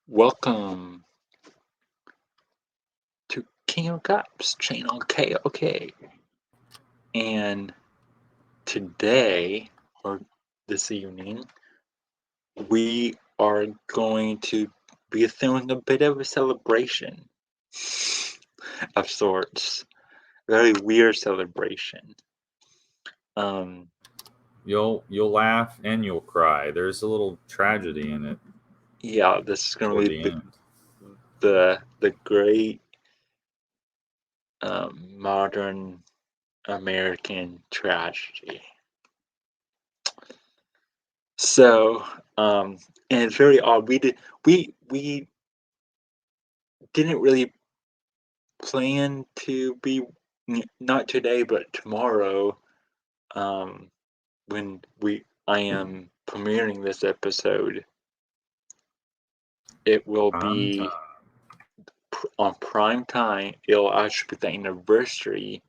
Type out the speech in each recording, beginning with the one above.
Welcome to King of Cups, Channel KoK. And today, or this evening, we are going to be throwing a bit of a celebration of sorts. Very weird celebration. Um, You'll laugh and you'll cry. There's a little tragedy in it yeah, this is toward going to the be end. the great modern American tragedy. So, and it's very odd. We didn't really plan to be not today, but tomorrow. Um, when I am premiering this episode, it will Prime be time. on prime time. It'll actually be the anniversary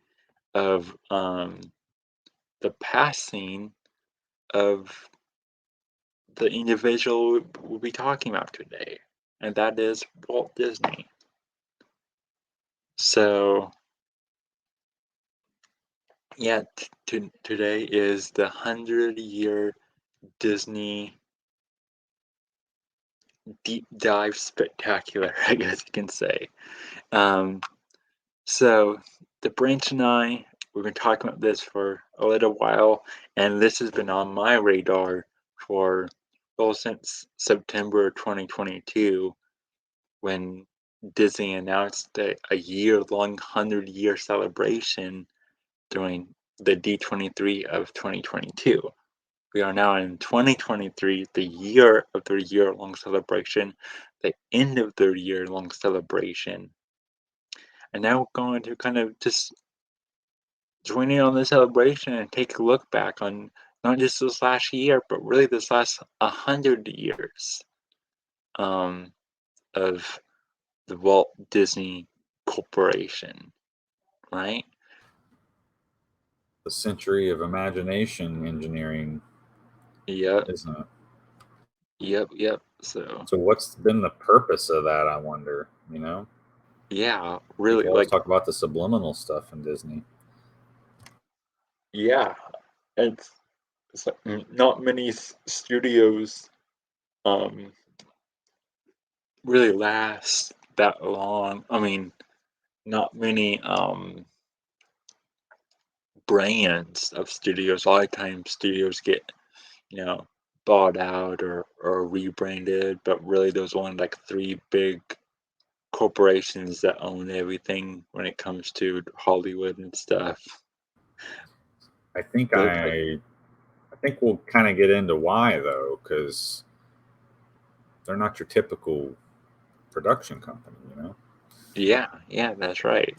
of the passing of the individual we'll be talking about today, and that is Walt Disney. So yeah, today is the 100-year Disney deep dive spectacular, I guess you can say. Um, so the Branch and I, we've been talking about this for a little while, and this has been on my radar for since September 2022, when Disney announced a year-long 100-year celebration during the D23 of 2022. We are now in 2023, the year of their year-long celebration, the end of their year-long celebration. And now we're going to kind of just join in on the celebration and take a look back on not just this last year, but really this last 100 years um, of the Walt Disney Corporation, right? The century of imagination engineering, Yep, isn't it? yep. So, So what's been the purpose of that, I wonder, you know? yeah, People really, always like, talk about the subliminal stuff in Disney. yeah, it's, it's like not many studios um, really last that long. I mean, not many brands of studios. A lot of times studios get, you know, bought out or rebranded, but really there's only like three big corporations that own everything when it comes to Hollywood and stuff. I think But like, I think we'll kind of get into why though, because they're not your typical production company, you know? yeah, that's right.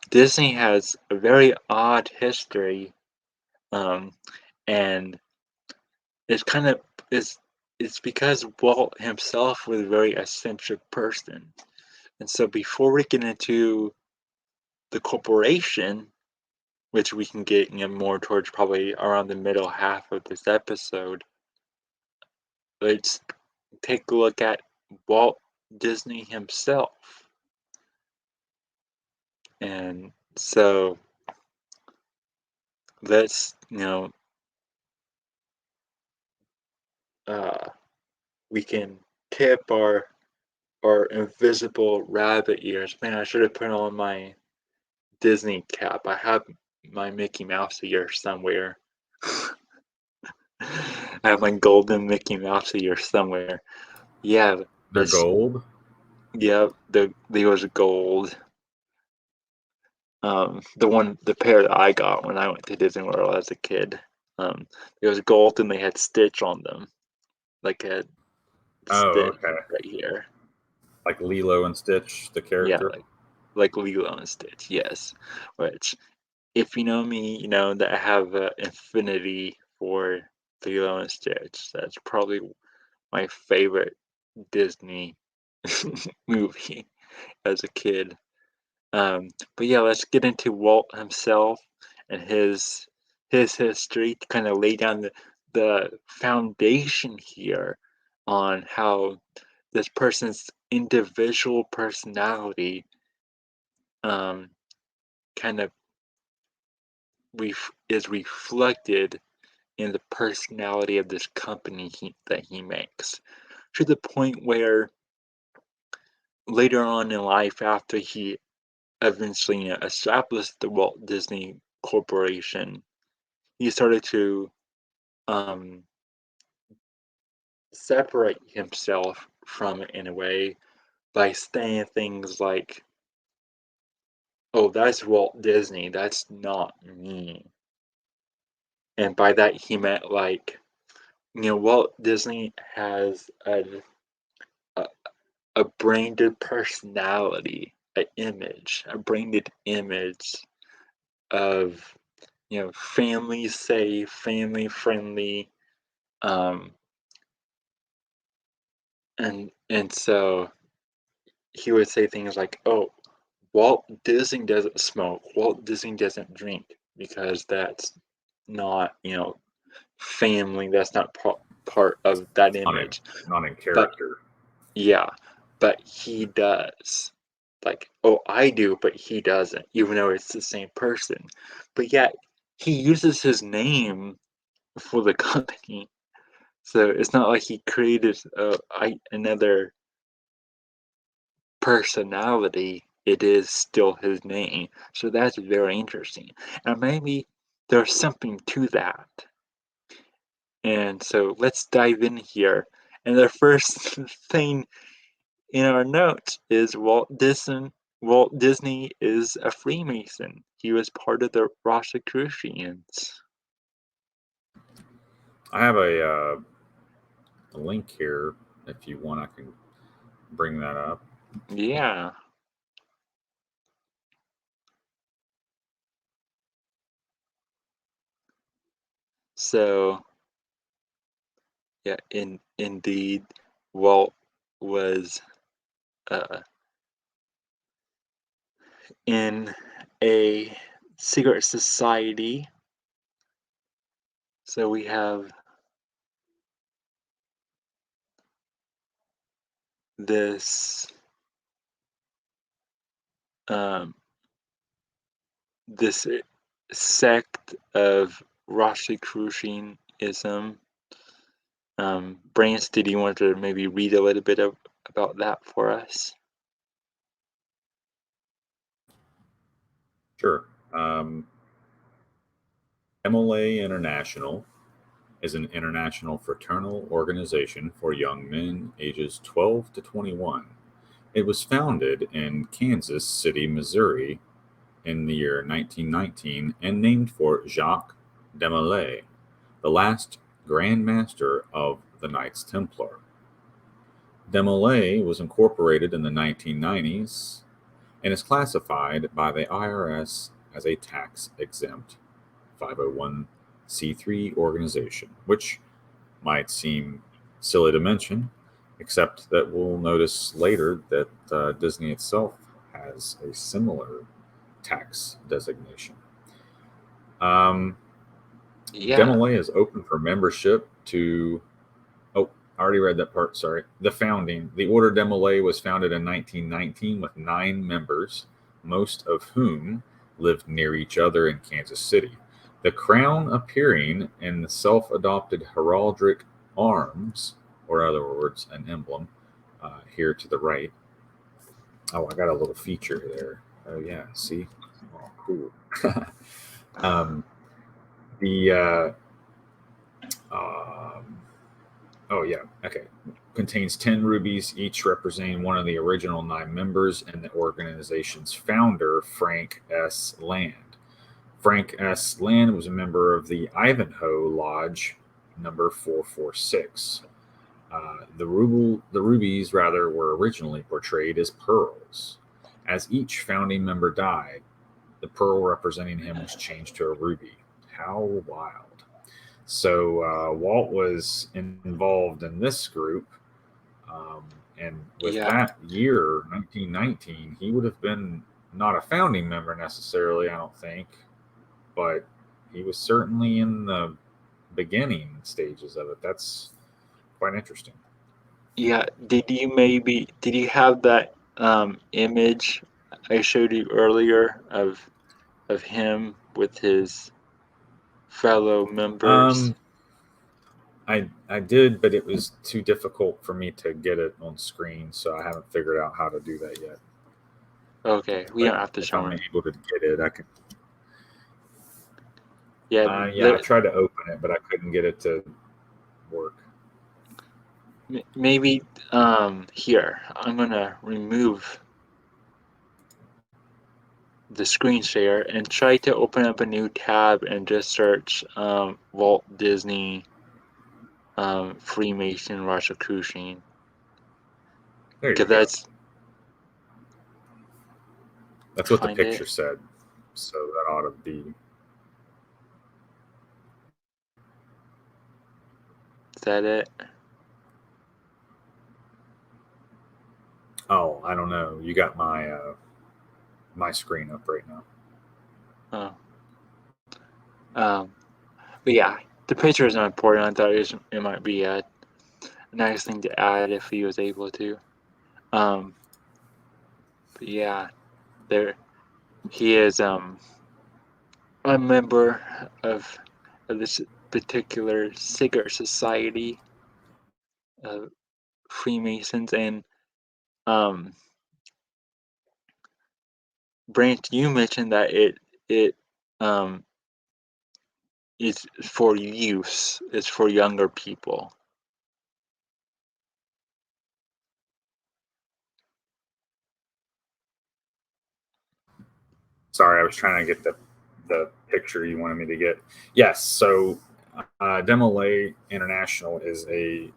Disney has a very odd history, um, and it's kind of it's it's because Walt himself was a very eccentric person. And so before we get into the corporation, which we can get more towards probably around the middle half of this episode, let's take a look at Walt Disney himself. And so let's, uh, we can tip our invisible rabbit ears. Man, I should have put on my Disney cap. I have my Mickey Mouse ear somewhere. I have my golden Mickey Mouse ear somewhere. Yeah, They're it's gold. yeah, they was gold. The pair that I got when I went to Disney World as a kid. It was gold and they had Stitch on them, like a Oh, Stitch okay. right here. Like Lilo and Stitch, the Yeah, character. like Lilo and Stitch. Yes, which if you know me, you know that I have an affinity for Lilo and Stitch. That's probably my favorite Disney movie as a kid. But yeah, let's get into Walt himself and his history to kind of lay down the foundation here on how this person's individual personality um, kind of is reflected in the personality of this company that he makes, to the point where later on in life, after he eventually established the Walt Disney Corporation, he started to um, separate himself from it in a way by saying things like, "Oh, that's Walt Disney. That's not me." And by that he meant like, Walt Disney has a, a branded personality, a branded image of, family safe, family friendly, um, and so he would say things like, "Oh, Walt Disney doesn't smoke. Walt Disney doesn't drink because that's not, family. That's not part of that Not in image." not in But character. yeah, but he does. Like, oh, I do, but he doesn't, even though it's the same person. But yet, he uses his name for the company. So it's not like he created another personality. It is still his name. So that's very interesting. And maybe there's something to that. And so let's dive in here. And the first thing in our notes is Walt Disney is a Freemason. He was part of the Rosicrucians. I have a link here. If you want, I can bring that up. Yeah. So yeah, indeed, Walt was uh, in a secret society. So we have this um, this sect of Rosicrucianism. Brance, did you want to maybe read a little bit about that for us? Sure. MLA International is an international fraternal organization for young men ages 12 to 21. It was founded in Kansas City, Missouri in the year 1919 and named for Jacques Desmoulins, the last Grand Master of the Knights Templar. Desmoulins was incorporated in the 1990s and is classified by the IRS as a tax exempt 501c3 organization, which might seem silly to mention, except that we'll notice later that Disney itself has a similar tax designation. Um, Yeah, Demolay is open for membership to. Oh, I already read that part. Sorry. The founding. The Order Demolay was founded in 1919 with 9 members, most of whom lived near each other in Kansas City. The crown appearing in the self adopted heraldic arms, or other words, an emblem, here to the right. Oh, I got a little feature there. Oh, yeah. See? Oh, cool. um, the um, oh yeah, okay. Contains 10 rubies, each representing one of the original 9 members and the organization's founder, Frank S. Land. Frank S. Land was a member of the Ivanhoe Lodge number 446. The rubies, rather, were originally portrayed as pearls. As each founding member died, the pearl representing him was changed to a ruby. How wild. So Walt was involved in this group, um, and with yeah, that year, 1919, he would have been not a founding member necessarily, I don't think, but he was certainly in the beginning stages of it. That's quite interesting. Yeah, did you have that image I showed you earlier of him with his fellow members? Um, I did, but it was too difficult for me to get it on screen, so I haven't figured out how to do that yet. Okay, we But don't have to if show I'm him. able to get it, I can. Yeah, Yeah, I tried to open it, but I couldn't get it to work. maybe here I'm gonna remove the screen share and try to open up a new tab and just search Walt Disney Freemason Rosicrucian, There you because go. That's what the find picture it. said. So that ought to be. Is that it? Oh, I don't know. You got my screen up right now. Oh. But yeah, the picture is not important. I thought it might be a nice thing to add if he was able to. But yeah, there he is. A member of this particular secret society of Freemasons, and um, Branch, you mentioned that it um is for use. It's for younger people. Sorry, I was trying to get the picture you wanted me to get. Yes, so Demolay International is a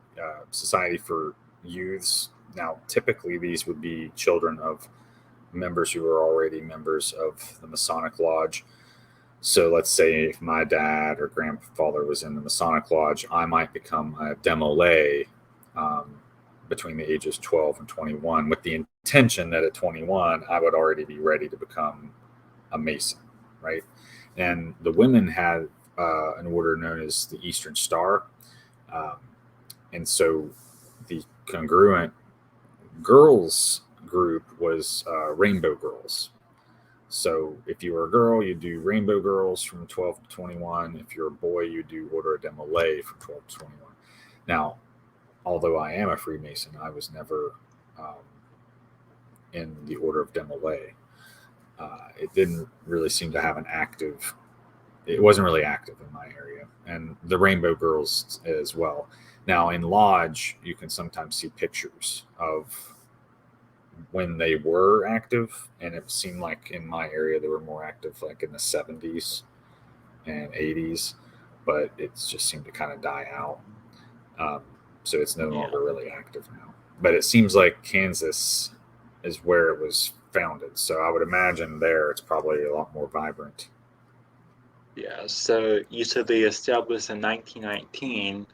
society for youths. Now, typically, these would be children of members who are already members of the Masonic Lodge. So, let's say if my dad or grandfather was in the Masonic Lodge, I might become a Demolay um, between the ages 12 and 21, with the intention that at 21, I would already be ready to become a Mason, right? And the women had an order known as the Eastern Star. Um, and so the congruent girls group was Rainbow Girls. So if you were a girl, you do Rainbow Girls from 12 to 21. If you're a boy, you do Order of Demolay from 12 to 21. Now, although I am a Freemason, I was never um, in the Order of Demolay. It didn't really seem to have an active, it wasn't really active in my area, and the Rainbow Girls as well. Now in Lodge, you can sometimes see pictures of when they were active, and it seemed like in my area they were more active like in the 70s and 80s, but it just seemed to kind of die out. Um, so it's no Yeah, longer really active now. But it seems like Kansas is where it was founded, so I would imagine there it's probably a lot more vibrant. yeah. So you said they established in 1919,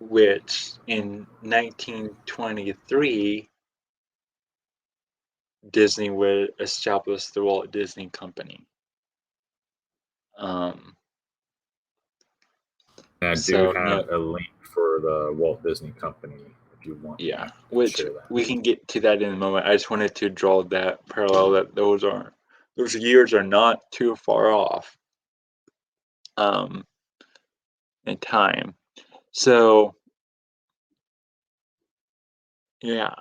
which in 1923 Disney would establish the Walt Disney Company. Um, And I do so have a link for the Walt Disney Company if you want me yeah, to which share that. we can get to that in a moment. I just wanted to draw that parallel that those years are not too far off um, in time. So yeah,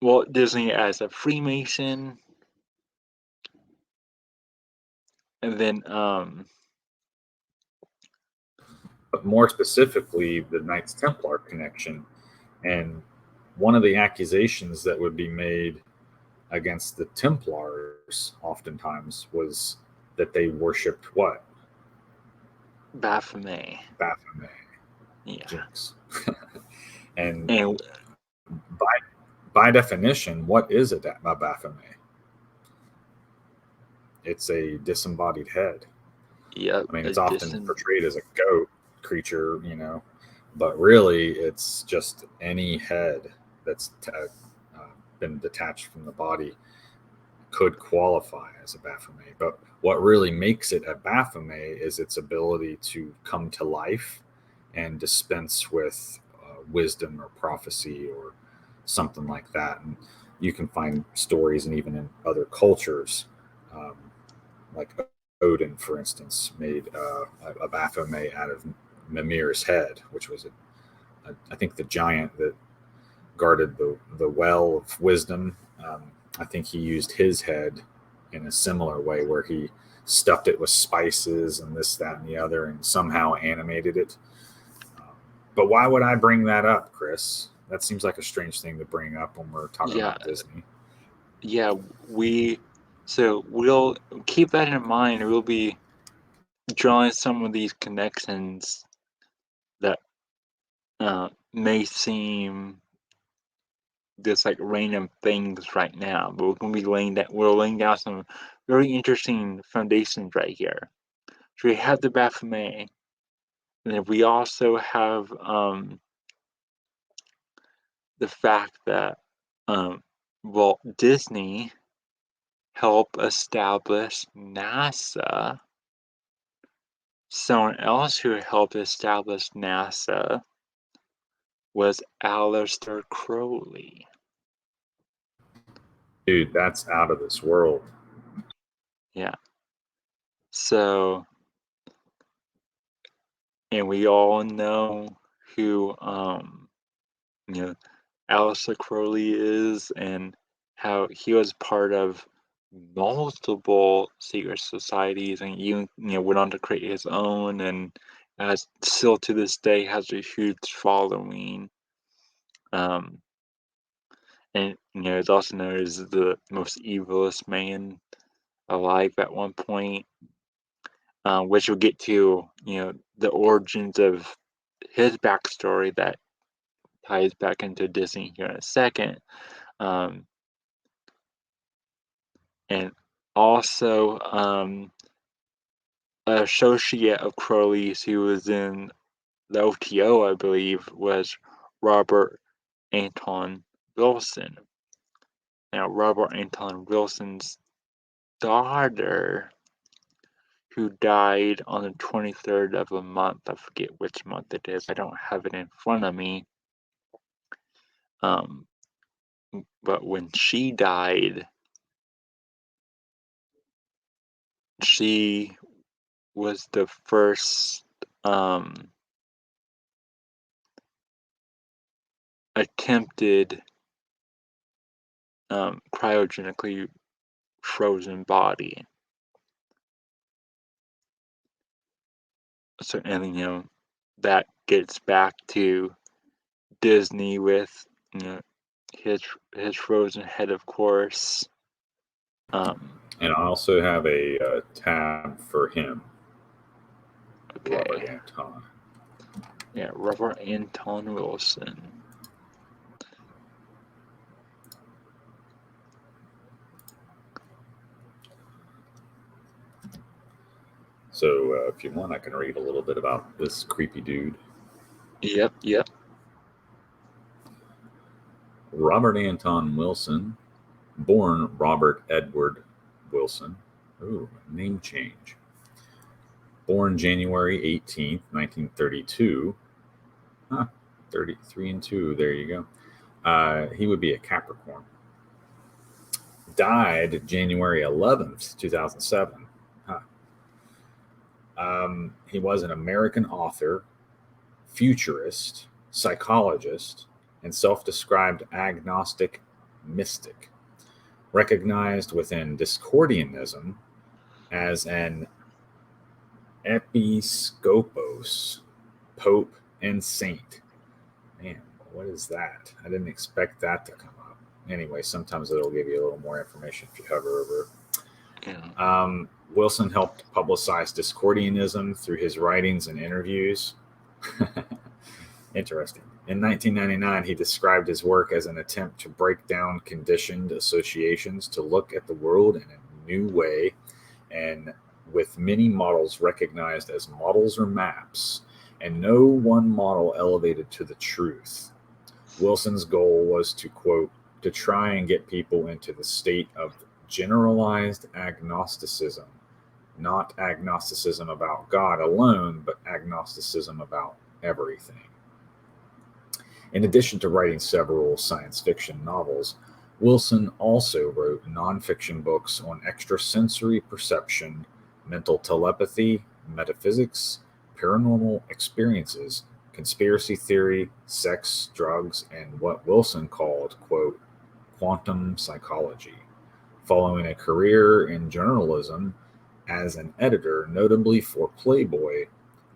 Walt Disney as a Freemason, and then But more specifically, the Knights Templar connection. And one of the accusations that would be made against the Templars oftentimes was that they worshipped what? Baphomet. Baphomet, Yeah, Jinx. And and by by definition, what is a Baphomet? It's a disembodied head. yeah, I mean, a it's often distant. portrayed as a goat creature, but really it's just any head that's been detached from the body could qualify as a Baphomet. But what really makes it a Baphomet is its ability to come to life and dispense with wisdom or prophecy or something like that. And you can find stories, and even in other cultures, um, like Odin, for instance, made a Baphomet out of Mimir's head, which was I think the giant that guarded the well of wisdom. I think he used his head in a similar way, where he stuffed it with spices and this, that, and the other, and somehow animated it. Um, but why would I bring that up, Chris? That seems like a strange thing to bring up when we're talking Yeah, about Disney. yeah, we'll keep that in mind. We'll be drawing some of these connections that may seem just like random things right now, but we're laying down some very interesting foundations right here. So we have the Baphomet, and then we also have the fact that Walt Disney helped establish NASA. Someone else who helped establish NASA was Aleister Crowley. Dude, that's out of this world. Yeah. So, and we all know who you know Aleister Crowley is, and how he was part of multiple secret societies, and went on to create his own, and as still to this day has a huge following. Um, and is also known as the most evilest man alive at one point, which will get to the origins of his backstory that ties back into Disney here in a second. Um, and also, an associate of Crowley's who was in the OTO, I believe, was Robert Anton Wilson. Now, Robert Anton Wilson's daughter, who died on the 23rd of a month, I forget which month it is, I don't have it in front of me. But when she died, she was the first attempted cryogenically frozen body. So, and that gets back to Disney with his frozen head, of course. And I also have a tab for him, Robert Okay. Anton. Yeah, Robert Anton Wilson. So if you want, I can read a little bit about this creepy dude. Yep. Robert Anton Wilson, born Robert Edward Wilson. Ooh, name change. Born January 18th, 1932. Huh, 33 and 2. There you go. He would be a Capricorn. Died January 11th, 2007. Huh. He was an American author, futurist, psychologist, and self described agnostic mystic, recognized within Discordianism as an episcopos, pope, and saint. Man, what is that? I didn't expect that to come up. Anyway, sometimes it'll give you a little more information if you hover over it. Yeah. Wilson helped publicize Discordianism through his writings and interviews. Interesting. In 1999, he described his work as an attempt to break down conditioned associations to look at the world in a new way, and with many models recognized as models or maps, and no one model elevated to the truth. Wilson's goal was to, quote, to try and get people into the state of generalized agnosticism, not agnosticism about God alone, but agnosticism about everything. In addition to writing several science fiction novels, Wilson also wrote nonfiction books on extrasensory perception, mental telepathy, metaphysics, paranormal experiences, conspiracy theory, sex, drugs, and what Wilson called, quote, quantum psychology. Following a career in journalism as an editor, notably for Playboy,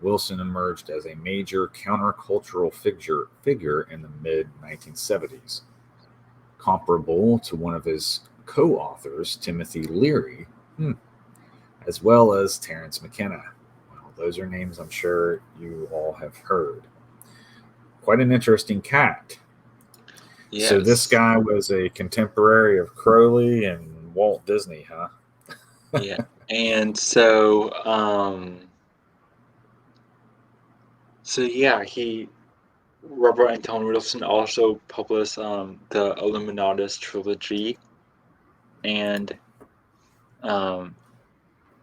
Wilson emerged as a major countercultural figure in the mid 1970s, comparable to one of his co authors, Timothy Leary, as well as Terence McKenna. Well, those are names I'm sure you all have heard. Quite an interesting cat. So, this Yes. guy was a contemporary of Crowley and Walt Disney, huh? Yeah. And so yeah, Robert Anton Wilson also published the Illuminatus trilogy, and um,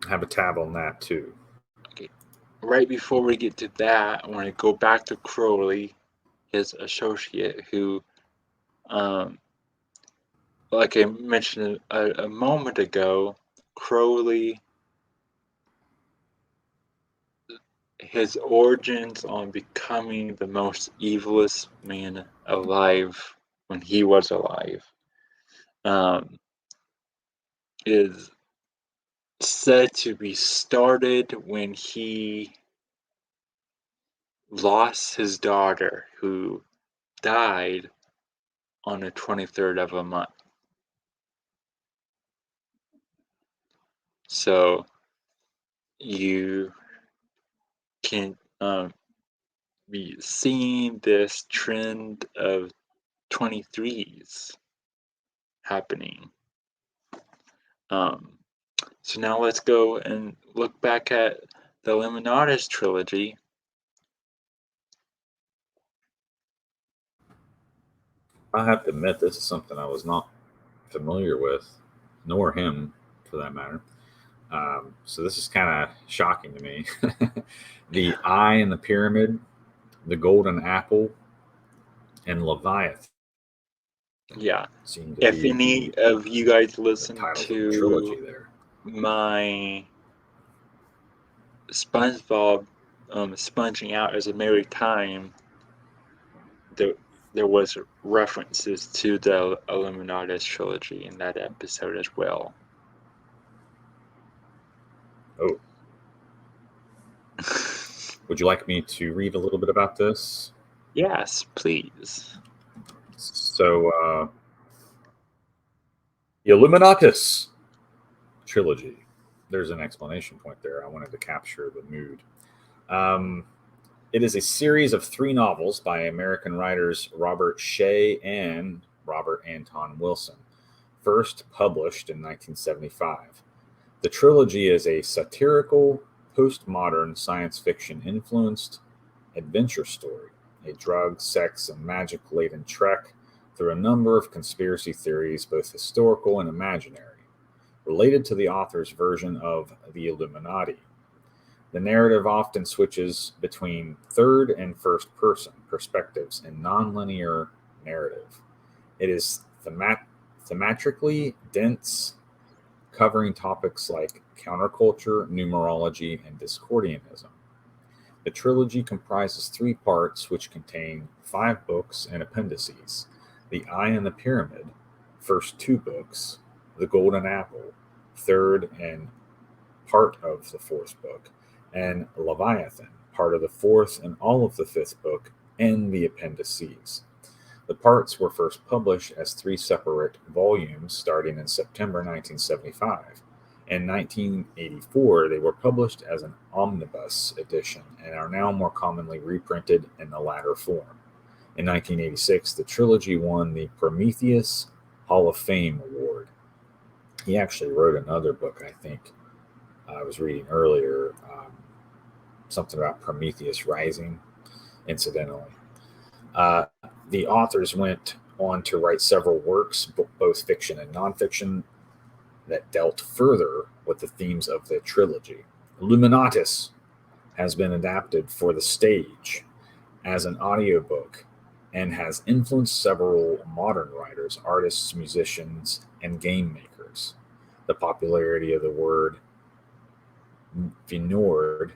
I have a tab on that too. okay, right before we get to that, I want to go back to Crowley, his associate, who, um, like I mentioned a moment ago, Crowley, his origins on becoming the most evilest man alive when he was alive, um, is said to be started when he lost his daughter, who died on the 23rd of a month. So you can be seeing this trend of 23s happening. Um, so now let's go and look back at the Illuminatus trilogy. I have to admit, this is something I was not familiar with, nor him for that matter. So this is kind of shocking to me. The Eye in the Pyramid, the Golden Apple, and Leviathan Yeah. seem to If be any of you guys the listen titles of the to trilogy there. my SpongeBob sponging out as a merry time, there there was references to the Illuminatus trilogy in that episode as well. Oh, would you like me to read a little bit about this? Yes, please. So, the Illuminatus trilogy. There's an explanation point there. I wanted to capture the mood. Um, It is a series of three novels by American writers Robert Shea and Robert Anton Wilson, first published in 1975. The trilogy is a satirical, postmodern science fiction influenced adventure story, a drug, sex, and magic laden trek through a number of conspiracy theories, both historical and imaginary, related to the author's version of the Illuminati. The narrative often switches between third and first person perspectives in nonlinear narrative. It is thematically dense, covering topics like counterculture, numerology, and Discordianism. The trilogy comprises three parts which contain five books and appendices: The Eye in the Pyramid, first two books; The Golden Apple, third and part of the fourth book; and Leviathan, part of the fourth and all of the fifth book, and the appendices. The parts were first published as three separate volumes starting in September 1975. In 1984, they were published as an omnibus edition and are now more commonly reprinted in the latter form. In 1986, the trilogy won the Prometheus Hall of Fame Award. He actually wrote another book, I think, I was reading earlier, something about Prometheus Rising, incidentally. The authors went on to write several works, both fiction and nonfiction, that dealt further with the themes of the trilogy. Illuminatus has been adapted for the stage as an audiobook and has influenced several modern writers, artists, musicians, and game makers. The popularity of the word Vinord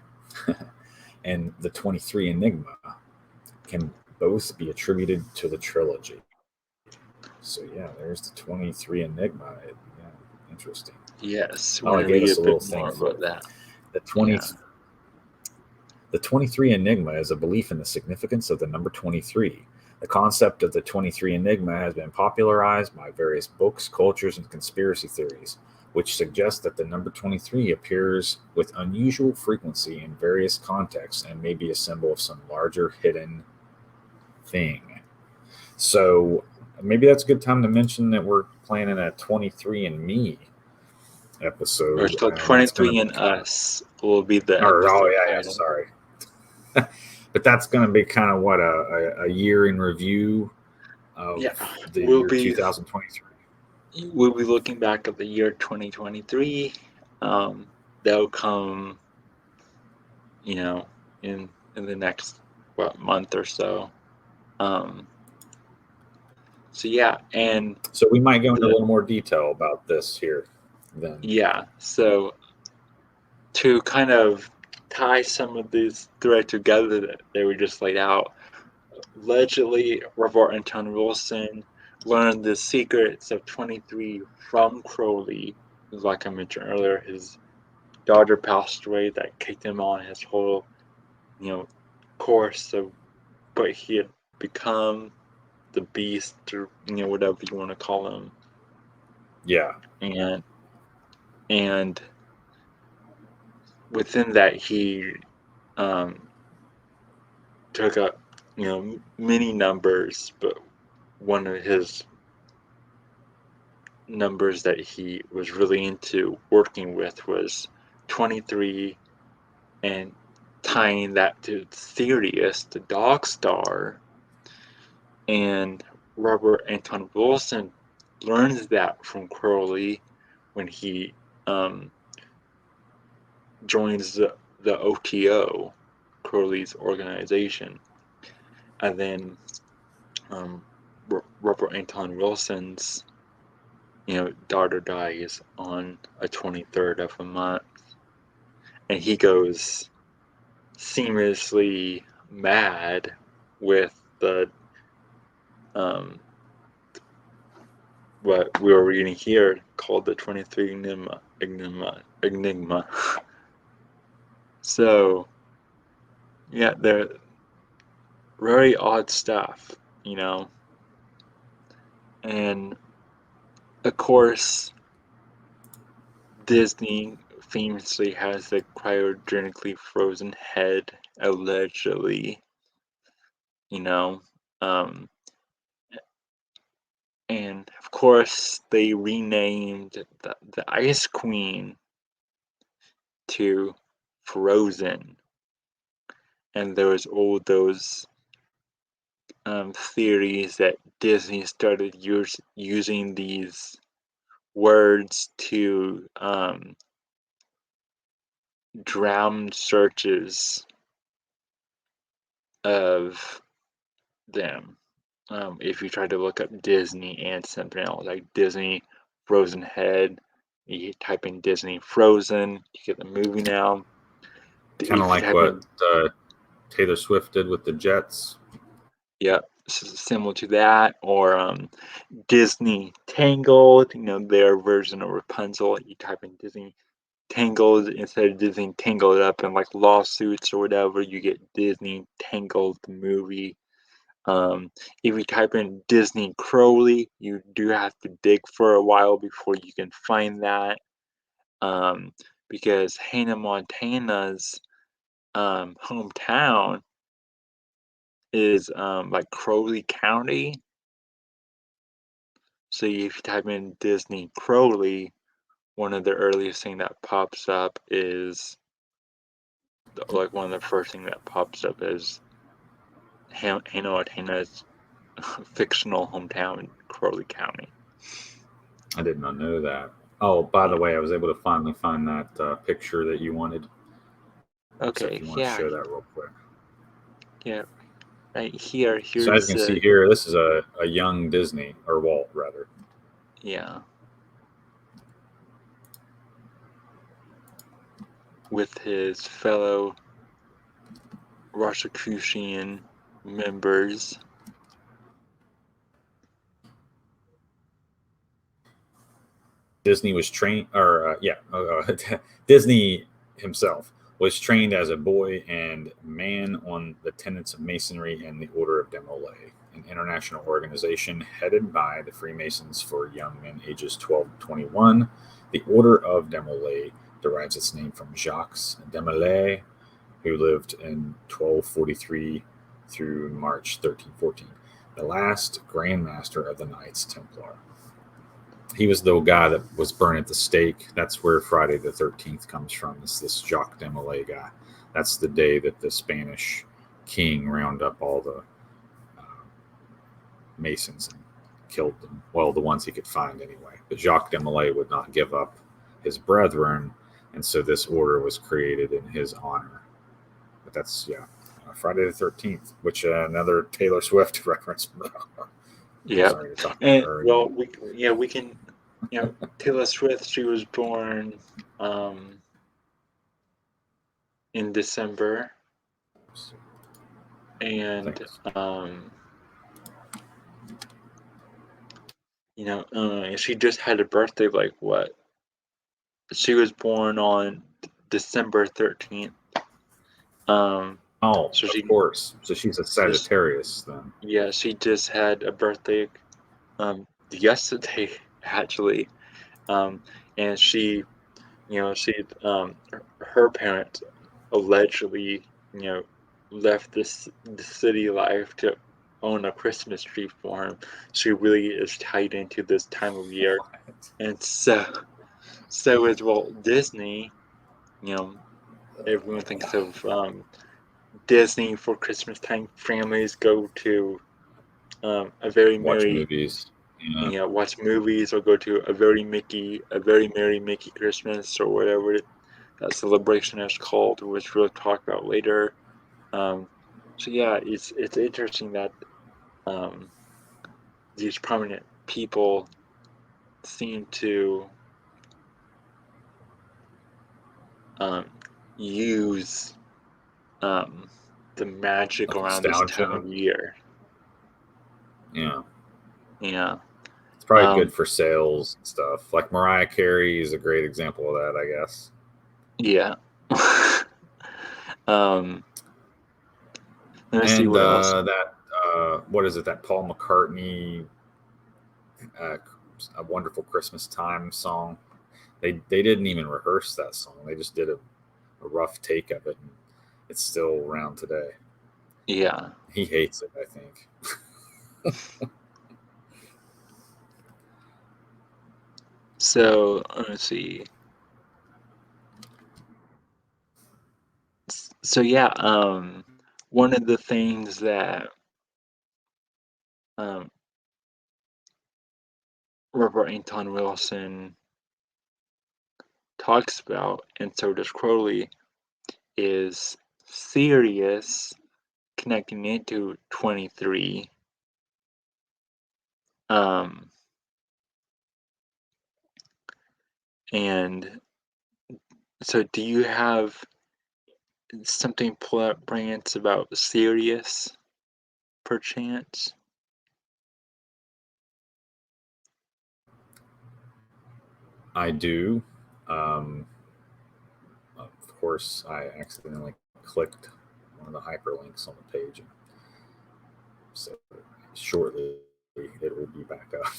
and the 23 Enigma can both be attributed to the trilogy. So yeah, there's the 23 Enigma. Yeah, interesting. Yes, Oh, we're I gonna gave read us a a little bit thing more for about that. the 20. Yeah. The 23 Enigma is a belief in the significance of the number 23. The concept of the 23 Enigma has been popularized by various books, cultures, and conspiracy theories, which suggest that the number 23 appears with unusual frequency in various contexts and may be a symbol of some larger hidden thing. So maybe that's a good time to mention that we're planning a 23 and Me Or episode, so and that's going to 23 be and kind Us will be the of, or oh episode yeah, title. sorry. But that's going to be kind of what a year in review of Yeah, the we'll year be 2023. we'll be looking back at the year 2023. That'll come, you know, in the next month or so. So yeah, and So we might go into a little more detail about this here then. yeah, so to kind of tie some of these threads together that they were just laid out, allegedly Robert Anton Wilson learned the secrets of 23 from Crowley. Like I mentioned earlier, his daughter passed away that kicked him on his whole, course of what he had become, the beast, or whatever you want to call him. Yeah. And within that, he took up many numbers, but one of his numbers that he was really into working with was 23, and tying that to Sirius, the dog star. And Robert Anton Wilson learns that from Crowley when he joins the OTO, Crowley's organization. And then Robert Anton Wilson's daughter dies on a 23rd of a month, and he goes seamlessly mad with the what we were reading here called the 23 Enigma. So yeah, they're very odd stuff, and of course Disney famously has the cryogenically frozen head, allegedly, um, and of course they renamed the Ice Queen to Frozen, and there was all those theories that Disney started using these words to drown searches of them. If you try to look up Disney and something else, like Disney Frozen Head, you type in Disney Frozen, you get the movie now. Kind of like what Taylor Swift did with the Jets. Yeah, similar to that, or Disney Tangled, their version of Rapunzel. You type in Disney Tangled instead of Disney Tangled Up in like lawsuits or whatever, you get Disney Tangled the movie. If you type in Disney Crowley, you do have to dig for a while before you can find that, because Hannah Montana's hometown is like Crowley County. So if you type in Disney Crowley, one of the earliest thing that pops up is like one of the first thing that pops up is Hannah Montana's fictional hometown, Crowley County. I did not know that. Oh, by the Yeah. way, I was able to finally find that picture that you wanted. So if Okay. you want to Yeah. show that real quick. Yeah. right here. So as you Here's can see here, this is a young Disney, or Walt rather. yeah, with his fellow Rosicrucian members. Disney was trained, or Disney himself was trained as a boy and man on the tenets of Masonry and the Order of Demolay, an international organization headed by the Freemasons for young men ages 12 to 21. The Order of Demolay derives its name from Jacques Demolay, who lived in 1243 through March 1314, the last Grand Master of the Knights Templar. He was the guy that was burned at the stake. That's where Friday the 13th comes from. It's this Jacques Demolay guy. That's the day that the Spanish king rounded up all the uh, Masons and killed them. Well, the ones he could find anyway. But Jacques Demolay would not give up his brethren, and so this order was created in his honor. But that's, Friday the 13th, which another Taylor Swift reference. Yep. Sorry to talk about And her well, again. we can, Taylor Swift. She was born in December, and Thanks. she just had a birthday. Like what? She was born on December 13th. Oh, So of course. So she's a Sagittarius then. yeah, she just had a birthday yesterday actually. And she, her parents allegedly, left the city life to own a Christmas tree for him. She really is tied into this time of year, and so as Walt Disney. You know, everyone thinks of Disney for Christmas time. Families go to a very Watch merry, movies. Yeah. watch movies or go to a very merry Mickey Christmas or whatever that celebration is called, which we'll talk about later. Um, so yeah, it's interesting that um, these prominent people seem to um, use the magic Of around this time nostalgia. of year. Yeah. Yeah. It's probably good Um, for sales and stuff. Like Mariah Carey is a great example of that, I guess. yeah. um, let me see And what else. what is it? That Paul McCartney, uh, "A Wonderful Christmas Time" song. They didn't even rehearse that song. They just did a rough take of it, and it's still around today. Yeah. He hates it, I think. So let's see. So yeah, one of the things that um, Robert Anton Wilson talks about, and so does Crowley, is Sirius connecting into 23. Um, and so, do you have something pull up, Brance, about Sirius, perchance? I do. Um, of course, I accidentally clicked one of the hyperlinks on the page, and so shortly it will be back up.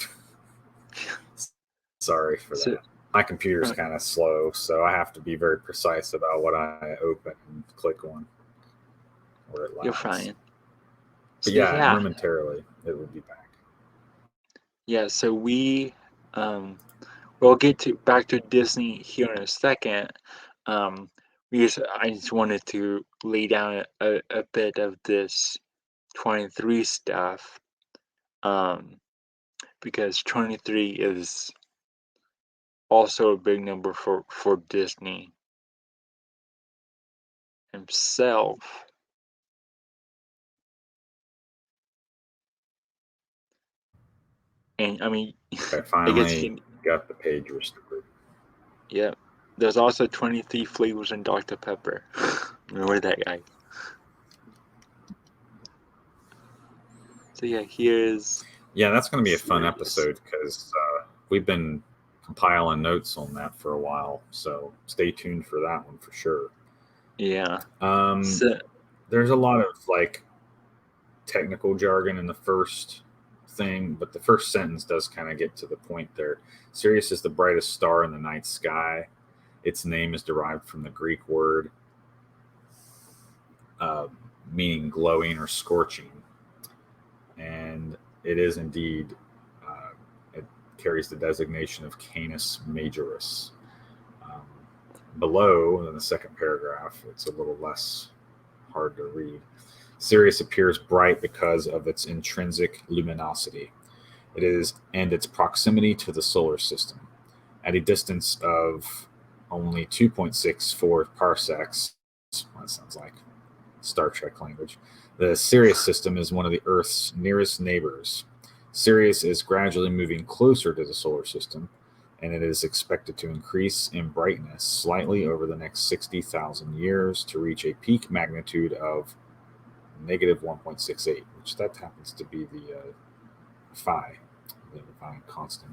Sorry for So, that. My computer's uh, kind of slow, so I have to be very precise about what I open and click on where it you're lags. fine. But So yeah, yeah, momentarily it will be back. yeah. So um, we'll get to back to Disney here in a second. Um, I just wanted to lay down a bit of this 23 stuff, because 23 is also a big number for Disney himself. And I mean, I I guess finally you can. got the page restored. Yeah. There's also 23 flavors in Dr. Pepper. Remember that, guy? So yeah, here's Yeah, that's going to be a fun Sirius. episode because we've been compiling notes on that for a while. So stay tuned for that one for sure. Yeah. Um, So there's a lot of like technical jargon in the first thing, but the first sentence does kind of get to the point there. Sirius is the brightest star in the night sky. Its name is derived from the Greek word uh, meaning glowing or scorching. And it is indeed, it carries the designation of Canis Majoris. Um, Below, in the second paragraph, it's a little less hard to read. Sirius appears bright because of its intrinsic luminosity. It is and its proximity to the solar system. At a distance of only 2.64 parsecs, that sounds like Star Trek language, the Sirius system is one of the Earth's nearest neighbors. Sirius is gradually moving closer to the solar system, and it is expected to increase in brightness slightly over the next 60,000 years to reach a peak magnitude of negative 1.68, which that happens to be the phi, the divine constant.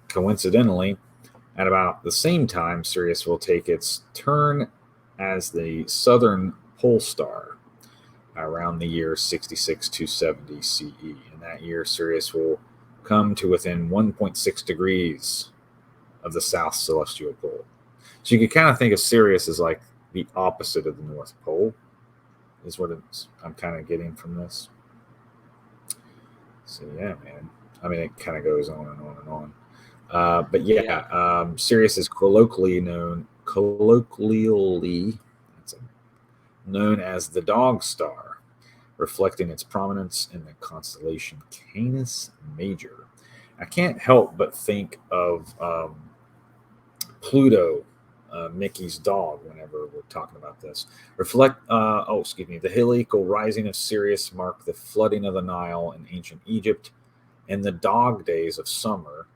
Coincidentally, at about the same time, Sirius will take its turn as the southern pole star around the year 66 CE. In that year, Sirius will come to within 1.6 degrees of the south celestial pole. So you can kind of think of Sirius as like the opposite of the North Pole, is what I'm kind of getting from this. So yeah, man. I mean, it kind of goes on and on and on. But yeah, yeah. Sirius is colloquially known as the Dog Star, reflecting its prominence in the constellation Canis Major. I can't help but think of Pluto, Mickey's dog, whenever we're talking about this. The heliacal rising of Sirius marked the flooding of the Nile in ancient Egypt and the dog days of summer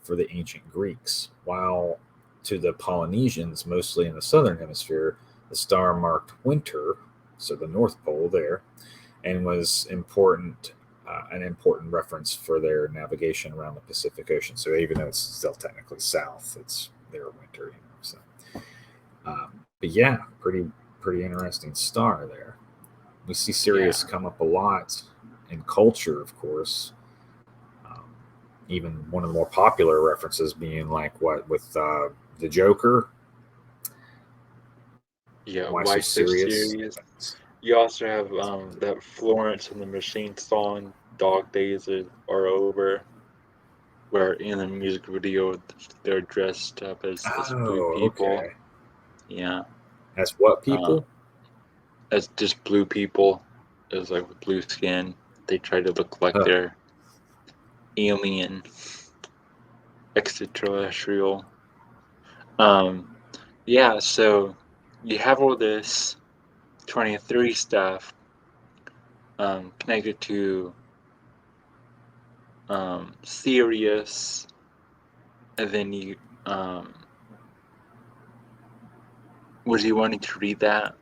for the ancient Greeks, while to the Polynesians, mostly in the southern hemisphere, the star marked winter, so the North Pole there, and was an important reference for their navigation around the Pacific Ocean. So even though it's still technically south, it's their winter. So, but yeah, pretty interesting star there. We see Sirius Yeah. come up a lot in culture, of course. Um, Even one of the more popular references being like what with the Joker. Yeah. Why so Why so serious? serious? You also have that Florence and the Machine song "Dog Days Are Over," where in the music video they're dressed up as blue Oh, people. okay. Yeah. As what Uh, people? as just blue people, as like with blue skin. They try to look like Huh. they're alien, extraterrestrial. Um, yeah. So you have all this 23 stuff connected to Sirius, and then you was you wanting to read that?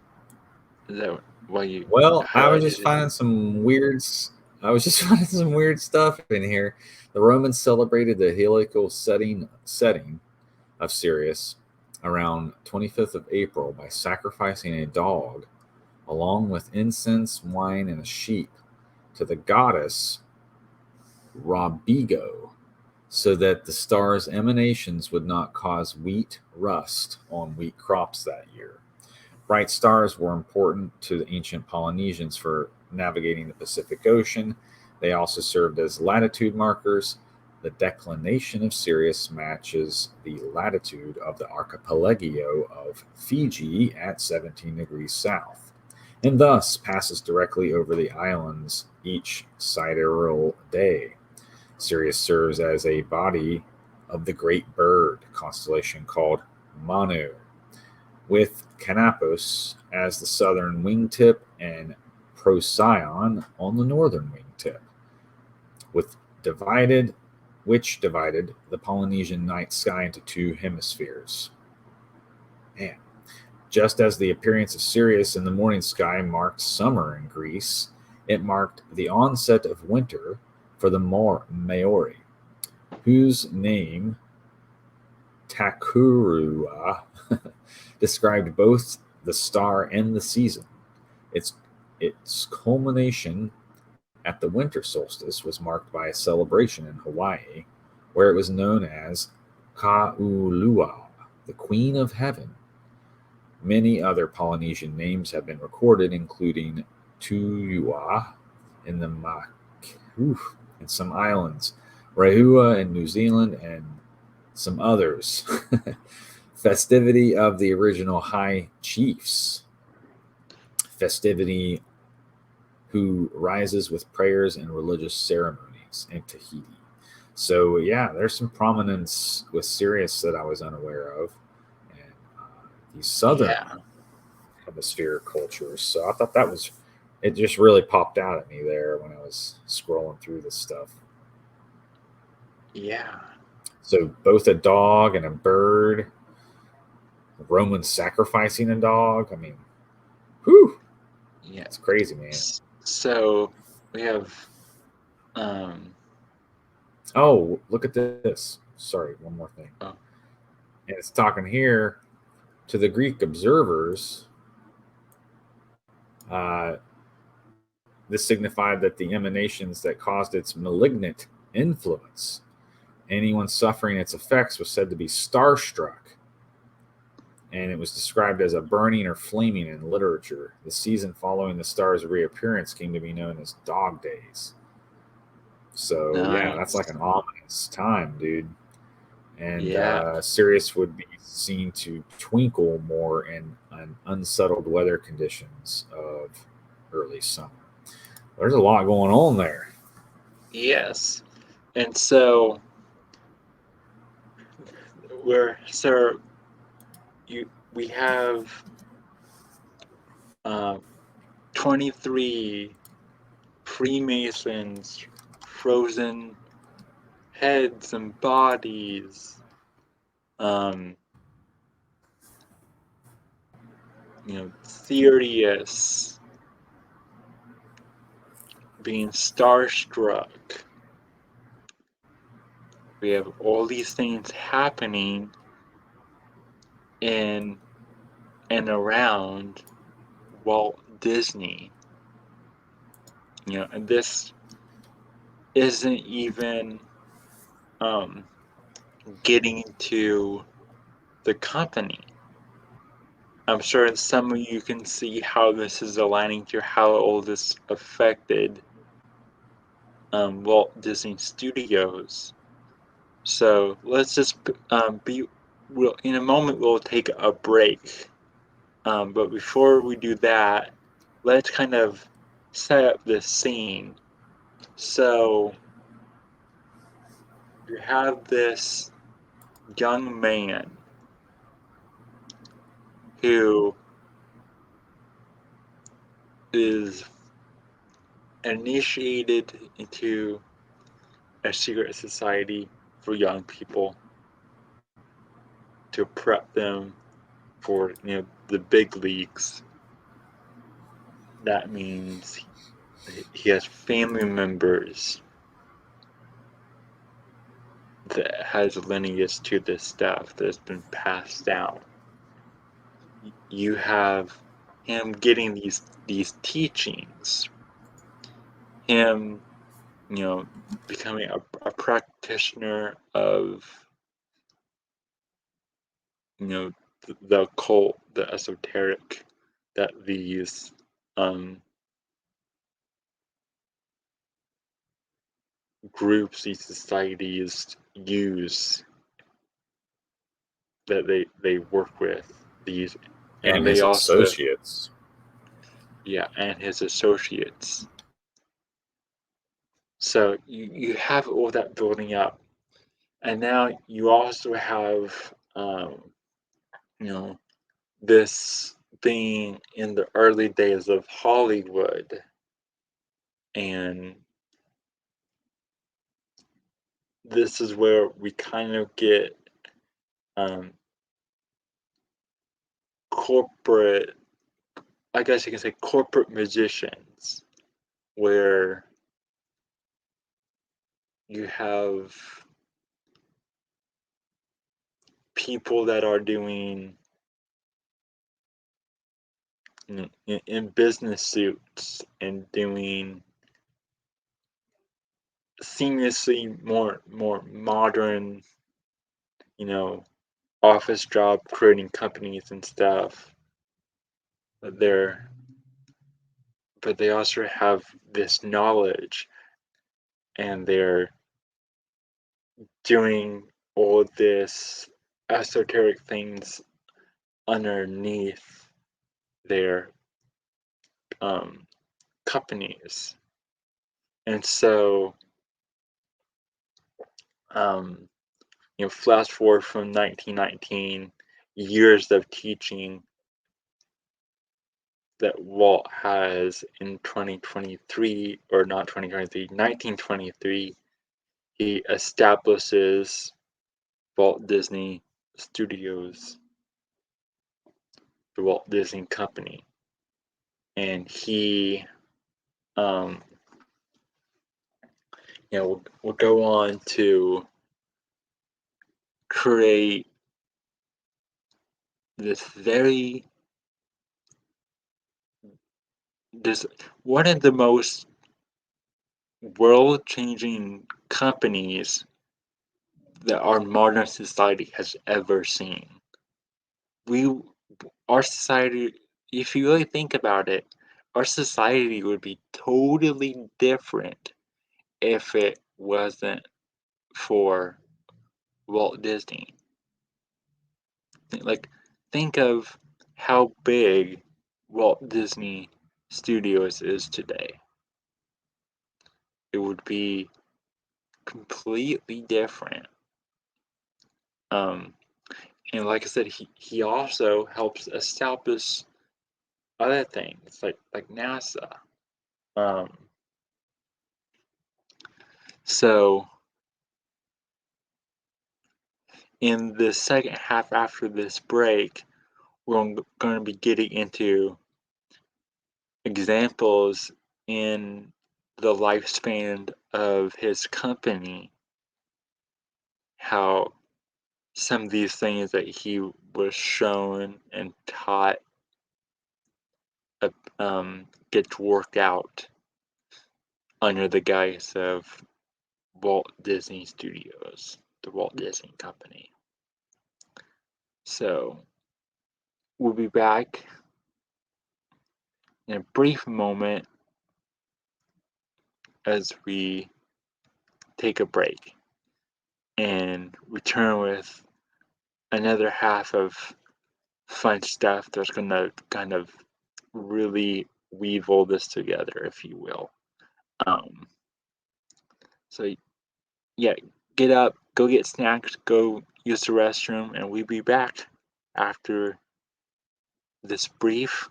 Is that why you Well, I was highlighted just it? finding some weird. I was just finding some weird stuff in here. The Romans celebrated the heliacal setting of Sirius around 25th of April by sacrificing a dog along with incense, wine, and a sheep to the goddess Robigo, so that the star's emanations would not cause wheat rust on wheat crops that year. Bright stars were important to the ancient Polynesians for navigating the Pacific Ocean. They also served as latitude markers. The declination of Sirius matches the latitude of the archipelago of Fiji at 17 degrees south, and thus passes directly over the islands each sidereal day. Sirius serves as a body of the Great Bird constellation called Manu, with Canopus as the southern wingtip and Procyon on the northern wingtip. With which divided the Polynesian night sky into two hemispheres. Man. Just as the appearance of Sirius in the morning sky marked summer in Greece, it marked the onset of winter for the Maori, whose name Takurua described both the star and the season. Its culmination at the winter solstice was marked by a celebration in Hawaii, where it was known as Kaulua, the Queen of Heaven. Many other Polynesian names have been recorded, including Tuua in the in some islands, Rehua in New Zealand, and some others. Festivity of the original High Chiefs. Festivity who rises with prayers and religious ceremonies in Tahiti. So yeah, there's some prominence with Sirius that I was unaware of, and these southern Yeah. hemisphere cultures. So I thought that was, it just really popped out at me there when I was scrolling through this stuff. Yeah. So both a dog and a bird, Romans sacrificing a dog. I mean, whew, Yeah. it's crazy, man. So we have Oh, look at this. Sorry, one more thing. oh, And it's talking here to the Greek observers. Uh, this signified that the emanations that caused its malignant influence, anyone suffering its effects was said to be starstruck, and it was described as a burning or flaming in literature. The season following the star's reappearance came to be known as Dog Days. So yeah, that's like nice. an ominous time, dude. And Yeah. Sirius would be seen to twinkle more in unsettled weather conditions of early summer. There's a lot going on there. Yes. And so we have uh, 23 Freemasons frozen heads and bodies. Um, Sirius being starstruck. We have all these things happening in and around Walt Disney. And this isn't even getting to the company. I'm sure some of you can see how this is aligning to how all this affected Walt Disney Studios. So let's just in a moment we'll take a break. But before we do that, let's kind of set up this scene. So you have this young man who is initiated into a secret society for young people to prep them for the big leagues. That means he has family members that has lineage to this stuff that's been passed down. You have him getting these teachings, him becoming a practitioner of the occult, the esoteric that these groups, these societies use, that they work with these, And and they his also associates. and his associates. So you have all that building up, and now you also have this being in the early days of Hollywood, and this is where we kind of get um, corporate, I guess you can say corporate magicians, where you have people that are doing in business suits and doing seamlessly more modern, you know, office job creating companies and stuff. But they also have this knowledge, and they're doing all this esoteric things underneath their um, companies. And so, um, flash forward from 1919, years of teaching that Walt has in 2023, or not 2023, 1923, he establishes Walt Disney Studios, the Walt Disney Company. And he, um, will go on to create this this one of the most world-changing companies that our modern society has ever seen. We, our society, if you really think about it, our society would be totally different if it wasn't for Walt Disney. Like, think of how big Walt Disney Studios is today. It would be completely different. Um, and like I said, he also helps establish other things like NASA. Um, so in the second half after this break, we're going to be getting into examples in the lifespan of his company, how some of these things that he was shown and taught gets worked out under the guise of Walt Disney Studios, the Walt Disney Company. So we'll be back in a brief moment as we take a break and return with another half of fun stuff that's going to kind of really weave all this together, if you will. So, yeah, get up, go get snacks, go use the restroom, and we'll be back after this brief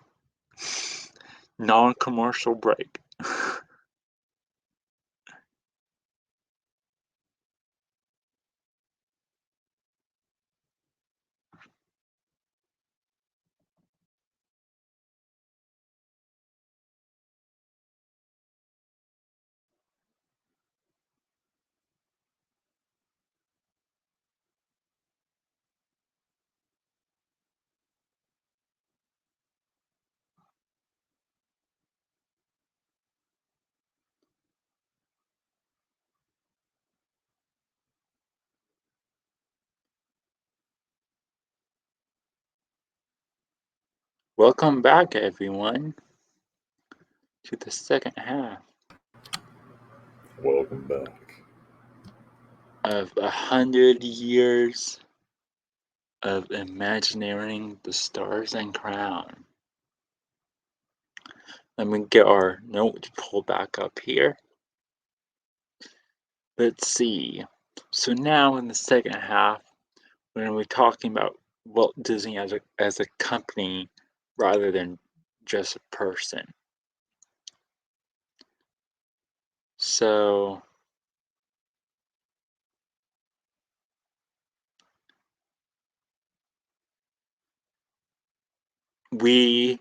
non-commercial break. Welcome back, everyone, to the second half Welcome back. of 100 years of Imagineering the Stars and Crown. Let me get our notes pulled back up here. Let's see. So now in the second half, we're going to be talking about Walt Disney as a company rather than just a person. So we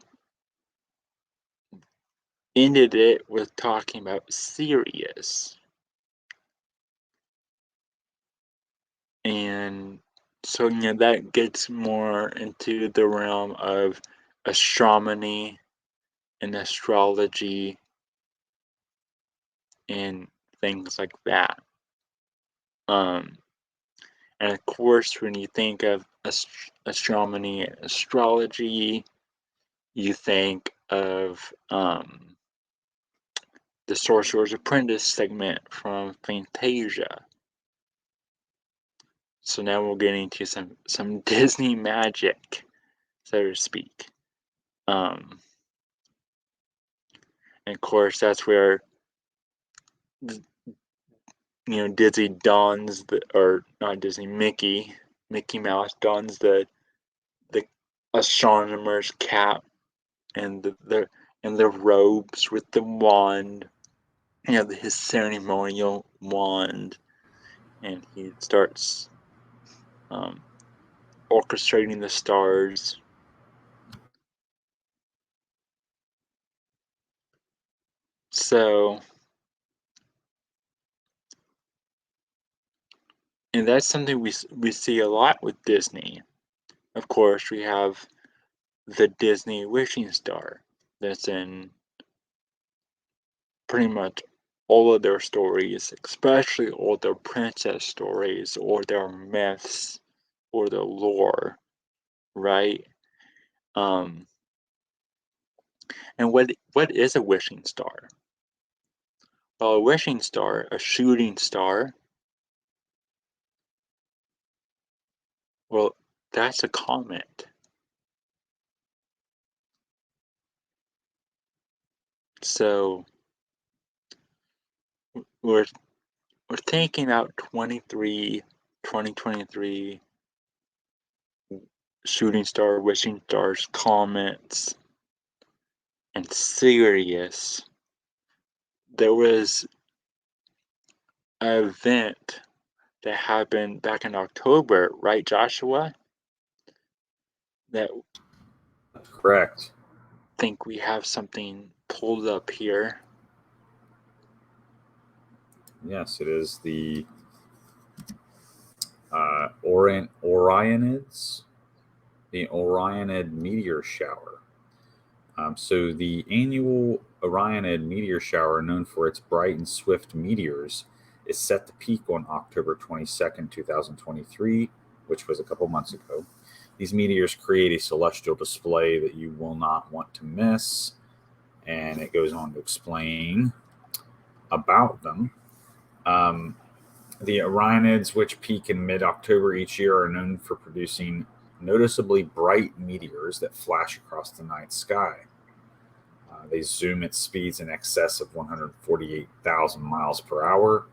ended it with talking about Sirius. And so, that gets more into the realm of astronomy and astrology and things like that. And of course, when you think of astronomy and astrology, you think of the Sorcerer's Apprentice segment from Fantasia. So now we're getting to some Disney magic, so to speak. And of course, that's where Disney dons or not Disney, Mickey Mouse dons the astronomer's cap and the robes with the wand, his ceremonial wand, and he starts orchestrating the stars. So, and that's something we see a lot with Disney. Of course, we have the Disney wishing star that's in pretty much all of their stories, especially all their princess stories or their myths or the lore, right? And what is a wishing star? Well, a wishing star, a shooting star, well, that's a comet. So we're thinking about 2023 shooting star, wishing stars, comets, and Sirius. There was an event that happened back in October, right, Joshua? That Correct. I think we have something pulled up here. Yes, it is the Orionids, the Orionid meteor shower. So the annual Orionid meteor shower, known for its bright and swift meteors, is set to peak on October 22nd, 2023, which was a couple months ago. These meteors create a celestial display that you will not want to miss. And it goes on to explain about them. The Orionids, which peak in mid-October each year, are known for producing noticeably bright meteors that flash across the night sky. They zoom at speeds in excess of 148,000 miles per hour.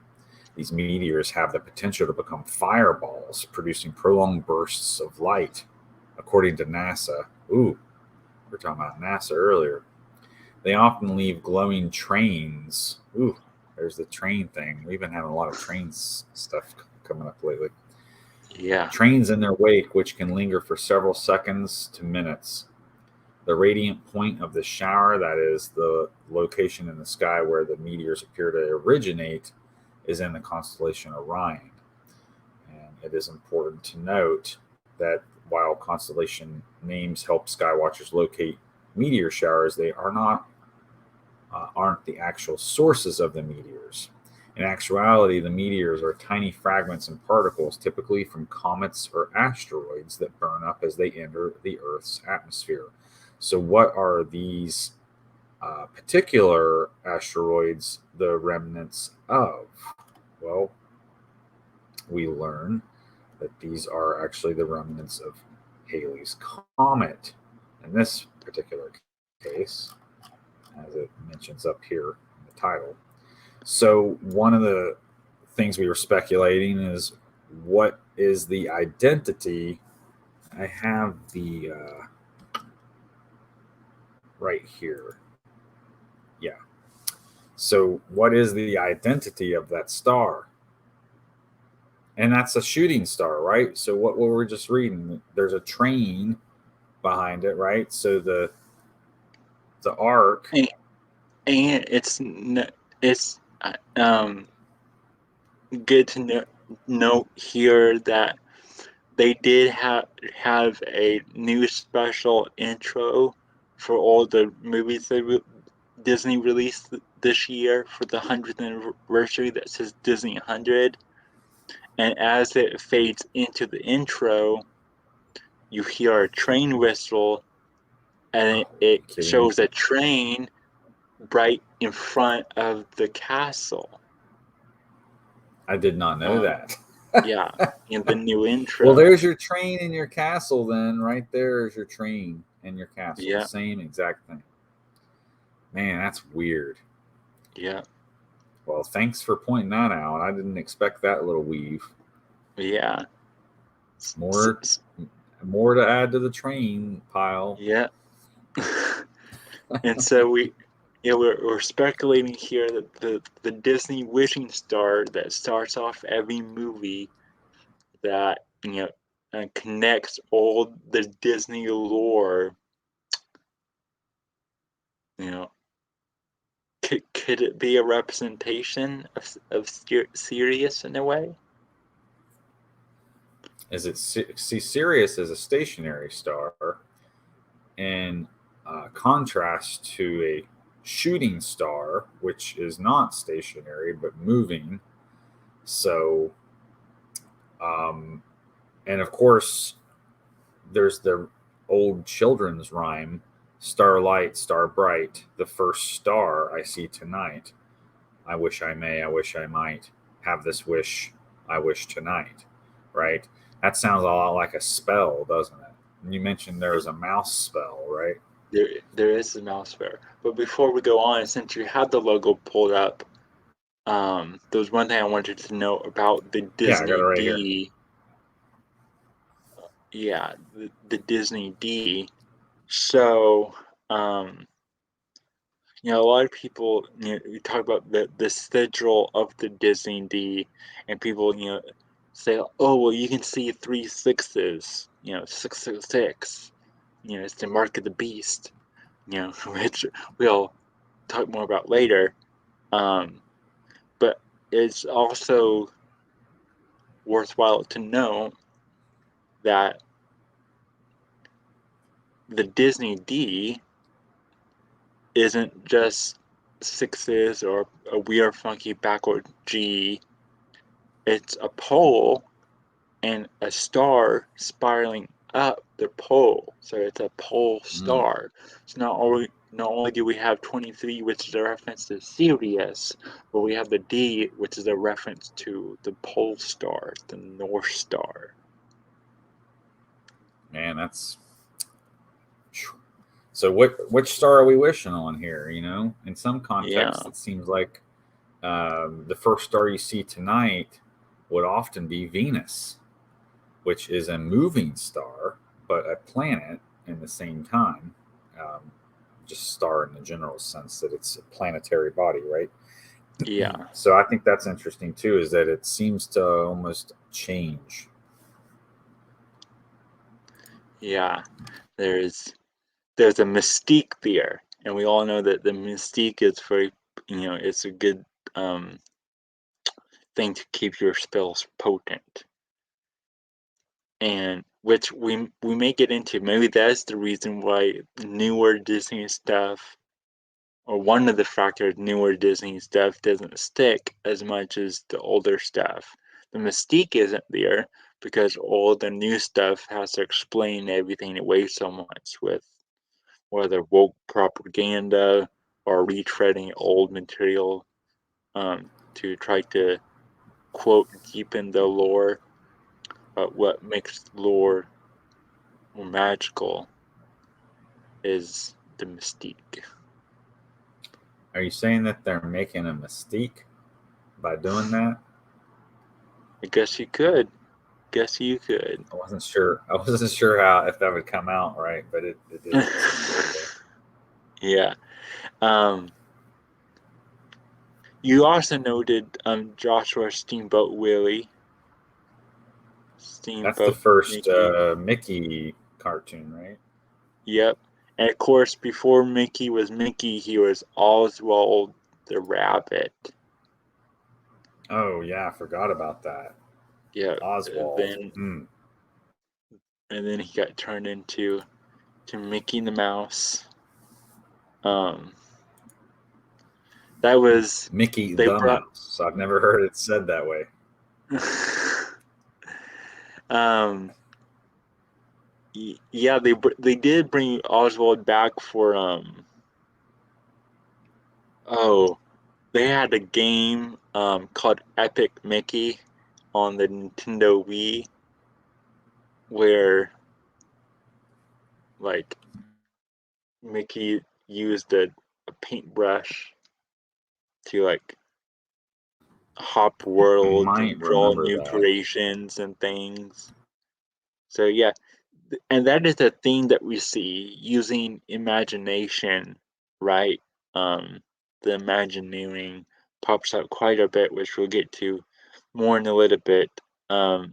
These meteors have the potential to become fireballs, producing prolonged bursts of light. According to NASA, we were talking about NASA earlier. They often leave glowing trains. There's the train thing. We've been having a lot of trains stuff coming up lately. Yeah. Trains in their wake, which can linger for several seconds to minutes. The radiant point of the shower, that is the location in the sky where the meteors appear to originate, is in the constellation Orion. And it is important to note that while constellation names help skywatchers locate meteor showers, they aren't the actual sources of the meteors. In actuality, the meteors are tiny fragments and particles, typically from comets or asteroids, that burn up as they enter the Earth's atmosphere. So, what are these particular asteroids the remnants of? Well, we learn that these are actually the remnants of Halley's Comet in this particular case, as it mentions up here in the title. So, one of the things we were speculating is what is the identity? I have the right here. Yeah. So, what is the identity of that star? And that's a shooting star, right? So, what we were just reading, there's a train behind it, right? So the arc. And, and it's good to note here that they did have a new special intro for all the movies that Disney released this year for the 100th anniversary that says Disney 100. And as it fades into the intro, you hear a train whistle, and it Kidding me? shows a train right in front of the castle. I did not know Um, that. yeah, in the new Well, intro. there's your train and your castle. Then right there is your train and your castle. Yeah, Same exact thing. Man, that's weird. yeah, Well, thanks for pointing that out. I didn't expect that little weave. yeah. More, more to add to the train pile. Yeah. And so we're speculating here that the Disney wishing star that starts off every movie that connects all the Disney lore. You know, could it be a representation of Sirius in a way? Is it see Sirius is a stationary star in contrast to a shooting star, which is not stationary but moving. So, um, and of course, there's the old children's rhyme, starlight, star bright, the first star I see tonight. I wish I may, I wish I might have this wish I wish tonight. Right? That sounds a lot like a spell, doesn't it? And you mentioned there was a mouse spell, right? There is a mouse bear. But before we go on, since you had the logo pulled up, there was one thing I wanted to know about the Yeah, I got it Disney right here. D. Yeah, the Disney D. So, um, a lot of people, we talk about the schedule of the Disney D, and people, say, oh, well, you can see three sixes, 666, it's the mark of the beast, which we'll talk more about later. Um, but it's also worthwhile to know that the Disney D isn't just sixes or a weird, funky backward G. It's a pole and a star spiraling up the pole. So it's a pole Mm. star. So not only do we have 23, which is a reference to Sirius, but we have the D, which is a reference to the pole star, the North Star. Man, that's so. Which star are we wishing on here? In some Yeah, contexts, it seems like the first star you see tonight would often be Venus, which is a moving star, but a planet in the same time. Um, just star in the general sense that it's a planetary body, right? yeah, So I think that's interesting too, is that it seems to almost change. yeah. There's there's a mystique there, and we all know that the mystique is very, it's a good um, thing to keep your spells potent, and which we may get into. Maybe that's the reason why newer Disney stuff, or one of the factors newer Disney stuff doesn't stick as much as the older stuff. The mystique isn't there because all the new stuff has to explain everything away so much with whether woke propaganda or retreading old material to try to quote deepen the lore. But what makes lore more magical is the mystique. Are you saying that they're making a mystique by doing that? I guess you could. Guess you could. I wasn't sure. I wasn't sure how if that would come out right, but it did seem okay. Yeah. Um, you also noted Joshua Steamboat Willie, That's the Steamboat first Mickey. Mickey cartoon, right? Yep. And of course, before Mickey was Mickey, he was Oswald the rabbit. Oh yeah, I forgot about that. Yeah. Oswald. Then Mm. and then he got turned into Mickey the Mouse. Um, that was Mickey they the brought. Mouse. I've never heard it said that way. um, yeah, they did bring Oswald back for oh, they had a game called Epic Mickey on the Nintendo Wii where like Mickey used a paintbrush to like hop worlds Might and draw remember new that. creations and things. So yeah, and that is a thing that we see using imagination, right? The Imagineering pops up quite a bit, which we'll get to more in a little bit. Of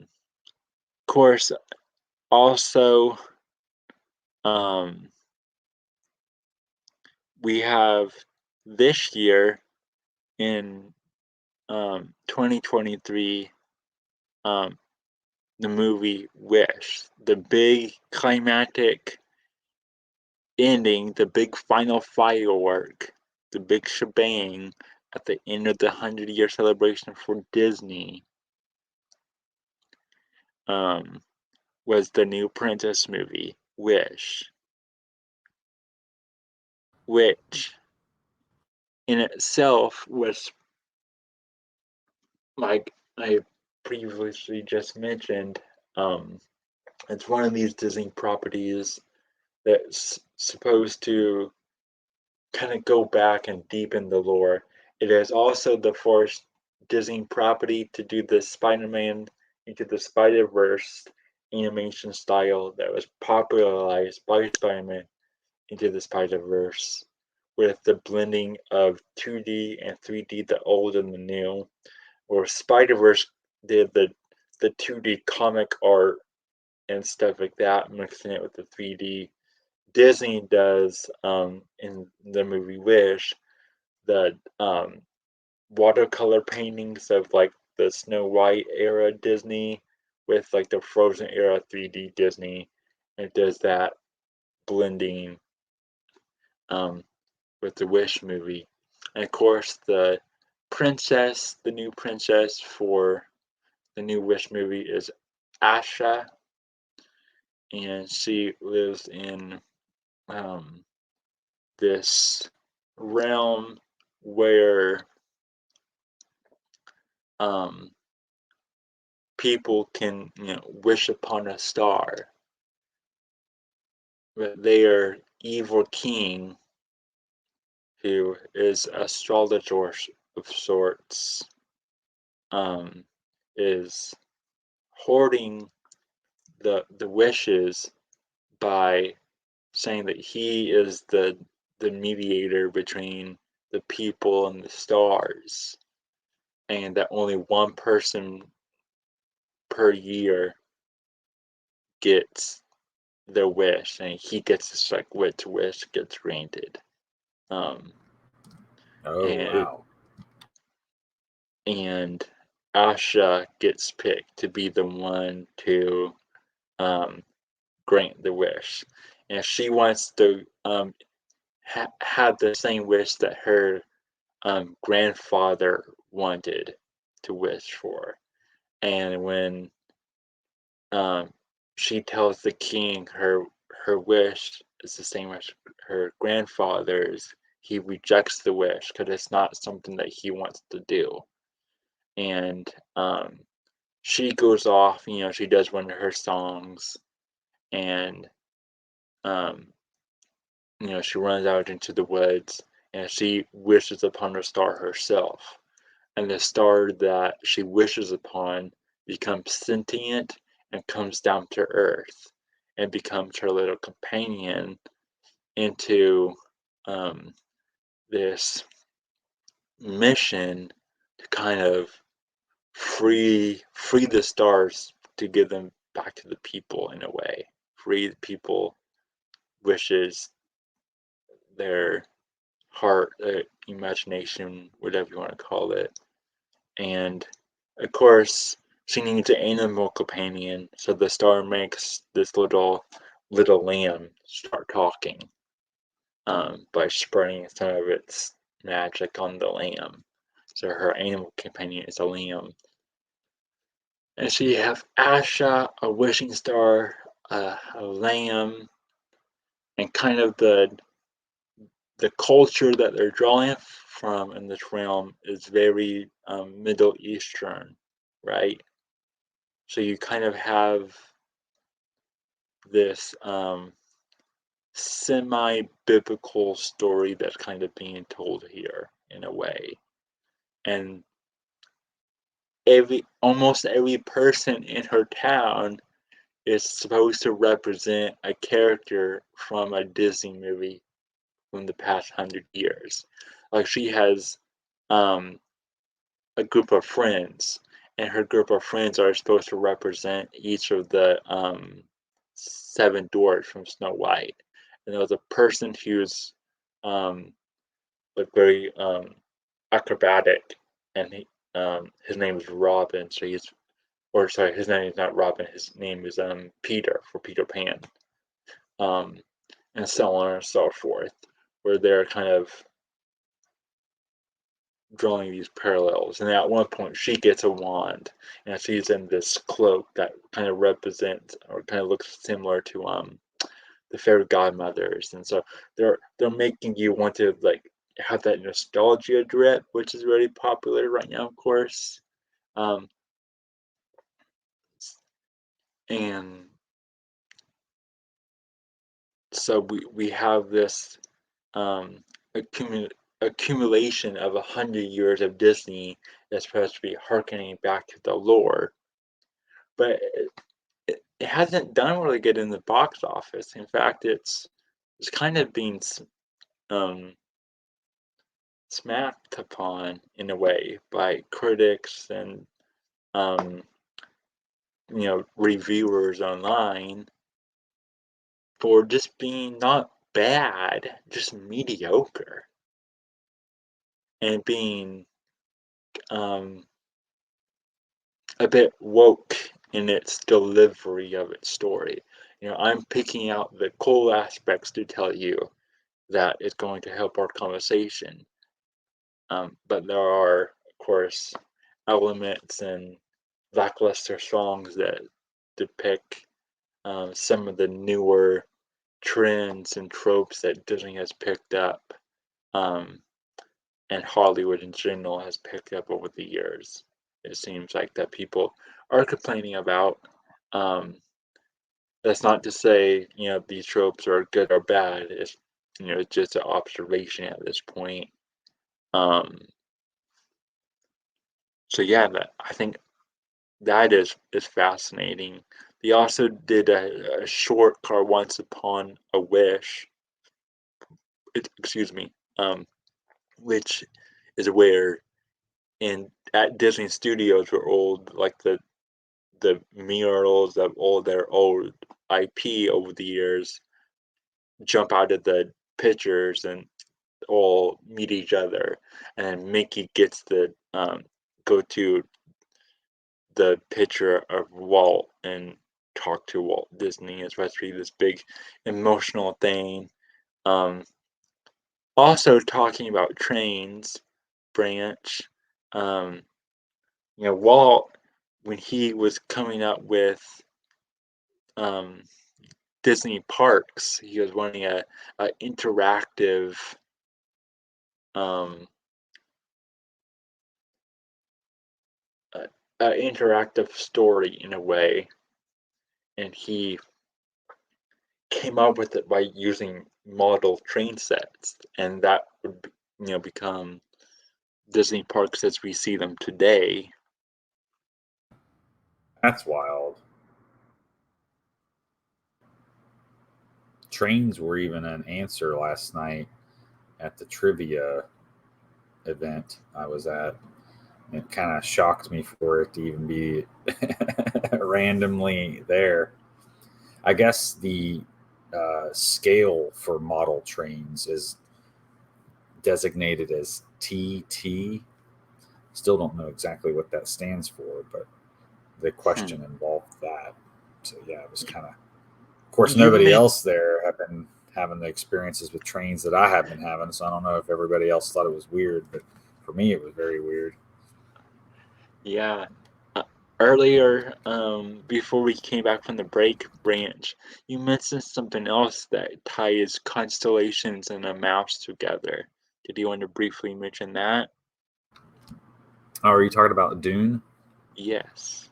course, also, um, we have this year in 2023 um, the movie Wish, the big climactic ending, the big final firework, the big shebang at the end of the 100-year celebration for Disney um, was the new princess movie, Wish, which in itself was, like I previously just mentioned, um, it's one of these Disney properties that's supposed to kind of go back and deepen the lore. It is also the first Disney property to do the Spider-Man into the Spider-Verse animation style that was popularized by Spider-Man into the Spider-Verse with the blending of 2D and 3D, the old and the new, where Spider-Verse did the 2D comic art and stuff like that, mixing it with the 3D. Disney does in the movie Wish the watercolor paintings of like the Snow White era Disney with like the Frozen era 3D Disney. It does that blending um, with the Wish movie. And of course, the new princess for the new Wish movie is Asha, and she lives in um, this realm where um, people can wish upon a star, but their evil king, who is astrologer of sorts, um, is hoarding the wishes by saying that he is the mediator between the people and the stars, and that only one person per year gets their wish, and he gets to strike which wish gets granted. Um, Oh and wow. and Asha gets picked to be the one to um, grant the wish, and she wants to have the same wish that her grandfather wanted to wish for. And when um, she tells the king her wish is the same as her grandfather's, he rejects the wish because it's not something that he wants to do. And she goes off, she does one of her songs, and um, she runs out into the woods, and she wishes upon a star herself. And the star that she wishes upon becomes sentient and comes down to Earth and becomes her little companion into um, this mission to kind of free the stars to give them back to the people in a way, free the people wishes, their heart, their imagination, whatever you want to call it. And of course, she needs an animal companion, so the star makes this little lamb start talking by spreading some of its magic on the lamb. So her animal companion is a lamb. And so you have Asha, a wishing star, a lamb, and kind of the culture that they're drawing from in this realm is very Middle Eastern, right? So you kind of have this semi-biblical story that's kind of being told here in a way. And almost every person in her town is supposed to represent a character from a Disney movie from the past 100 years. Like she has a group of friends, and her group of friends are supposed to represent each of the seven dwarfs from Snow White. And there was a person who's like very acrobatic, and his name is Robin. So his name is not Robin. His name is Peter for Peter Pan, and so on and so forth. Where they're kind of drawing these parallels. And at one point, she gets a wand, and she's in this cloak that kind of represents or kind of looks similar to the fairy godmothers. And so they're making you want to like have that nostalgia drip, which is really popular right now, of course. Um, and so we have this um, accumulation of 100 years of Disney that's supposed to be harkening back to the lore, but it hasn't done really good in the box office. In fact, it's kind of being um, smacked upon in a way by critics and um, reviewers online for just being not bad, just mediocre, and being um, a bit woke in its delivery of its story. I'm picking out the cool aspects to tell you that is going to help our conversation. But there are, of course, elements and lackluster songs that depict some of the newer trends and tropes that Disney has picked up, um, and Hollywood in general has picked up over the years. It seems like that people are complaining about. Um, that's not to say these tropes are good or bad. It's just an observation at this point. Um, so yeah, I think that is fascinating. They also did a short called Once Upon a Wish. Excuse me, which is where at Disney Studios were old like the murals of all their old IP over the years jump out of the pictures and all meet each other, and then Mickey gets the go to the picture of Walt and talk to Walt Disney. It's supposed to be this big emotional thing. Um, Also talking about trains, Branch. Um, Walt, when he was coming up with um, Disney parks, he was wanting a interactive um, interactive story in a way, and he came up with it by using model train sets, and that would become Disney parks as we see them today. That's wild. Trains were even an answer last night at the trivia event I was at. It kind of shocked me for it to even be randomly there. I guess the scale for model trains is designated as TT. Still don't know exactly what that stands for, but the Hmm. question involved that. So yeah, it was kind of course, You nobody may, else there have been having the experiences with trains that I have been having. So I don't know if everybody else thought it was weird, but for me, it was very weird. yeah. Uh, Earlier, before we came back from the break, Branch, you mentioned something else that ties constellations and a mouse together. Did you want to briefly mention that? Oh, are you talking about Dune? Yes.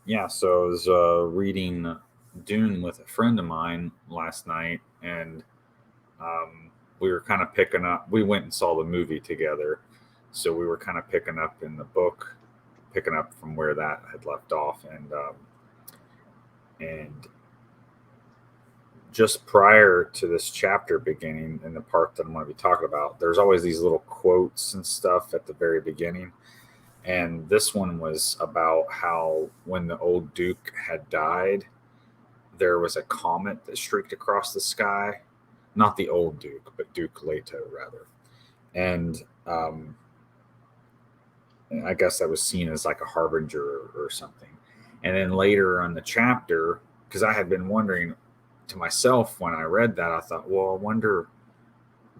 Yeah, so I was reading Dune with a friend of mine last night, and we were kind of picking up. We went and saw the movie together, so we were kind of picking up in the book, picking up from where that had left off, and just prior to this chapter beginning, in the part that I'm going to be talking about, there's always these little quotes and stuff at the very beginning. And this one was about how when the old Duke had died, there was a comet that streaked across the sky. Not the old Duke, but Duke Leto, rather. And I guess that was seen as like a harbinger or something. And then later on the chapter, because I had been wondering to myself when I read that, I thought, well, I wonder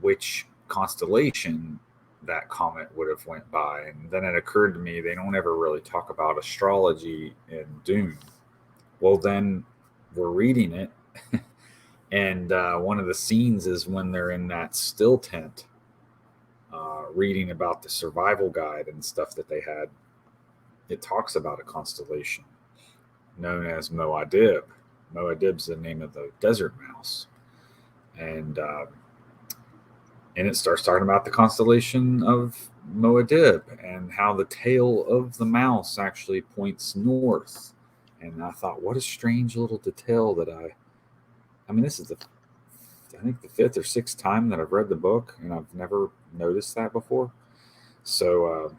which constellation that comet would have went by. And then it occurred to me they don't ever really talk about astrology in Dune. Well, then we're reading it, and one of the scenes is when they're in that still tent, reading about the survival guide and stuff that they had. It talks about a constellation known as Moadib. Moadib's the name of the desert mouse, and it starts talking about the constellation of Moadib and how the tail of the mouse actually points north. And I thought, what a strange little detail that I mean, this is I think the fifth or sixth time that I've read the book, and I've never noticed that before. So,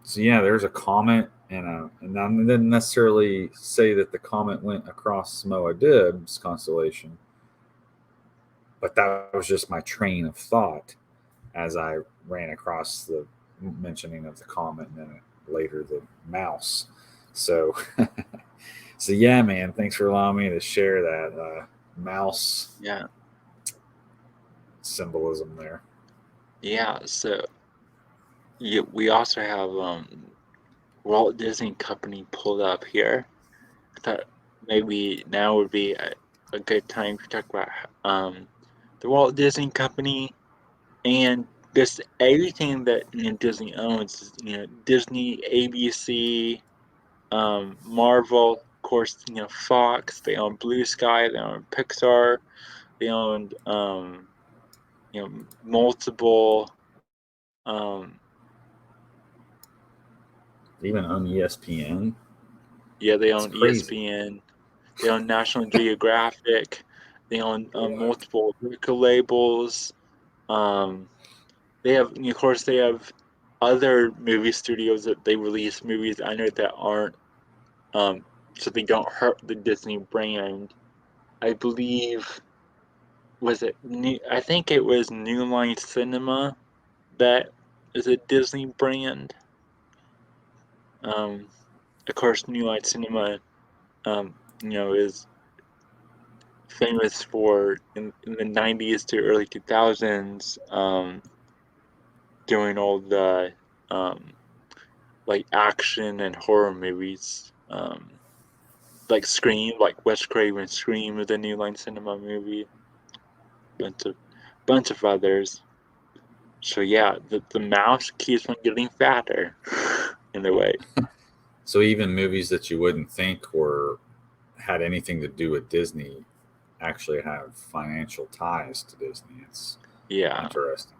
so yeah, there's a comet, and I didn't necessarily say that the comet went across Moadib's constellation, but that was just my train of thought as I ran across the mentioning of the comet and then later the mouse. So, so yeah, man, thanks for allowing me to share that mouse Yeah. symbolism there. Yeah. So we also have Walt Disney Company pulled up here. I thought maybe now would be a good time to talk about the Walt Disney Company and just everything that Disney owns. Disney, ABC, Marvel, of course. Fox. They own Blue Sky. They own Pixar. They owned multiple. Um, Even on ESPN, yeah, they it's own crazy. ESPN. They own National Geographic. They own What? multiple record labels. Um, they have, of course, they have other movie studios that they release movies under that aren't, um, so they don't hurt the Disney brand. I believe, was it new? I think it was New Line Cinema that is a Disney brand. Um, of course, New Line Cinema, is famous for in the 90s to early 2000s, doing all the um, like action and horror movies. Like Scream, like Wes Craven's Scream is a New Line Cinema movie, bunch of bunch of others. So yeah, the mouse keeps on getting fatter in a way. So even movies that you wouldn't think were had anything to do with Disney actually have financial ties to Disney. It's Yeah, interesting.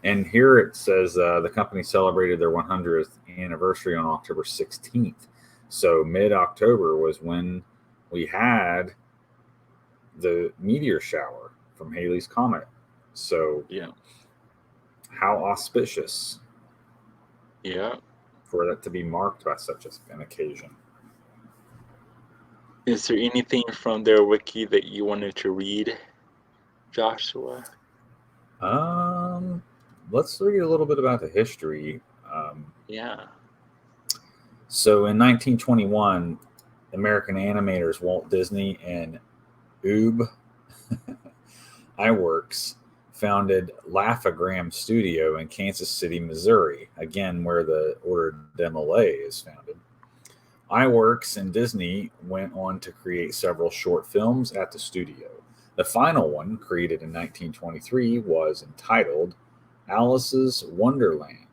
And here it says the company celebrated their 100th anniversary on October 16th. So mid October was when we had the meteor shower from Halley's Comet. So yeah, how auspicious yeah, for that to be marked by such an occasion. Is there anything from their wiki that you wanted to read, Joshua? Let's read a little bit about the history. Um, Yeah. so in 1921, American animators Walt Disney and Ub Iwerks founded Laugh-O-Gram Studio in Kansas City, Missouri, again where the Order de Molay is founded. Iwerks and Disney went on to create several short films at the studio. The final one, created in 1923, was entitled Alice's Wonderland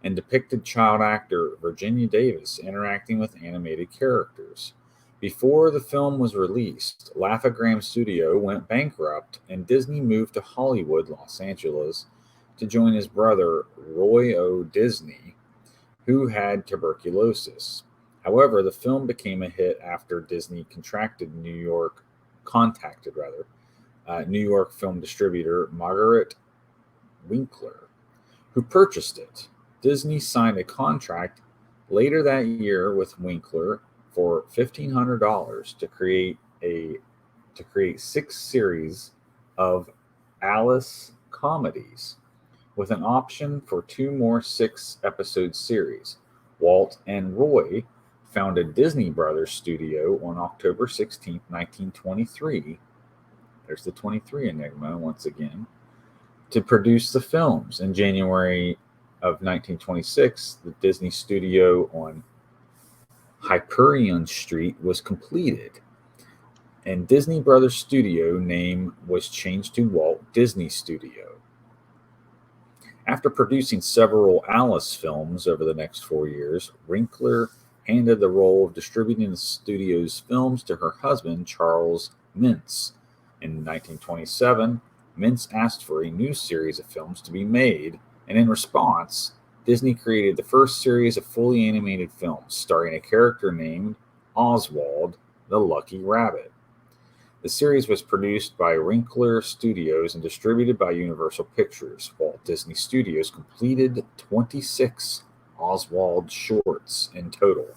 and depicted child actor Virginia Davis interacting with animated characters. Before the film was released, Laugh-O-Gram Studio went bankrupt and Disney moved to Hollywood, Los Angeles, to join his brother Roy O. Disney, who had tuberculosis. However, the film became a hit after Disney contacted New York film distributor Margaret Winkler, who purchased it. Disney signed a contract later that year with Winkler for $1,500 to create 6 series of Alice comedies, with an option for 2 more 6-episode series. Walt and Roy founded Disney Brothers Studio on October 16, 1923. There's the 23 enigma once again. To produce the films. In January of 1926, the Disney studio on Hyperion Street was completed, and Disney Brothers Studio name was changed to Walt Disney Studio. After producing several Alice films over the next 4 years, Winkler handed the role of distributing the studio's films to her husband, Charles Mintz. In 1927, Mintz asked for a new series of films to be made, and in response, Disney created the first series of fully animated films starring a character named Oswald the Lucky Rabbit. The series was produced by Winkler Studios and distributed by Universal Pictures. Walt Disney Studios completed 26 Oswald shorts in total.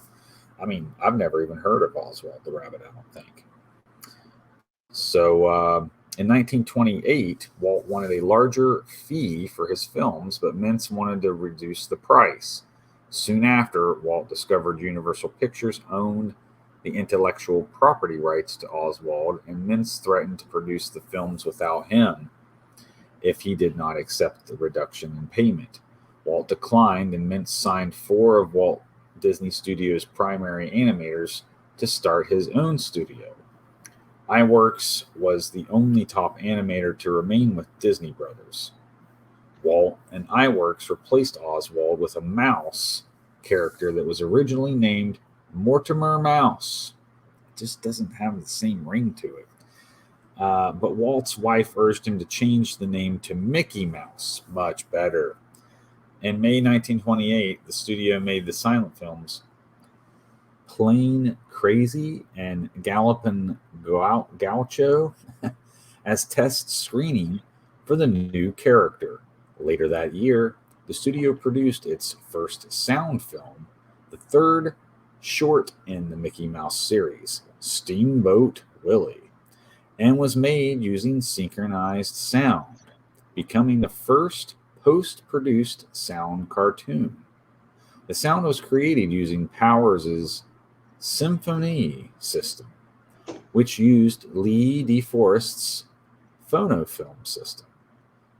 I mean, I've never even heard of Oswald the Rabbit, I don't think. So, in 1928, Walt wanted a larger fee for his films, but Mintz wanted to reduce the price. Soon after, Walt discovered Universal Pictures owned the intellectual property rights to Oswald, and Mintz threatened to produce the films without him if he did not accept the reduction in payment. Walt declined, and Mintz signed 4 of Walt Disney Studios' primary animators to start his own studio. Iwerks was the only top animator to remain with Disney Brothers. Walt and Iwerks replaced Oswald with a mouse character that was originally named Mortimer Mouse. It just doesn't have the same ring to it. But Walt's wife urged him to change the name to Mickey Mouse. Much better. In May 1928, the studio made the silent films Plain Crazy and Gallopin' Gaucho as test screening for the new character. Later that year, the studio produced its first sound film, the third short in the Mickey Mouse series, Steamboat Willie, and was made using synchronized sound, becoming the first post-produced sound cartoon. The sound was created using Powers' Symphony system, which used Lee DeForest's phonofilm system.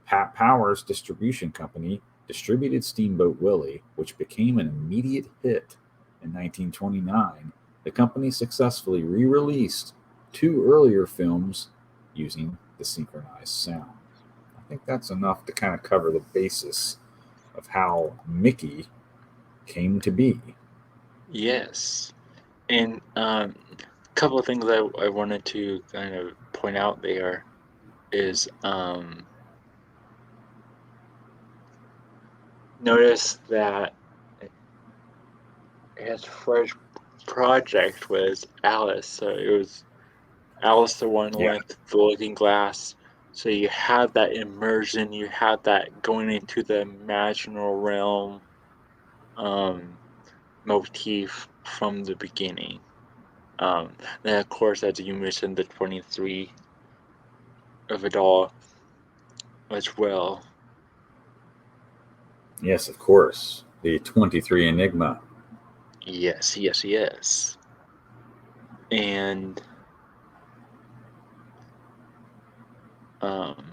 Pat Powers Distribution Company distributed Steamboat Willie, which became an immediate hit. In 1929, the company successfully re-released 2 earlier films using the synchronized sound. I think that's enough to kind of cover the basis of how Mickey came to be. Yes. And a couple of things I wanted to kind of point out there is notice that his first project was Alice. So it was Alice the one Yeah. with the looking glass. So you had that immersion, you had that going into the imaginal realm motif from the beginning. Then of course, as you mentioned, the 23 of it all as well. Yes, of course. The 23 Enigma. Yes, yes, yes. And um,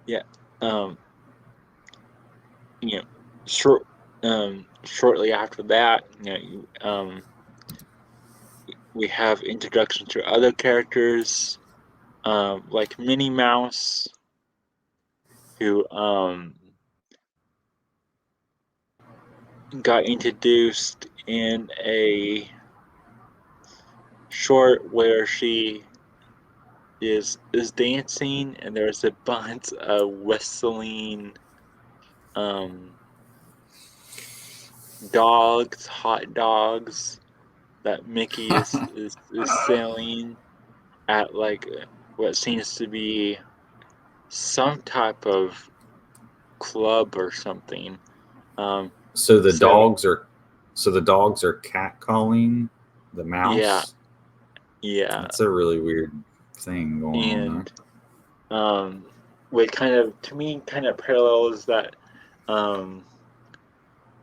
yeah, um, you know, short, shortly after that, we have introduction to other characters, like Minnie Mouse, who got introduced in a short where she is dancing, and there's a bunch of whistling um dogs, hot dogs that Mickey is selling at like what seems to be some type of club or something. Um, so the so dogs are so the dogs are catcalling the yeah, mouse. yeah, That's a really weird thing going on there. and um, what kind of to me kind of parallels that um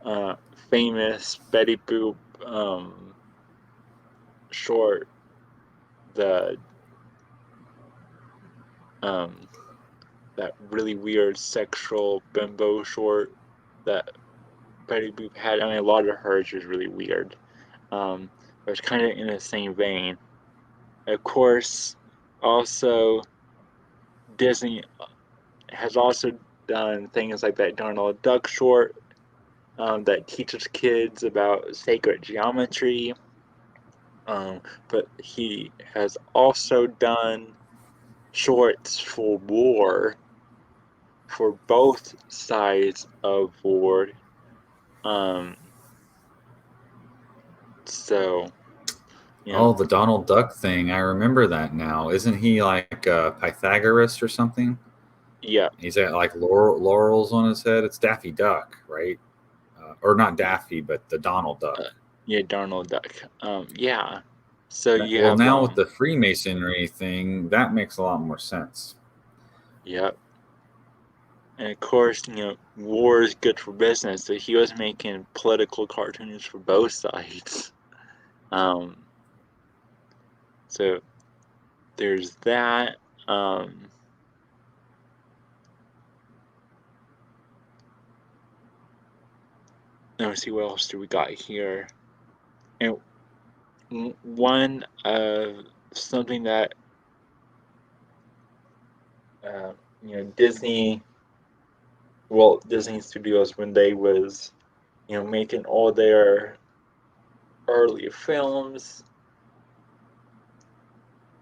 uh famous Betty Boop short, the um that really weird sexual bimbo short that Betty Boop had. I mean, a lot of hers was really weird. But it's kind of in the same vein. Of course, also Disney has also done things like that Donald Duck short that teaches kids about sacred geometry. But he has also done shorts for war for both sides of war. Um, so you know, Oh, the Donald Duck thing. I remember that now. Isn't he like Pythagoras or something? yeah, He's got like laurels on his head. It's Daffy Duck, right? Or not Daffy, but the Donald uh, Duck. yeah, Donald Duck. Yeah. So you Well, have now with the Freemasonry thing, that makes a lot more sense. yeah, and of course, war is good for business. So he was making political cartoons for both sides. Um, so there's that. Um, let me see what else do we got here. And one something that uh, Disney, Disney Studios when they was making all their early films,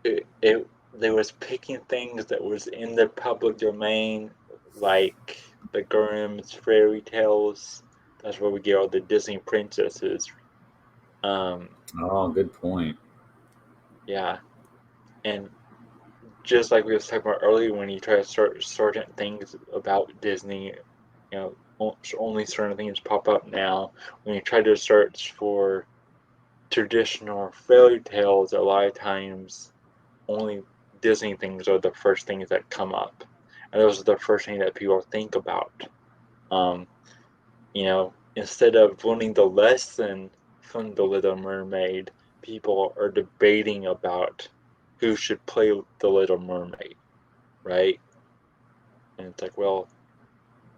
they was picking things that was in the public domain, like the Grimm's fairy tales. That's where we get all the Disney princesses. Um, Oh, good point. yeah, and just like we was talking about earlier, when you try to search certain things about Disney, only certain things pop up now. When you try to search for traditional fairy tales, a lot of times only Disney things are the first things that come up, and those are the first things that people think about. Um, instead of learning the lesson from The Little Mermaid, people are debating about who should play the Little Mermaid, right? And it's like, well,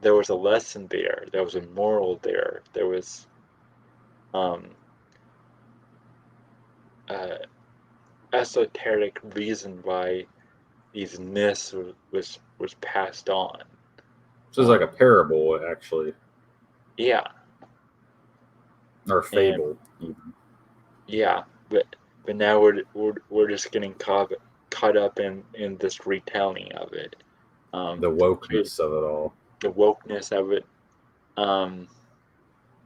there was a lesson there, there was a moral there, there was um, uh, esoteric reason why these myths was passed on. This is like a parable, actually, Yeah, or and fable, even. yeah, but now we're just getting caught up in this retelling of it. Um, The so wokeness of it all. the wokeness of it. Um,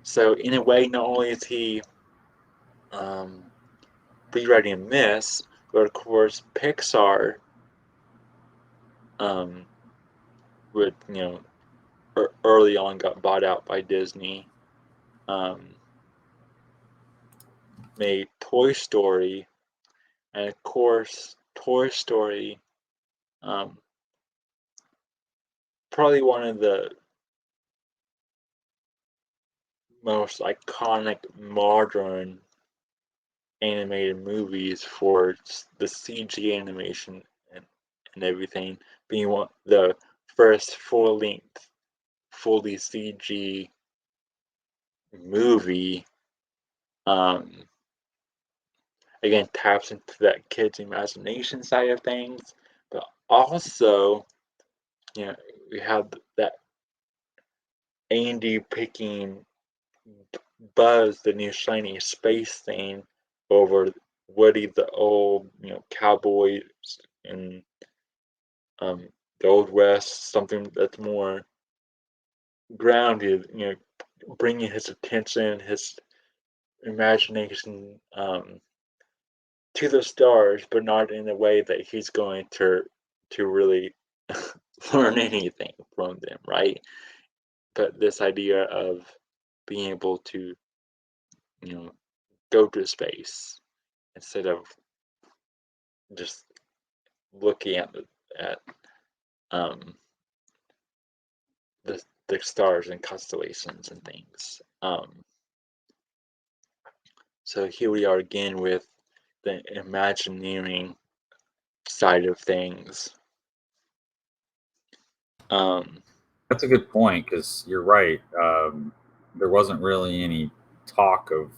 so in a way, not only is he um, rewriting myths, but of course Pixar, um, with early on got bought out by Disney. made Toy Story, and of course, Toy Story, probably one of the most iconic modern animated movies for the CG animation and everything, being the first full-length, fully CG movie. Again, taps into that kid's imagination side of things, but also, we have that Andy picking Buzz, the new shiny space thing, over Woody, the old, cowboy in the Old West, something that's more grounded, bringing his attention, his imagination to the stars, but not in a way that he's going to really learn anything from them, right? But this idea of being able to, go to space instead of just looking at um, the stars and constellations and things. So here we are again with the Imagineering side of things. That's a good point because you're right. There wasn't really any talk of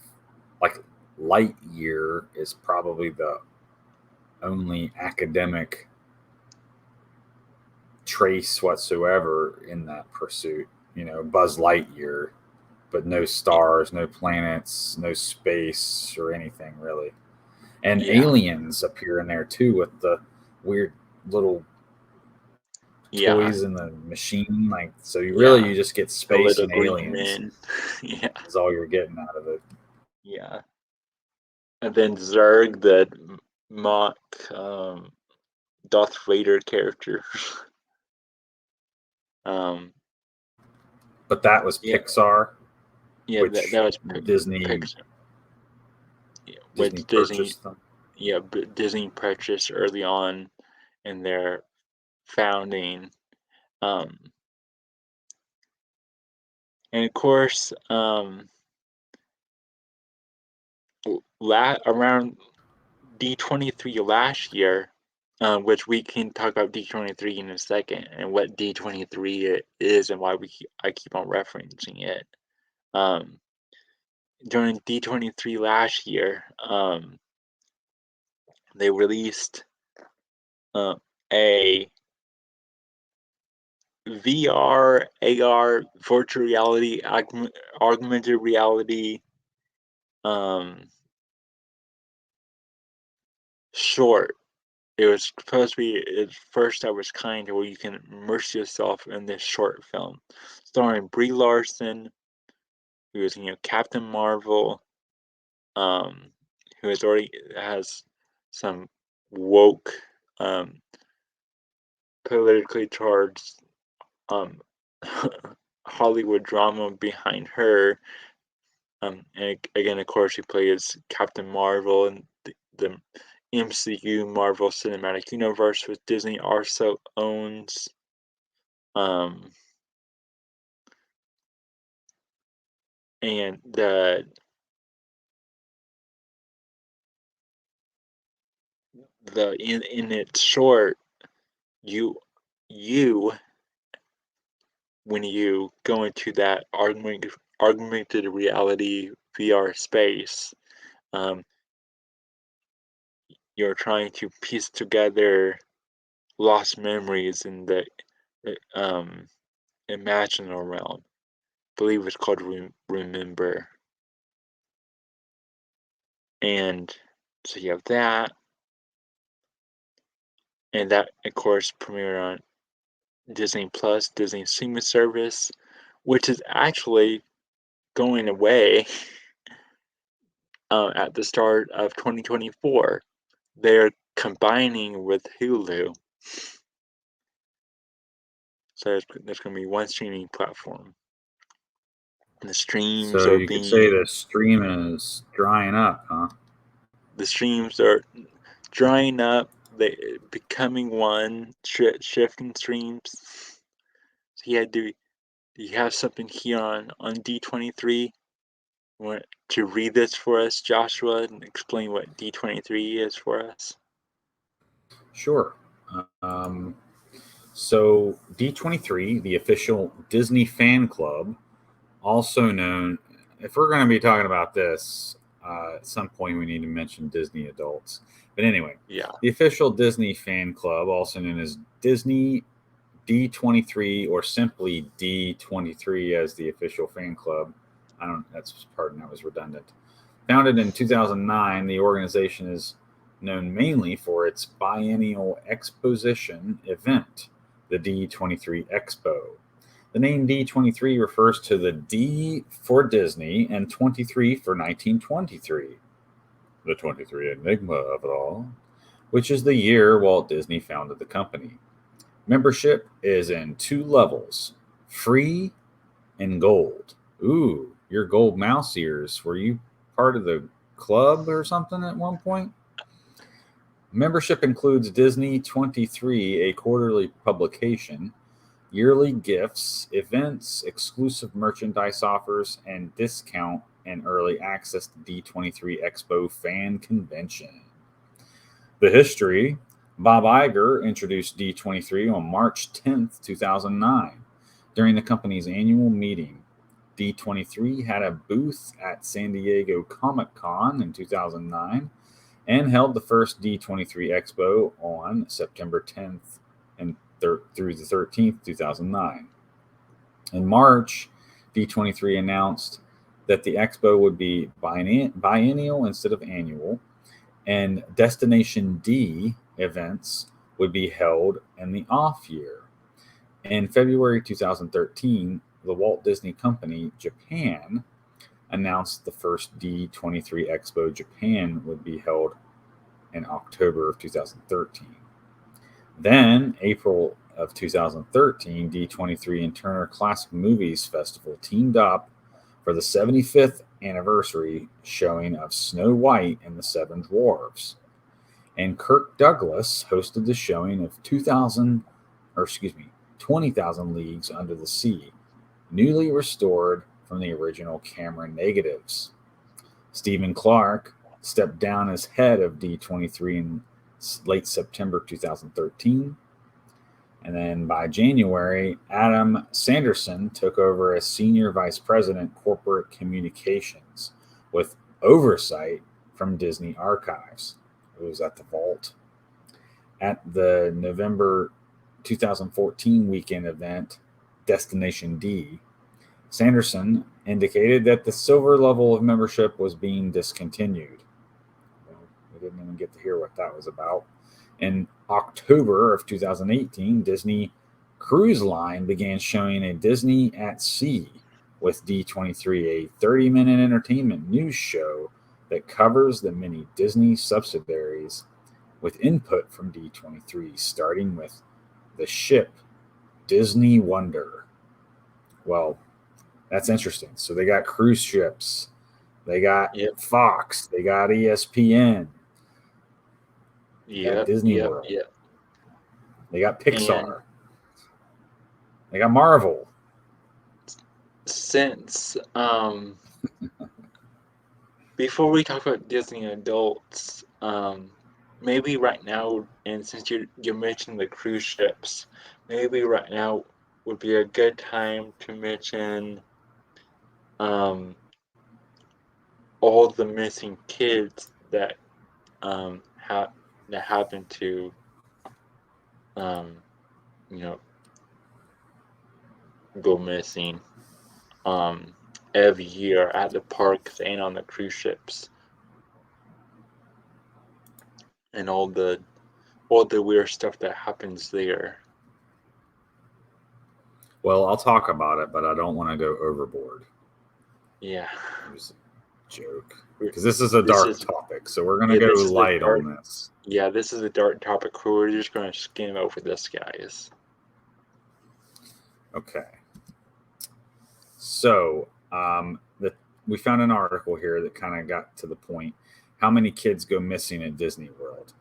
like Lightyear is probably the only academic trace whatsoever in that pursuit. Buzz Lightyear, but no stars, no planets, no space or anything really. And Yeah, aliens appear in there too with the weird little yeah, toys in the machine. Like, so you yeah. just get The space little and green aliens men. Yeah, is all you're getting out of it. yeah. And then Zurg, the mock Darth Vader character. um, But that was yeah, Pixar, yeah. That which was Disney Pixar. Yeah, Disney which Disney, purchased them. yeah, Disney purchased early on in their founding. Um, and of course, around D23 last year, which we can talk about D23 in a second and what D23 is and why I keep on referencing it. Um, During D23 last year, they released a VR, AR, virtual reality, augmented reality um, short. It was supposed to be its first of its kind where you can immerse yourself in this short film, starring Brie Larson, who is Captain Marvel, um, who has some woke, um, politically charged um, Hollywood drama behind her. And again, of course, she plays Captain Marvel in the MCU Marvel Cinematic Universe, which Disney also owns. Um, and the in its short, you you when you go into that augmented reality VR space, um, you're trying to piece together lost memories in the um, imaginal realm. I believe it's called Remember. And so you have that, and that of course premiered on Disney Plus, Disney streaming service, which is actually going away at the start of 2024. They're combining with Hulu, so there's going to be one streaming platform. The streams So are you could say the being stream is drying up, huh? the streams are drying up. They becoming one, shifting streams. So do you have something here on D23? Want to read this for us, Joshua, and explain what D23 is for us? Sure. Um, so D23, the official Disney fan club, also known, if we're going to be talking about this, at some point we need to mention Disney adults. But anyway, Yeah. the official Disney fan club, also known as Disney D23 or simply D23 as the official fan club. That was redundant. Founded in 2009, the organization is known mainly for its biennial exposition event, the D23 Expo. The name D23 refers to the D for Disney and 23 for 1923, the 23 enigma of it all, which is the year Walt Disney founded the company. Membership is in two levels, free and gold. Ooh, your gold mouse ears. Were you part of the club or something at one point? Membership includes Disney 23, a quarterly publication, yearly gifts, events, exclusive merchandise offers, and discount and early access to D23 Expo Fan Convention. The history: Bob Iger introduced D23 on March 10th, 2009. During the company's annual meeting, D23 had a booth at San Diego Comic Con in 2009 and held the first D23 Expo on September 10th through the 13th, 2009. In March, D23 announced that the expo would be biennial instead of annual, and Destination D events would be held in the off year. In February 2013, the Walt Disney Company Japan announced the first D23 Expo Japan would be held in October of 2013. Then, April of 2013, D23 and Turner Classic Movies Festival teamed up for the 75th anniversary showing of Snow White and the Seven Dwarfs. And Kirk Douglas hosted the showing of 20,000 Leagues Under the Sea, newly restored from the original camera negatives. Stephen Clark stepped down as head of D23 in late September 2013. And then by January, Adam Sanderson took over as Senior Vice President Corporate Communications with oversight from Disney Archives. It was at the vault. At the November 2014 weekend event, Destination D, Sanderson indicated that the silver level of membership was being discontinued. Well, we didn't even get to hear what that was about. In October of 2018, Disney Cruise Line began showing a Disney at Sea with D23, a 30-minute entertainment news show that covers the many Disney subsidiaries with input from D23, starting with the ship Disney Wonder. Well, that's interesting. So they got cruise ships, they got Fox, they got ESPN, they got Disney World, they got Pixar, and they got Marvel. Since before we talk about Disney adults, maybe right now, and since you mentioned the cruise ships, maybe right now would be a good time to mention all the missing kids that happen to go missing every year at the parks and on the cruise ships, and all the weird stuff that happens there. Well, I'll talk about it, but I don't want to go overboard. Yeah. It was a joke. Because this is a dark topic, so we're going to go light on this. Yeah, this is a dark topic. We're just going to skim over this, guys. Okay. So, We found an article here that kind of got to the point. How many kids go missing at Disney World?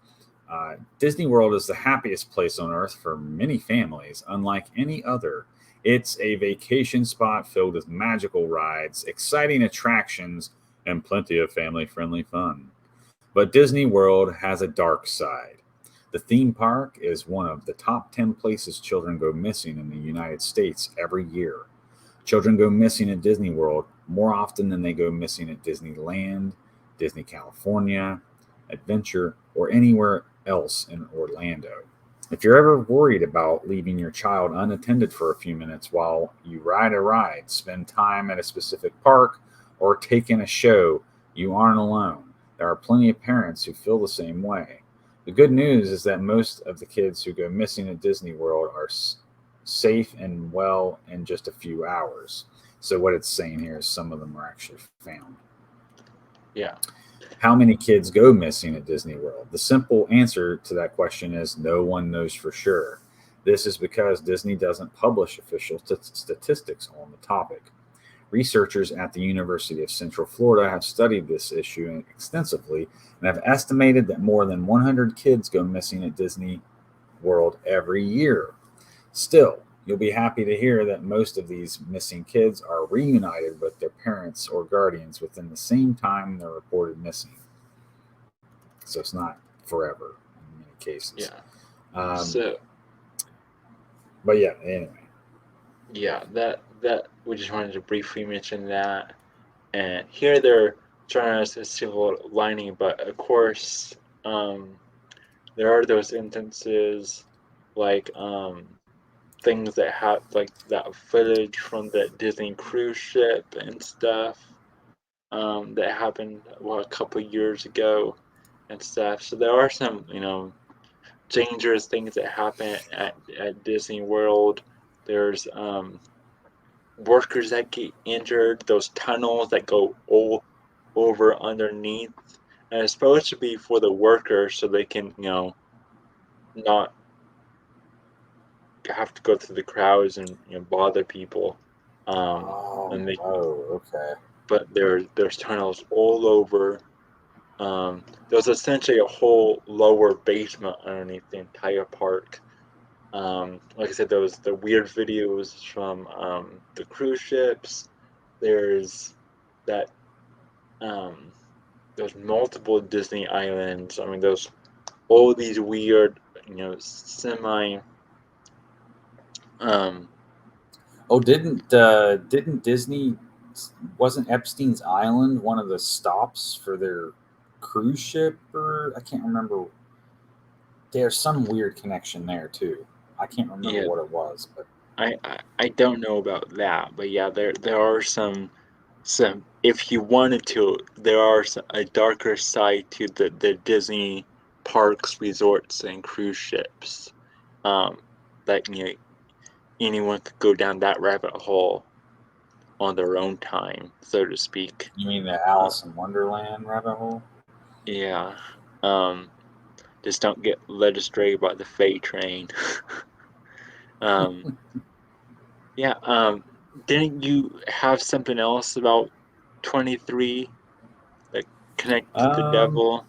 Disney World is the happiest place on earth for many families, unlike any other. It's a vacation spot filled with magical rides, exciting attractions, and plenty of family friendly fun. But Disney World has a dark side. The theme park is one of the top 10 places children go missing in the United States every year. Children go missing at Disney World more often than they go missing at Disneyland, Disney California, Adventure, or anywhere else in Orlando. If you're ever worried about leaving your child unattended for a few minutes while you ride a ride, spend time at a specific park, or take in a show, you aren't alone. There are plenty of parents who feel the same way. The good news is that most of the kids who go missing at Disney World are safe and well in just a few hours. So, what it's saying here is some of them are actually found. Yeah. How many kids go missing at Disney World? The simple answer to that question is no one knows for sure. This is because Disney doesn't publish official statistics on the topic. Researchers at the University of Central Florida have studied this issue extensively and have estimated that more than 100 kids go missing at Disney World every year. Still, you'll be happy to hear that most of these missing kids are reunited with their parents or guardians within the same time they're reported missing. So it's not forever in many cases. Yeah. Um, So but yeah, anyway. yeah, that we just wanted to briefly mention that. And here they're trying to a silver lining, but of course, um, there are those instances like things that have like that footage from the Disney cruise ship and stuff that happened a couple years ago and stuff. So there are some dangerous things that happen at Disney World. There's workers that get injured. Those tunnels that go all over underneath, and it's supposed to be for the workers so they can not have to go through the crowds and bother people. Um, and they Okay. but there's tunnels all over. There's essentially a whole lower basement underneath the entire park. Like I said, there was the weird videos from the cruise ships. There's that um, there's multiple Disney islands. I mean, there's all these weird, semi. Um, Oh, didn't Disney, wasn't Epstein's Island one of the stops for their cruise ship? Or I can't remember. There's some weird connection there too. I can't remember yeah, what it was, but I don't know about that, but yeah, there are some. If you wanted to, there are a darker side to the Disney parks, resorts, and cruise ships. Um, that anyone could go down that rabbit hole on their own time, so to speak. you mean the Uh, Alice in Wonderland rabbit hole? yeah. Um, just don't get led astray by the Fay train. um, yeah. Didn't you have something else about 23 that connected to the Um, devil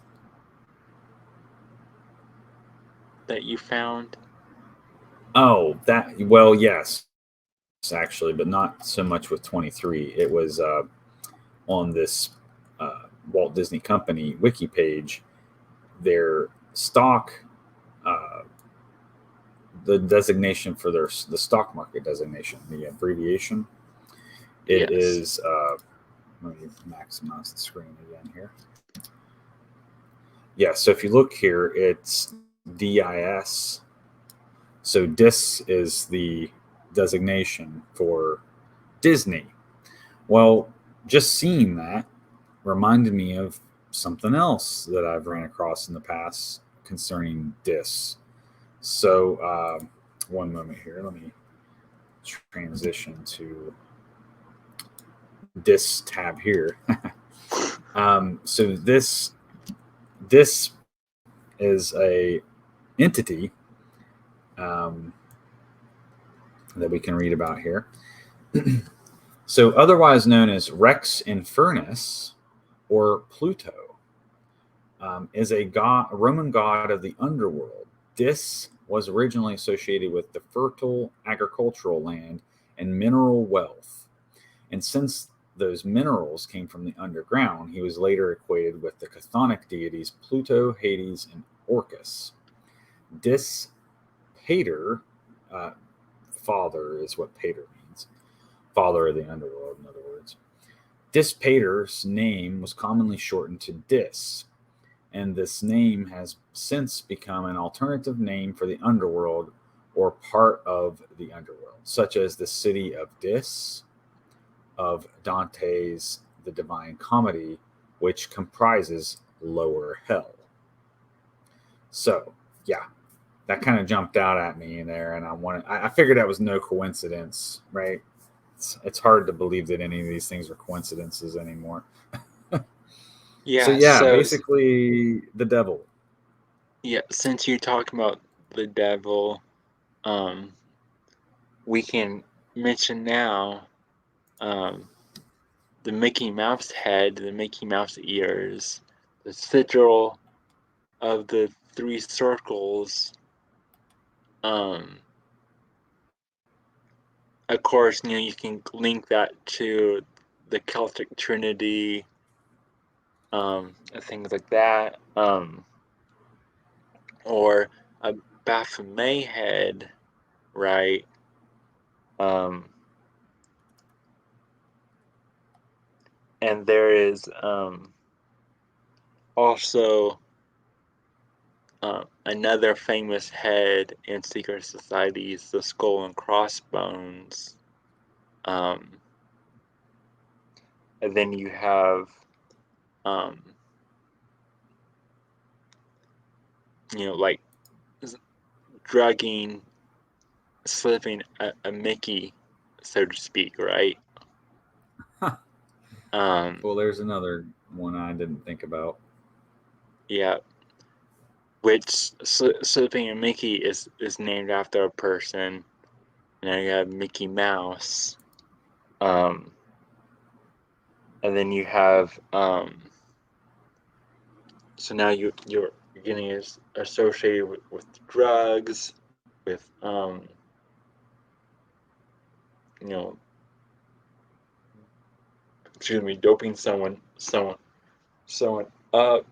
that you found? oh, that, well, yes, actually, but not so much with 23. It was on this Walt Disney Company wiki page, their stock, uh, the designation for the stock market designation, the abbreviation. It Yes. is. Let me maximize the screen again here. Yeah. So if you look here, it's DIS. So DIS is the designation for Disney. Well, just seeing that reminded me of something else that I've ran across in the past concerning DIS. So, one moment here. Let me transition to this tab here. So this is a entity um, that we can read about here. So, otherwise known as Rex Infernus or Pluto, is a Roman god of the underworld. Dis was originally associated with the fertile agricultural land and mineral wealth. And since those minerals came from the underground, he was later equated with the chthonic deities Pluto, Hades, and Orcus. Dis Pater, father is what Pater means, father of the underworld, in other words. Dis Pater's name was commonly shortened to Dis, and this name has since become an alternative name for the underworld or part of the underworld, such as the city of Dis of Dante's The Divine Comedy, which comprises lower hell. So, yeah, that kind of jumped out at me in there, and I figured that was no coincidence, right? It's hard to believe that any of these things are coincidences anymore. So Yeah, yeah, so basically the devil. yeah, since you're talking about the devil, um, we can mention now um, the Mickey Mouse head, the Mickey Mouse ears, the sigil of the three circles. Um, of course, you can link that to the Celtic Trinity, and things like that, or a Baphomet head, right? Um, and there is also another famous head in secret societies, the Skull and Crossbones. Um, and then you have, um, like drugging, slipping a Mickey, so to speak, right? Huh. Um, Well, there's another one I didn't think about. yeah, which slipping a Mickey is named after a person. Now you have Mickey Mouse. Um, and then you have so now you're getting associated with drugs, with you know excuse me, doping someone up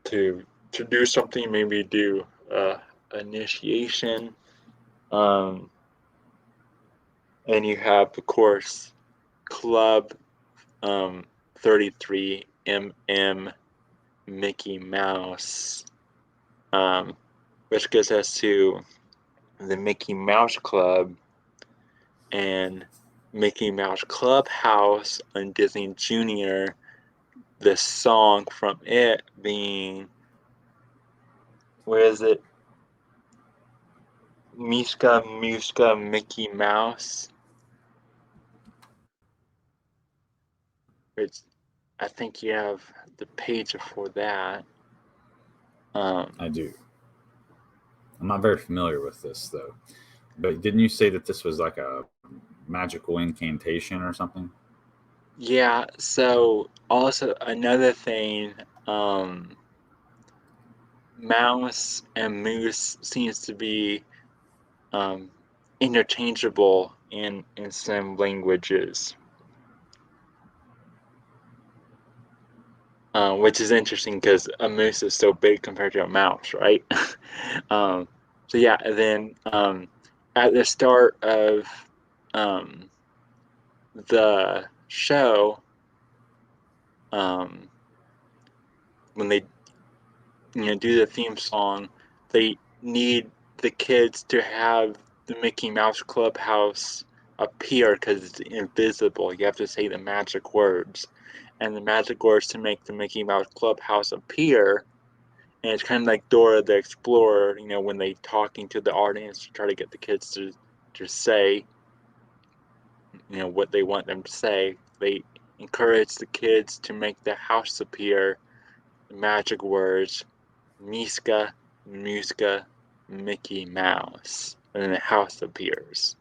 to do something, maybe do initiation. um and you have, of course, Club 33 Mickey Mouse, um, which gets us to the Mickey Mouse Club and Mickey Mouse Clubhouse on Disney Junior. The song from it being, where is it? Miska Muska Mickey Mouse. Which I think you have the page for that. I do. I'm not very familiar with this though. But didn't you say that this was like a magical incantation or something? Yeah, so also another thing, mouse and moose seems to be um, interchangeable in some languages, which is interesting because a moose is so big compared to a mouse, right? um, so yeah, and then at the start of um, the show, um, when they do the theme song, they need the kids to have the Mickey Mouse Clubhouse appear because it's invisible. You have to say the magic words, and the magic words to make the Mickey Mouse Clubhouse appear. And it's kind of like Dora the Explorer, when they talking to the audience to try to get the kids to say, what they want them to say. They encourage the kids to make the house appear, the magic words, Miska, Muska, Mickey Mouse. And then the house appears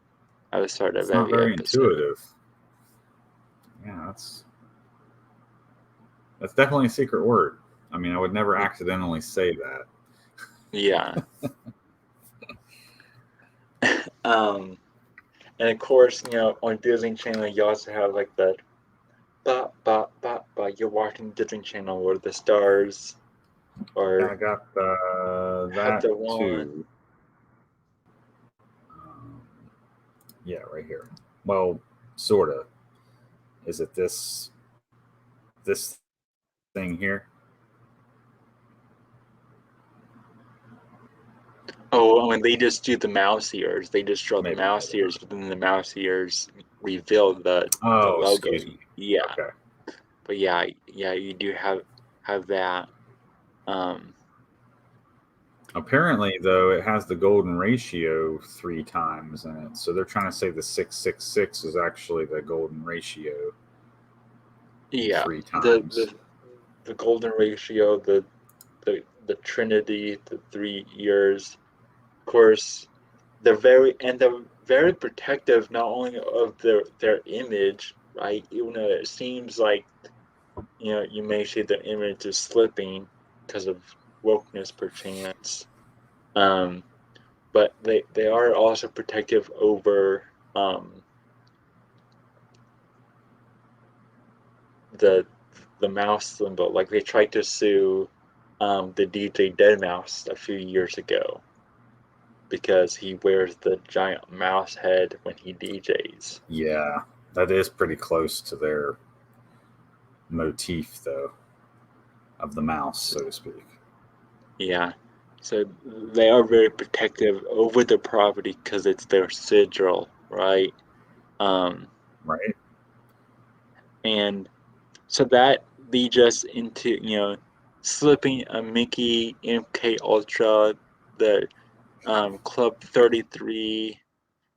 at the start of It's not every very episode. intuitive. Yeah, that's definitely a secret word. I mean, I would never accidentally say that. Yeah. And of course, on Disney Channel, you also have like the ba ba ba ba. You're watching Disney Channel where the stars Yeah, or I got have that the one. too. Um, yeah, right here. Well, sort of. Is it this thing here? Oh, when they just do the mouse ears, they just draw the Maybe. mouse ears, but then the mouse ears reveal the Oh, logo. excuse me. Yeah, Okay. but yeah, you do have that. Um, Apparently, though, it has the golden ratio 3 times in it. So they're trying to say the 666 is actually the golden ratio yeah, three the times. the the golden ratio, the Trinity, the 3 years. Of course, they're very protective not only of their image, right? Even though it seems like you may see the image is slipping because of wokeness perchance. Um, but they are also protective over the the mouse symbol. Like they tried to sue the DJ Deadmau5 a few years ago because he wears the giant mouse head when he DJs. Yeah, that is pretty close to their motif, though, of the mouse, So, so to speak. yeah. So they are very protective over the property because it's their sigil, right? Um, Right? and so that leads us into slipping a Mickey MK Ultra, the Club 33.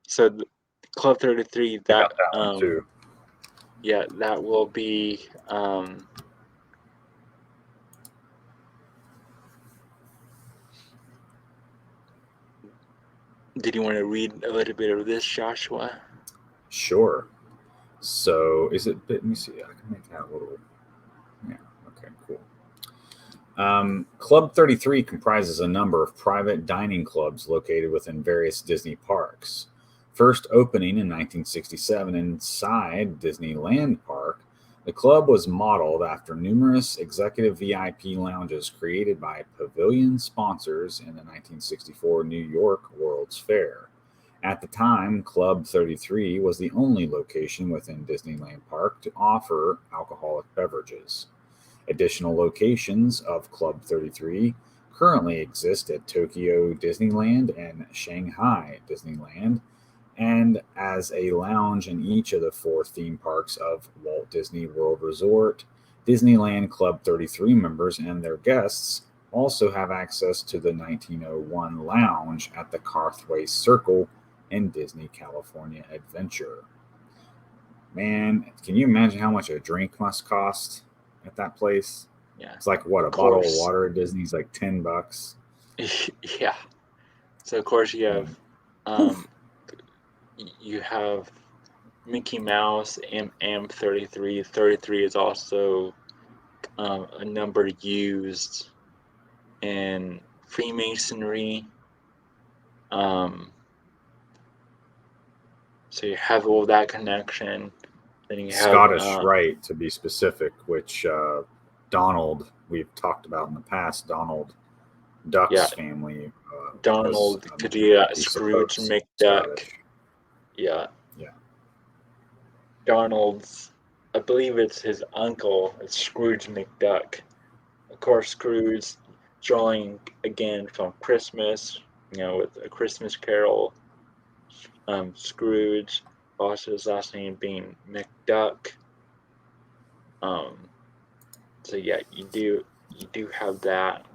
So Club 33, I got that one too. that will be. Did you want to read a little bit of this, Joshua? Sure. So is it? Let me see. I can make that a little. Yeah. Okay. Cool. Club 33 comprises a number of private dining clubs located within various Disney parks. First opening in 1967 inside Disneyland Park, the club was modeled after numerous executive VIP lounges created by pavilion sponsors in the 1964 New York World's Fair. At the time, Club 33 was the only location within Disneyland Park to offer alcoholic beverages. Additional locations of Club 33 currently exist at Tokyo Disneyland and Shanghai Disneyland, and as a lounge in each of the 4 theme parks of Walt Disney World Resort. Disneyland Club 33 members and their guests also have access to the 1901 lounge at the Carthway Circle in Disney California Adventure. Man, can you imagine how much a drink must cost at that place? Yeah, It's like what, a of bottle of course. water at Disney's like $10. Yeah. So of course And um, you have Mickey Mouse and 33. 33 is also a number used in Freemasonry. Um, so you have all that connection. Then you have Scottish Rite, to be specific, which Donald, we've talked about in the past, Donald yeah, Duck's family was Donald, because you got we Scrooge suppose McDuck. Scottish. Yeah, Yeah. Donald's. I believe it's his uncle. It's Scrooge McDuck. Of course, Scrooge drawing again from Christmas. With A Christmas Carol. Scrooge. Also, his last name being McDuck. Um, so yeah, you do have that.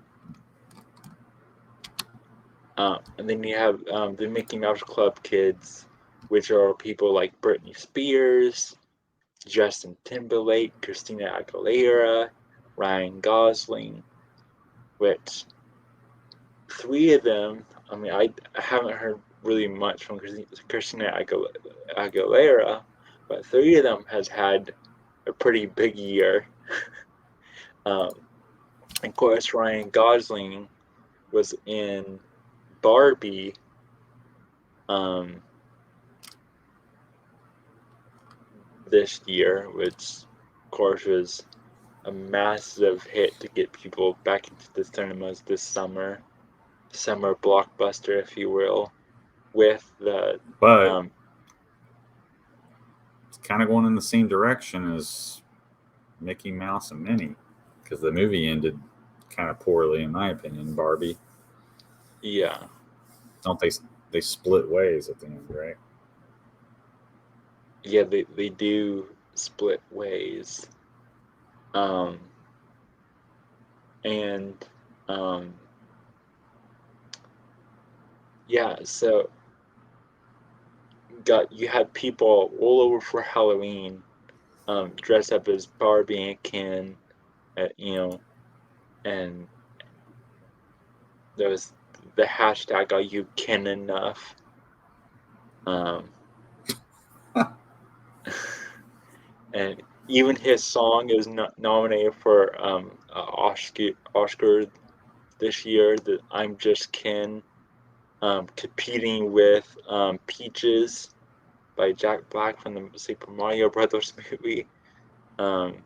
And then you have the Mickey Mouse Club kids, which are people like Britney Spears, Justin Timberlake, Christina Aguilera, Ryan Gosling, which 3 of them, I mean, I haven't heard really much from Christina Aguilera, but 3 of them has had a pretty big year. Um, of course, Ryan Gosling was in Barbie. Um, this year, which of course was a massive hit to get people back into the cinemas this summer blockbuster, if you will, with the But um, it's kind of going in the same direction as Mickey Mouse and Minnie, because the movie ended kind of poorly, in my opinion. Barbie, yeah, don't they split ways at the end, right? yeah, they do split ways, um, and um, yeah, so you had people all over for Halloween, dressed up as Barbie and Ken, you know, and there was the hashtag "Are you Ken enough?" Um, and even his song is nominated for Oscar this year. The "I'm Just Ken," competing with "Peaches" by Jack Black from the Super Mario Brothers movie, um,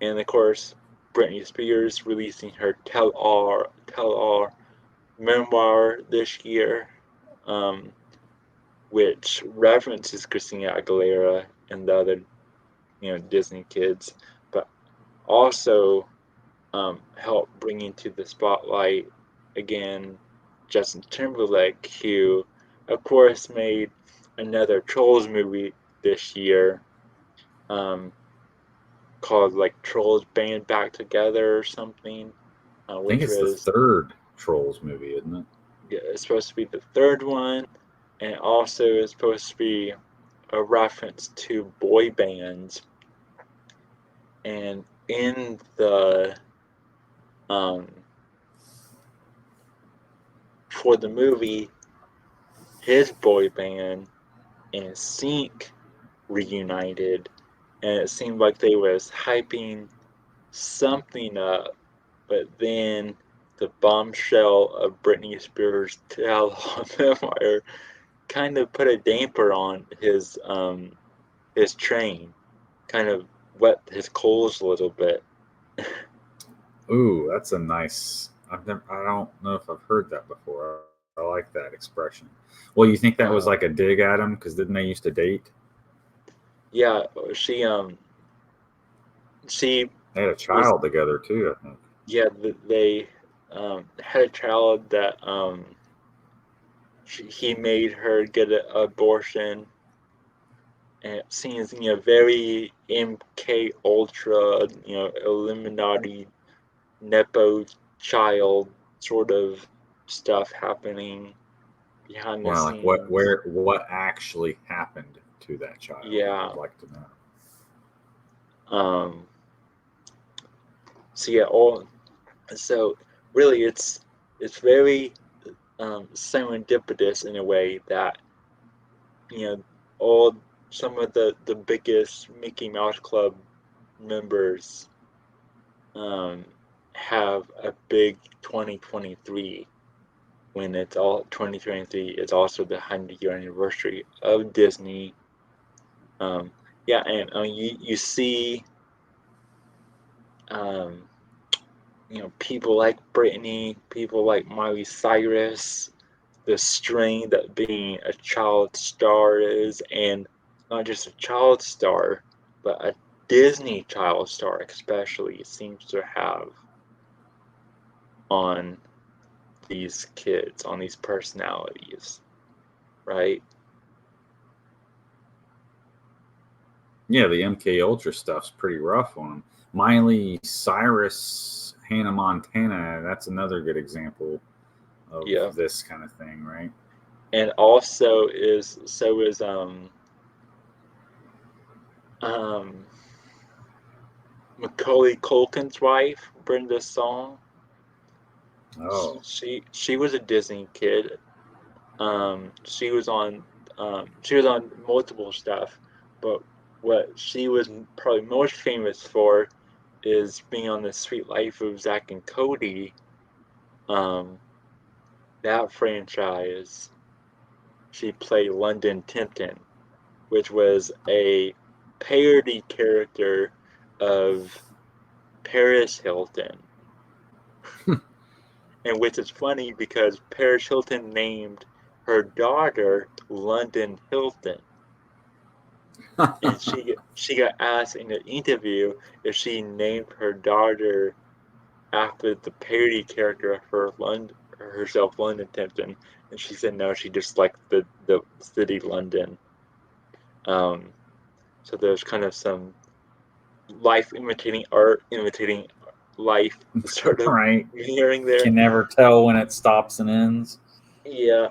and of course Britney Spears releasing her Tell All memoir this year, um, which references Christina Aguilera and the other, Disney kids, but also help bring into the spotlight again Justin Timberlake, who, of course, made another Trolls movie this year, um, called like Trolls Band Back Together or something, I think which it's the was, third Trolls movie, isn't it? yeah, it's supposed to be the third one, and also is supposed to be a reference to boy bands. And in the um, for the movie, his boy band and Sync reunited, and it seemed like they was hyping something up, but then the bombshell of Britney Spears' Tell All Memoir kind of put a damper on his train, kind of wet his coals a little bit. Ooh, that's a nice. I don't know if I've heard that before. I like that expression. Well, you think that was like a Uh, dig at him because didn't they used to date? yeah, she They had a was, child together too, I think. yeah, they had a child that he made her get an abortion, and it seems, very MK Ultra, Illuminati nepo child sort of stuff happening behind the Well, like what, scenes. what actually happened to that child? I Yeah. would like to know. Um. So yeah. All. So really, it's very serendipitous in a way that, you know all some of the biggest Mickey Mouse Club members um, have a big 2023, when it's all 2023. It's also the 100-year anniversary of Disney. Um, yeah, and you see, um, people like Britney, people like Miley Cyrus, the strain that being a child star is, and not just a child star, but a Disney child star especially seems to have on these kids, on these personalities, right? Yeah, the MK Ultra stuff's pretty rough on them. Miley Cyrus, Hannah Montana. That's another good example of Yeah. this kind of thing, right? And also is um Macaulay Culkin's wife, Brenda Song. Oh, She was a Disney kid. She was on multiple stuff, but what she was probably most famous for is being on the Sweet Life of Zack and Cody. Um, that franchise, she played London Tipton, which was a parody character of Paris Hilton. And which is funny because Paris Hilton named her daughter London Hilton. And she got asked in an interview if she named her daughter after the parody character of herself, London Tipton, and she said no, she just liked the city London. Um, so there's kind of some life imitating art, imitating life, sort of Right. mirroring there. Can never tell when it stops and ends. Yeah,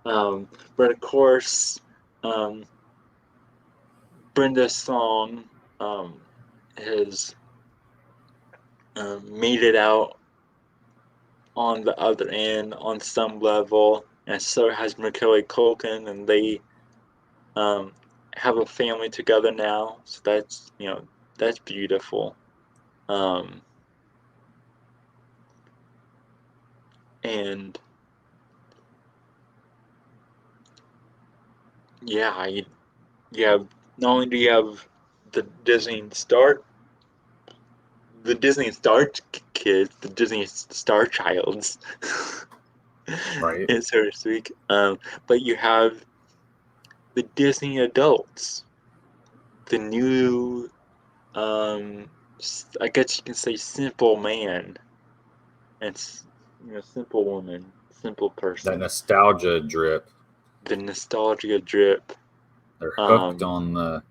but of course, um, Brenda's song has made it out on the other end on some level, and so has Macaulay Culkin, and they um, have a family together now. So that's that's beautiful. Um, and yeah, you have not only do you have the Disney Star the Disney Star kids, the Disney Star childs, Right. so to speak. But you have the Disney adults, the new, um, I guess you can say, simple man and simple woman, simple That person. nostalgia drip. The nostalgia drip. They're hooked Um, on the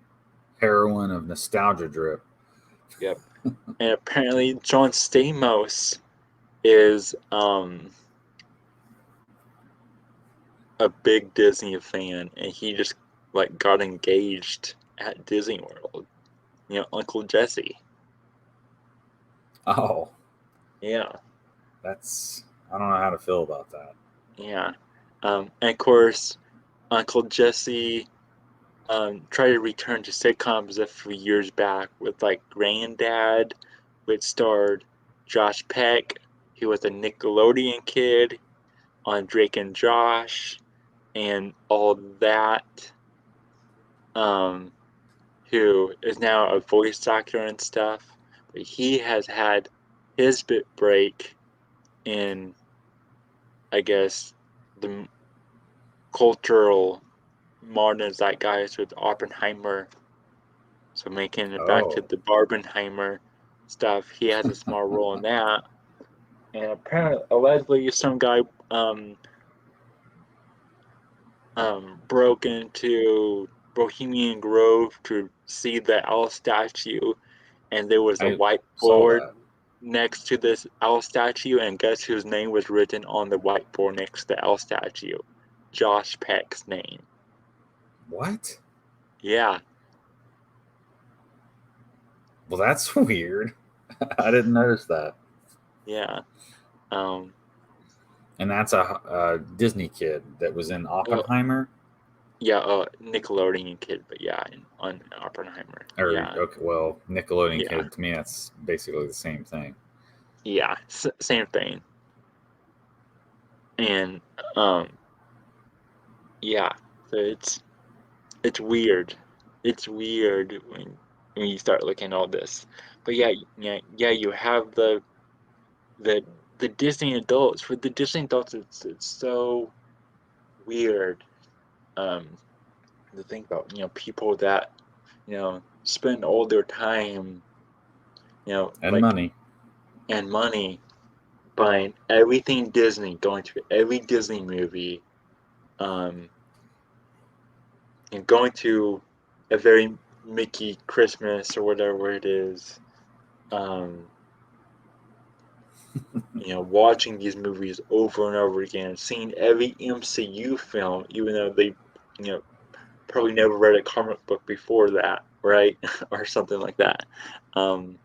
heroin of nostalgia drip. yep. And apparently, John Stamos is a big Disney fan, and he just like got engaged at Disney World. Uncle Jesse. Oh, Yeah, that's I don't know how to feel about that. yeah. And of course, Uncle Jesse tried to return to sitcoms a few years back with like Granddad, which starred Josh Peck. He was a Nickelodeon kid on Drake and Josh and all that. Um, who is now a voice actor and stuff. But he has had his bit break in, I guess, the cultural modern zeitgeist with Oppenheimer. So making it back to Oh, the Barbenheimer stuff, he has a small role in that. And apparently, allegedly, some guy broke into Bohemian Grove to see the owl statue, and there was a I saw whiteboard that. next to this owl statue, and guess whose name was written on the whiteboard next to the owl statue? Josh Peck's name. What? Yeah, Well, that's weird. I didn't notice that. yeah. Um, And that's a Disney kid that was in uh, Oppenheimer. yeah, Nickelodeon kid, but yeah, on Oppenheimer. Or Yeah, okay, well, Nickelodeon yeah, kid to me that's basically the same thing. yeah. Same thing. And um, yeah. So it's weird. It's weird when you start looking at all this. But yeah, yeah, yeah. You have the the Disney adults. For the Disney adults, it's so weird. Um, to think about people that spend all their time And like money. and money buying everything Disney, going to every Disney movie, um, and going to a very Mickey Christmas or whatever it is. Um, watching these movies over and over again, seeing every MCU film, even though they, probably never read a comic book before that, right? Or something like that. Um,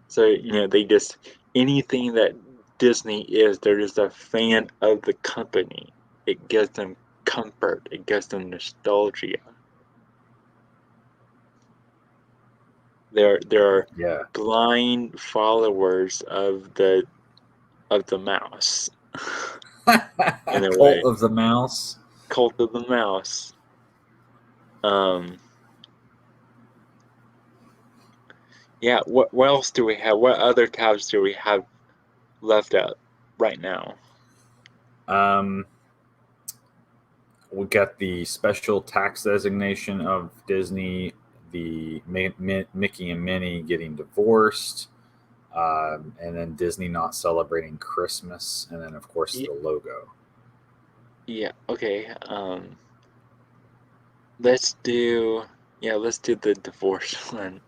so, they just, anything that Disney is, they're just a fan of the company. It gives them comfort, it gives them nostalgia. They're Yeah. blind followers of the mouse in a Cult way. of the Mouse. Cult of the Mouse. Yeah, what else do we have? What other tabs do we have left out right now? We got the special tax designation of Disney, the Mickey and Minnie getting divorced, and then Disney not celebrating Christmas, and then of course the logo. Yeah, okay. Let's do the divorce one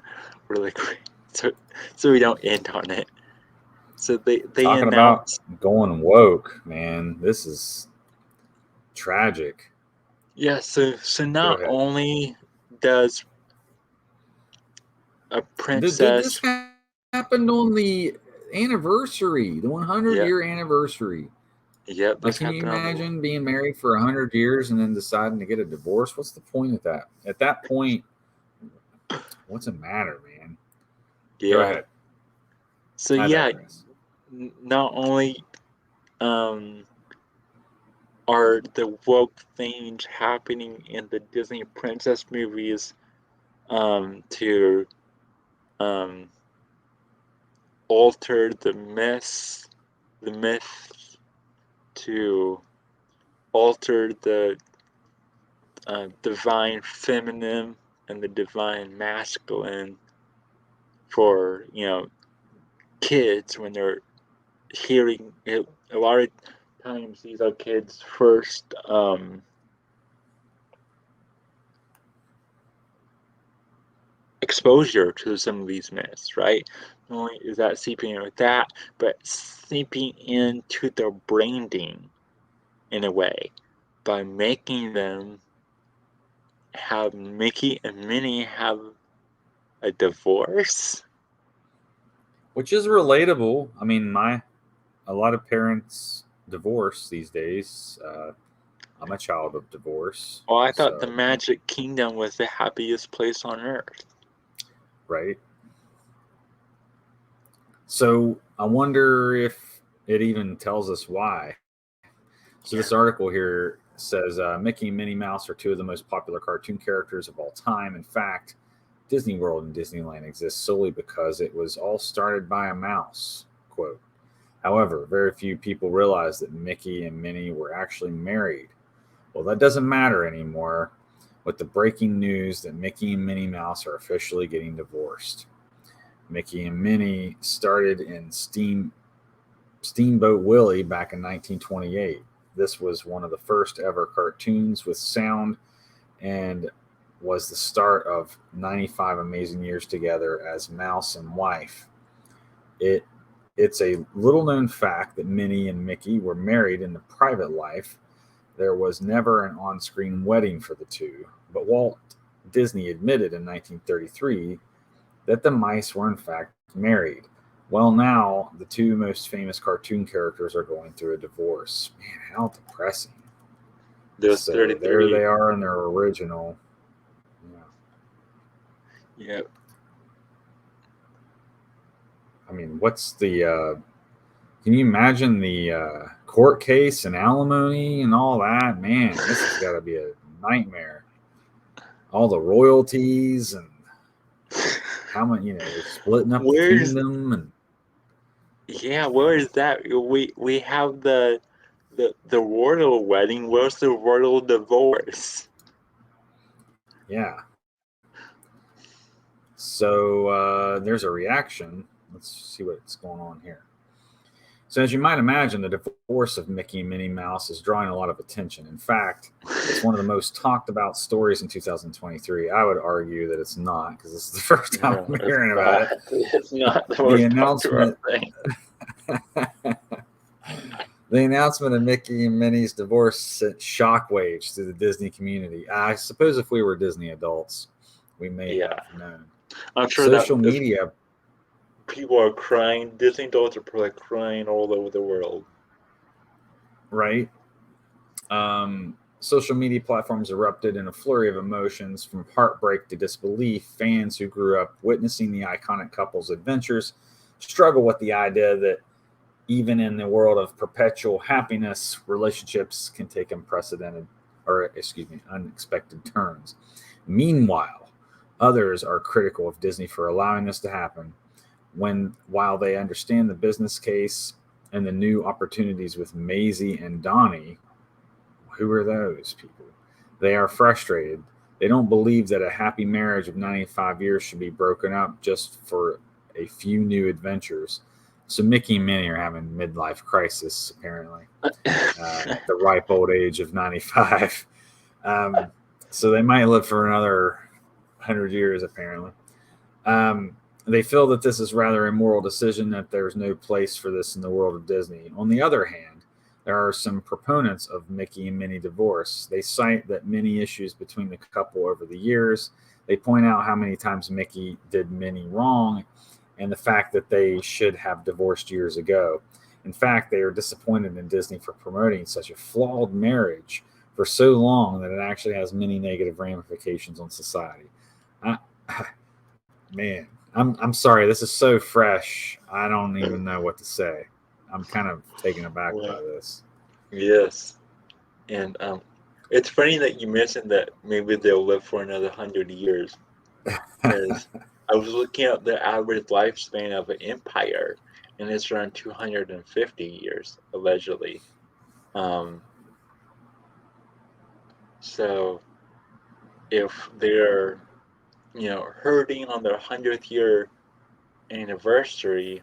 really quick. So we don't end on it. So they Talking about announced. going woke, man, this is tragic. Yeah, so Go not ahead. only does a Did this princess. happened on the anniversary, the 100 Yeah, year anniversary? yep, Like, this can you happened on imagine being married for 100 years and then deciding to get a divorce? What's the point of that? At that point, what's it matter, man? Go yeah. ahead. So I yeah, digress. not only um are the woke things happening in the Disney princess movies to um alter the myth to alter the divine feminine and the divine masculine for kids when they're hearing it. A lot of times these are kids' first exposure to some of these myths, right? Not only is that seeping in with that, but seeping into their branding in a way by making them have Mickey and Minnie have a divorce. Which is relatable. I mean, a lot of parents divorce these days. I'm a child of divorce, Well, I thought the so Magic Kingdom was the happiest place on earth. right. So I wonder if it even tells us why. So this article here says Mickey and Minnie Mouse are two of the most popular cartoon characters of all time. In fact, Disney World and Disneyland exist solely because it was all started by a mouse. Quote. However, very few people realize that Mickey and Minnie were actually married. Well, that doesn't matter anymore with the breaking news that Mickey and Minnie Mouse are officially getting divorced. Mickey and Minnie started in Steamboat Willie back in 1928. This was one of the first ever cartoons with sound and was the start of 95 amazing years together as mouse and wife. It it's a little known fact that Minnie and Mickey were married in the private life. There was never an on-screen wedding for the two, but Walt Disney admitted in 1933 that the mice were in fact married. Well, now the two most famous cartoon characters are going through a divorce. Man, how depressing. Those So there 33. they are in their original. Yeah. Yeah. I mean, what's the? Can you imagine the court case and alimony and all that? Man, this has got to be a nightmare. All the royalties and how many, splitting up the Where's kingdom and Yeah, where is that? We have the royal wedding. Where's the royal divorce? yeah. So there's a reaction. Let's see what's going on here. So, as you might imagine, the divorce of Mickey and Minnie Mouse is drawing a lot of attention. In fact, it's one of the most talked about stories in 2023. I would argue that it's not because this is the first time No, I'm it's hearing about not. it. It's not the The most popular announcement, thing. the announcement of Mickey and Minnie's divorce sent shockwaves through the Disney community. I suppose if we were Disney adults, we may Yeah, have known. I'm sure that Social if media, people are crying, Disney adults are probably crying all over the world. right? Social media platforms erupted in a flurry of emotions, from heartbreak to disbelief. Fans who grew up witnessing the iconic couple's adventures struggle with the idea that even in the world of perpetual happiness, relationships can take unexpected turns. Meanwhile, others are critical of Disney for allowing this to happen. While they understand the business case and the new opportunities with Maisie and Donnie, who are those people? They are frustrated. They don't believe that a happy marriage of 95 years should be broken up just for a few new adventures. So Mickey and Minnie are having midlife crisis, apparently, at the ripe old age of 95. So they might live for another 100 years, apparently. They feel that this is rather a moral decision, that there's no place for this in the world of Disney. On the other hand, there are some proponents of Mickey and Minnie divorce. They cite that many issues between the couple over the years. They point out how many times Mickey did Minnie wrong and the fact that they should have divorced years ago. In fact, they are disappointed in Disney for promoting such a flawed marriage for so long that it actually has many negative ramifications on society. I, man, I'm sorry. This is so fresh. I don't even know what to say. I'm kind of taken aback by this. Yes, and it's funny that you mentioned that maybe they'll live for another 100 years, because I was looking at the average lifespan of an empire, and it's around 250 years allegedly. Um, so if they're hurting on their 100th year anniversary,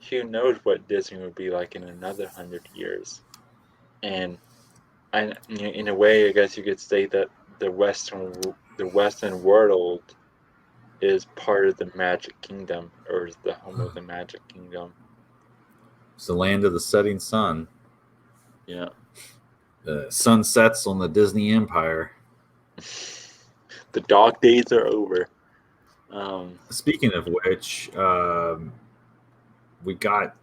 who knows what Disney would be like in another 100 years? And in a way, I guess you could say that the Western world is part of the Magic Kingdom, or is the home of the Magic Kingdom. It's the land of the setting sun. Yeah. The sun sets on the Disney Empire. The dog days are over. Speaking of which, we got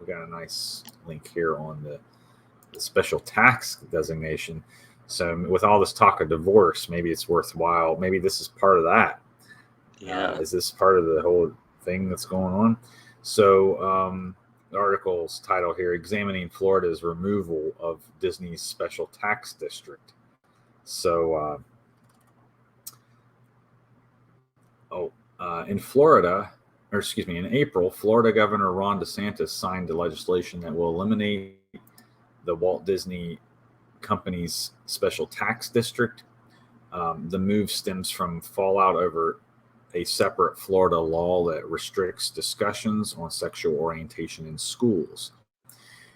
a nice link here on the special tax designation. So with all this talk of divorce, maybe it's worthwhile. Maybe this is part of that. Yeah. Is this part of the whole thing that's going on? So the article's title here: Examining Florida's Removal of Disney's Special Tax District. So, in Florida, or excuse me, in April, Florida Governor Ron DeSantis signed legislation that will eliminate the Walt Disney Company's special tax district. The move stems from fallout over a separate Florida law that restricts discussions on sexual orientation in schools.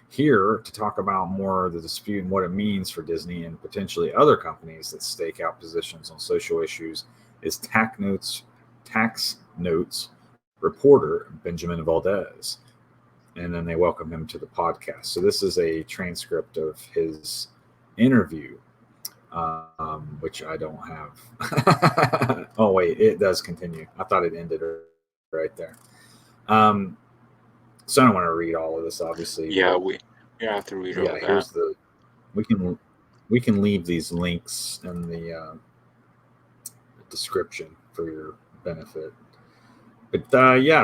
Here to talk about more of the dispute and what it means for Disney and potentially other companies that stake out positions on social issues is tax notes reporter Benjamin Valdez. And then they welcome him to the podcast. So this is a transcript of his interview, which I don't have. Oh, wait, it does continue. I thought it ended right there. So I don't want to read all of this, obviously. Yeah, we have to read all that. Here's we can leave these links in the description for your benefit. But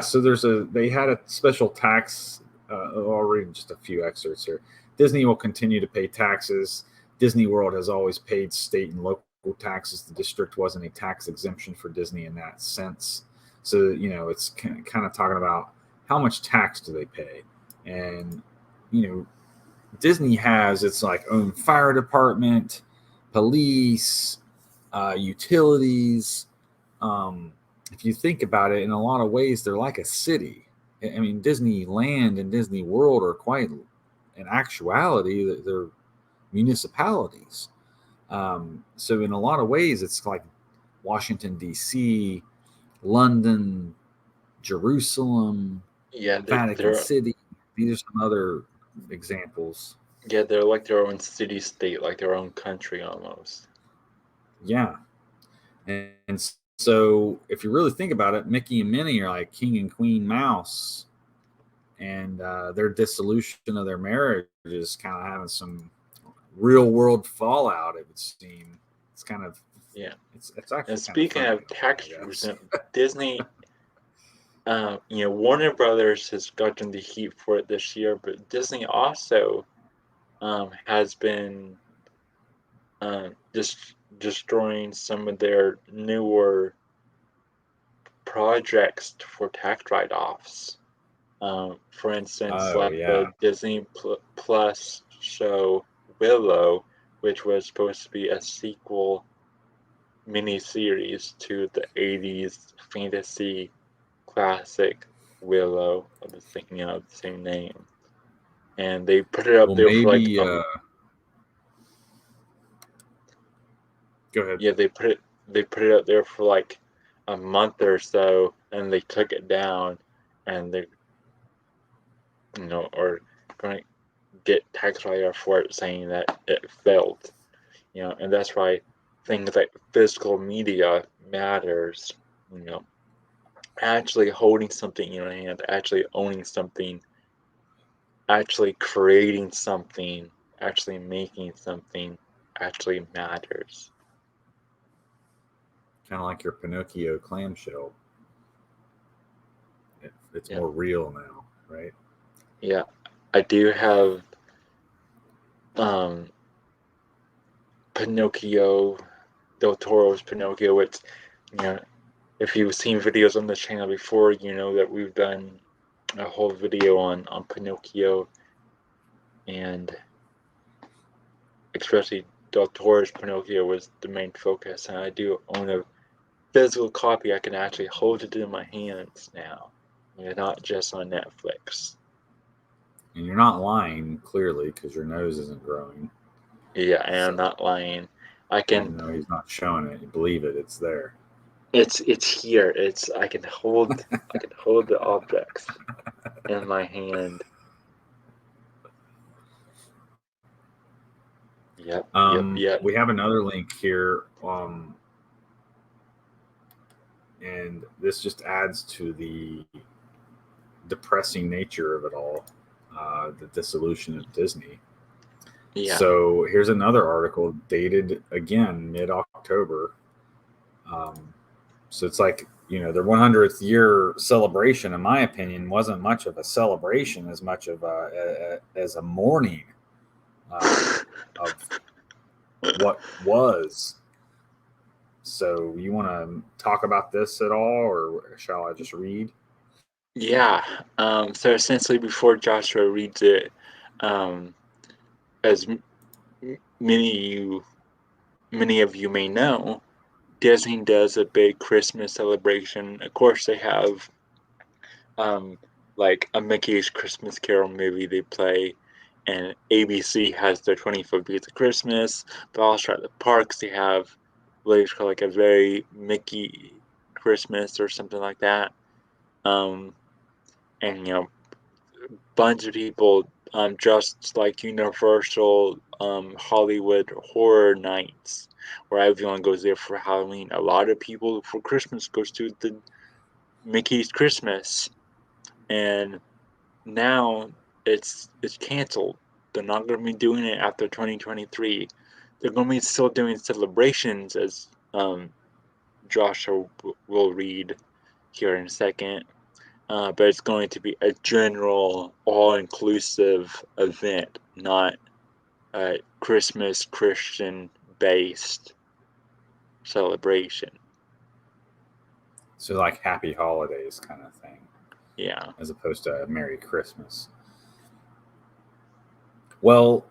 so they had a special tax. I'll read just a few excerpts here. Disney will continue to pay taxes. Disney World has always paid state and local taxes. The district wasn't a tax exemption for Disney in that sense. So, it's kind of talking about how much tax do they pay. And, Disney has its own fire department, police, utilities. If you think about it, in a lot of ways, they're like a city. I mean, Disneyland and Disney World are quite, in actuality, they're municipalities. So in a lot of ways, it's like Washington, D.C., London, Jerusalem, Vatican City. These are some other examples. Yeah, they're like their own city-state, like their own country almost. Yeah. And so if you really think about it, Mickey and Minnie are like King and Queen Mouse. And their dissolution of their marriage just kind of having some real world fallout, it would seem. It's kind of, Yeah. it's actually And kind of speaking funny, of tax I guess. reason, Disney, Warner Brothers has gotten the heat for it this year, but Disney also has been just destroying some of their newer projects for tax write-offs. For instance, Oh like yeah. the Disney Plus show Willow, which was supposed to be a sequel miniseries to the 80s fantasy classic Willow, I was thinking of the same name. And they put it up Well, there for like maybe. Go ahead. yeah, they put it up there for like a month or so, and they took it down, and they are going to get tax write-off for it, saying that it failed. And that's why things like physical media matters. You know, actually holding something in your hand, actually owning something, actually creating something, actually making something actually matters. Kind of like your Pinocchio clamshell. It's Yeah. more real now, right? Yeah. I do have um Pinocchio, Del Toro's Pinocchio. It's, if you've seen videos on the channel before, you know that we've done a whole video on Pinocchio, and especially Del Toro's Pinocchio was the main focus. And I do own a physical copy. I can actually hold it in my hands now, not just on Netflix. And you're not lying, clearly, because your nose isn't growing. Yeah, and I'm So, not lying. I can. even though he's not showing it, you believe it. It's there. It's here. I can hold the objects in my hand. Yep. We have another link here, and this just adds to the depressing nature of it all, the dissolution of Disney. Yeah. So here's another article dated again mid-October. So it's like, their 100th year celebration, in my opinion, wasn't much of a celebration as much of as a mourning of what was. So you want to talk about this at all, or shall I just read? Yeah. So essentially, before Joshua reads it, as many of you may know, Disney does a big Christmas celebration. Of course, they have like a Mickey's Christmas Carol movie they play, and ABC has their 25th Days of Christmas. But also at the parks, they have what is called like a very Mickey Christmas or something like that. And bunch of people, just like Universal Hollywood Horror Nights, where everyone goes there for Halloween. A lot of people for Christmas goes to the Mickey's Christmas, and now it's canceled. They're not going to be doing it after 2023. They're going to be still doing celebrations, as Joshua will read here in a second. But it's going to be a general, all-inclusive event, not a Christmas Christian-based celebration. So like happy holidays kind of thing. Yeah. As opposed to a Merry Christmas. Well,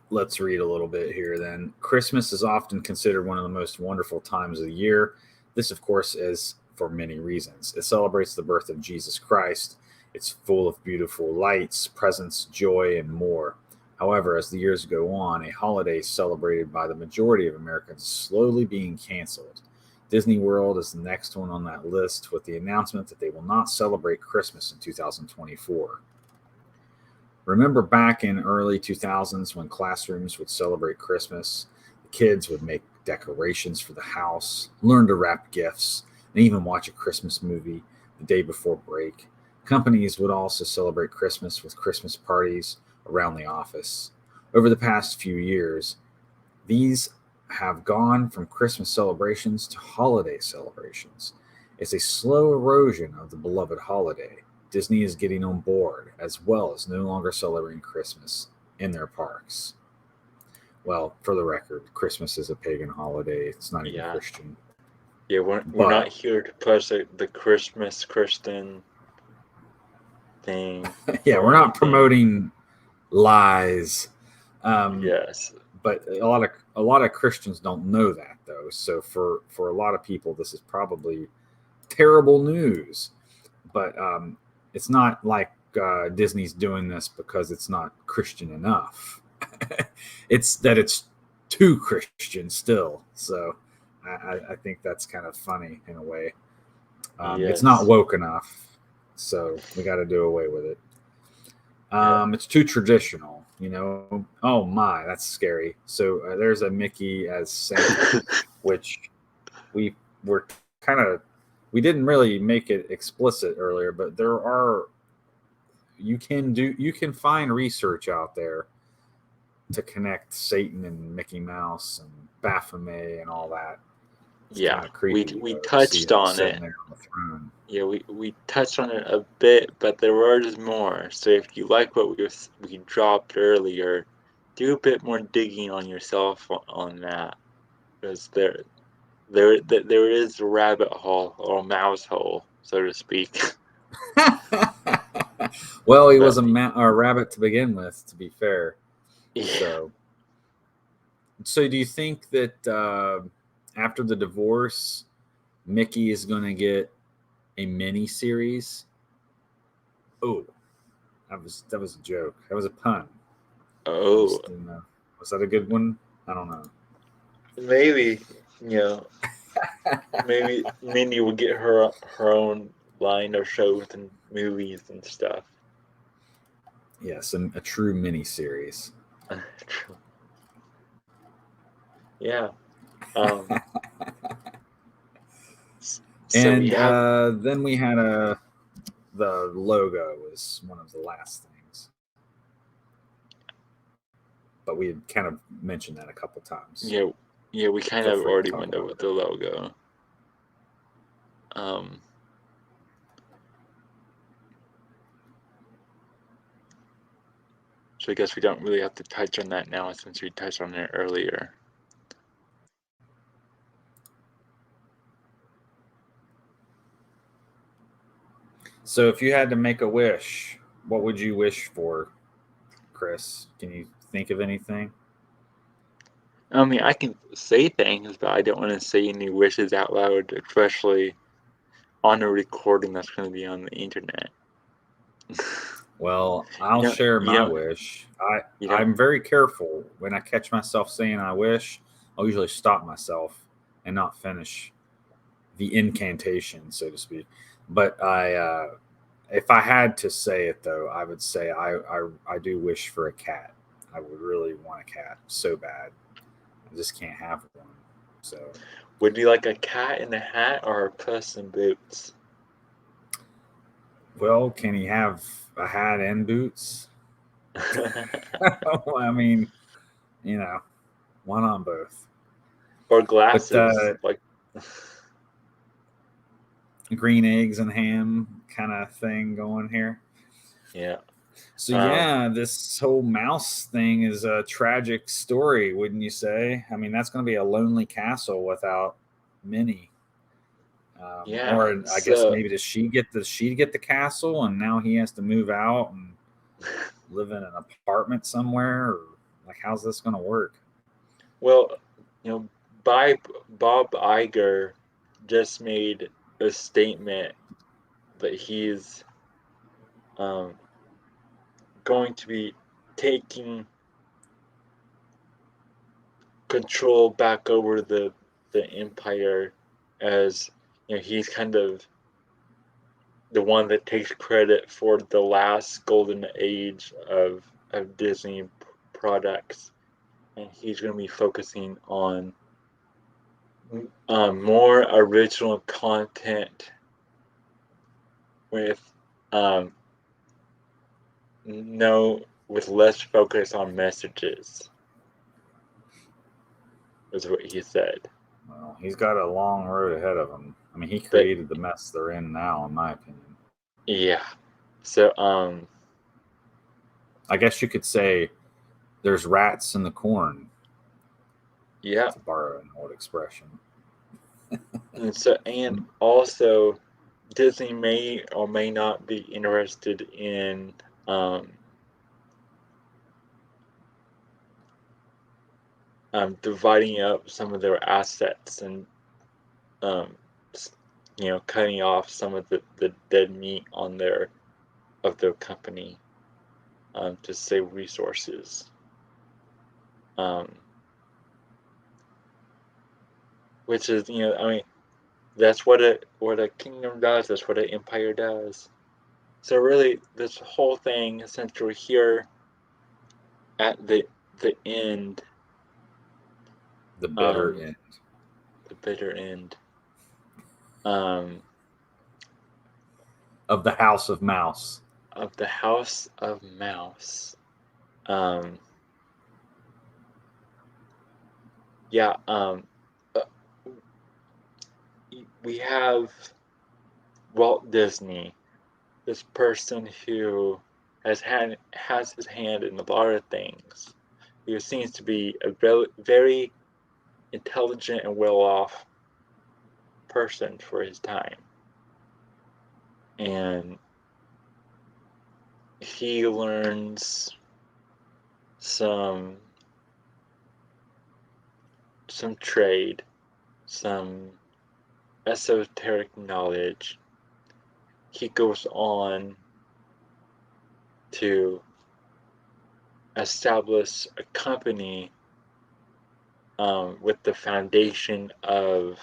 let's read a little bit here then. Christmas is often considered one of the most wonderful times of the year. This, of course, is for many reasons. It celebrates the birth of Jesus Christ. It's full of beautiful lights, presents, joy, and more. However, as the years go on, a holiday celebrated by the majority of Americans is slowly being canceled. Disney World is the next one on that list, with the announcement that they will not celebrate Christmas in 2024. Remember back in early 2000s when classrooms would celebrate Christmas? The kids would make decorations for the house, learn to wrap gifts, and even watch a Christmas movie the day before break. Companies would also celebrate Christmas with Christmas parties around the office. Over the past few years, these have gone from Christmas celebrations to holiday celebrations. It's a slow erosion of the beloved holiday. Disney is getting on board, as well as no longer celebrating Christmas in their parks. Well, for the record, Christmas is a pagan holiday. It's not even Yeah. Christian. Yeah, we're not But here to push the Christmas Christian thing yeah, or we're not anything. promoting lies. Um, Yes. but a lot of Christians don't know that though. So for a lot of people, this is probably terrible news. But it's not like Disney's doing this because it's not Christian enough. It's that it's too Christian still. So I think that's kind of funny in a way. It's not Yes. woke enough, so we got to do away with it. Yeah. It's too traditional, you know. Oh my, that's scary. So there's a Mickey as Santa, which we were kind of we didn't really make it explicit earlier, but you can find research out there to connect Satan and Mickey Mouse and Baphomet and all that. It's Yeah. kind of We creepy we to see touched him on sitting it. there on the throne. Yeah, we touched on it a bit, but there is more. So if you like what we dropped earlier, do a bit more digging on yourself on that, because there is a rabbit hole or mouse hole, so to speak. Well, he was That a rabbit to begin with, to be fair. yeah. So do you think that after the divorce, Mickey is going to get a mini series? Oh, that was a joke. That was a pun. I Oh, just didn't know. Was that a good one? I don't know. maybe you know maybe Mindy will get her own line of shows and movies and stuff. Yes, a true mini series. Yeah. Um. So we And have then we had the logo was one of the last things, but we had kind of mentioned that a couple times. yeah yeah we kind Feel of free to already talk went about over it. the logo. Um. So I guess we don't really have to touch on that now since we touched on it earlier. So, if you had to make a wish, what would you wish for, Chris? Can you think of anything? I mean, I can say things, but I don't want to say any wishes out loud, especially on a recording that's going to be on the internet. Well, I'll you don't, share you my don't, wish. you don't. I'm very careful when I catch myself saying I wish. I'll usually stop myself and not finish the incantation, so to speak. But if I had to say it though, I would say I do wish for a cat. I would really want a cat so bad. I just can't have one. So, Would you like a cat in a hat or a puss in boots? well, can he have a hat and boots? I mean, you know, one on both. Or But glasses? Like, green eggs and ham kind of thing going here. yeah. So Um, yeah, this whole mouse thing is a tragic story, wouldn't you say? I mean, that's going to be a lonely castle without Minnie. yeah. Or I guess So, maybe does she get the castle and now he has to move out and live in an apartment somewhere? Or like, how's this going to work? well, you know, Bob Iger just made a statement that he's um, going to be taking control back over the empire, as he's kind of the one that takes credit for the last golden age of Disney products, and he's going to be focusing on more original content with um, no with less focus on messages, is what he said. Well, he's got a long road ahead of him. I mean, he But created the mess they're in now, in my opinion. yeah, so I guess you could say there's rats in the corn, yeah, to borrow an old expression. and also Disney may or may not be interested in dividing up some of their assets and um, cutting off some of the dead meat on their company to save resources. Which is, I mean, that's what a kingdom does. That's what an empire does. So really, this whole thing, since we're here at the end, The bitter end. the bitter end, um, Of the House of Mouse. of the House of Mouse. Yeah. We have Walt Disney, this person who has his hand in a lot of things. He seems to be a very intelligent and well-off person for his time, and he learns some trade, some esoteric knowledge. He goes on to establish a company with the foundation of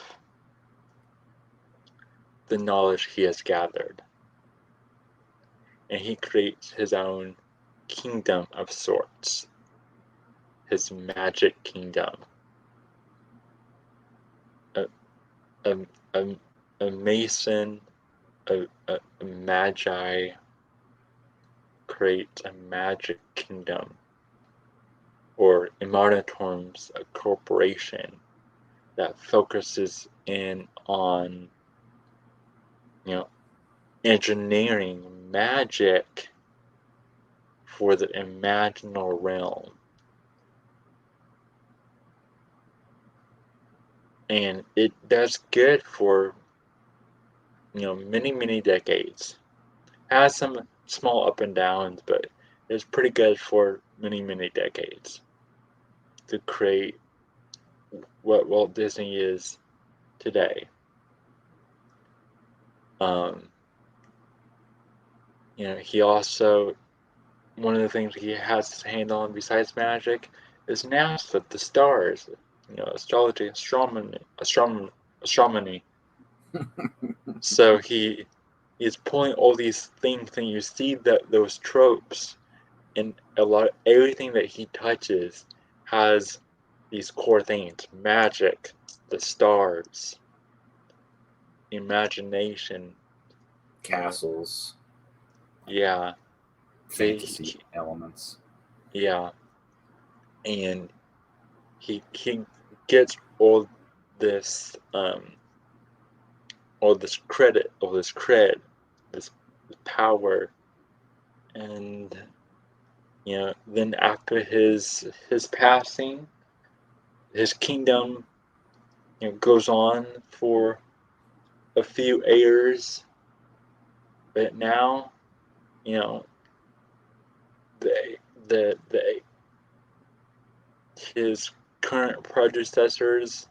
the knowledge he has gathered. And he creates his own kingdom of sorts, his magic kingdom. A, a, a mason, a magi creates a magic kingdom, or in modern terms, a corporation that focuses in on, engineering magic for the imaginal realm. And it does good for, many decades. Has some small up and downs, but it's pretty good for many decades to create what Walt Disney is today. He also, one of the things he has his hand on besides magic is NASA, the stars, astrology, astronomy. So he's pulling all these things, and you see that those tropes in everything that he touches has these core things: magic, the stars, imagination, Castles. Yeah. Fantasy elements. Yeah. And he gets all this credit, all this cred, this power, and then after his passing, his kingdom goes on for a few heirs, but now the his current predecessors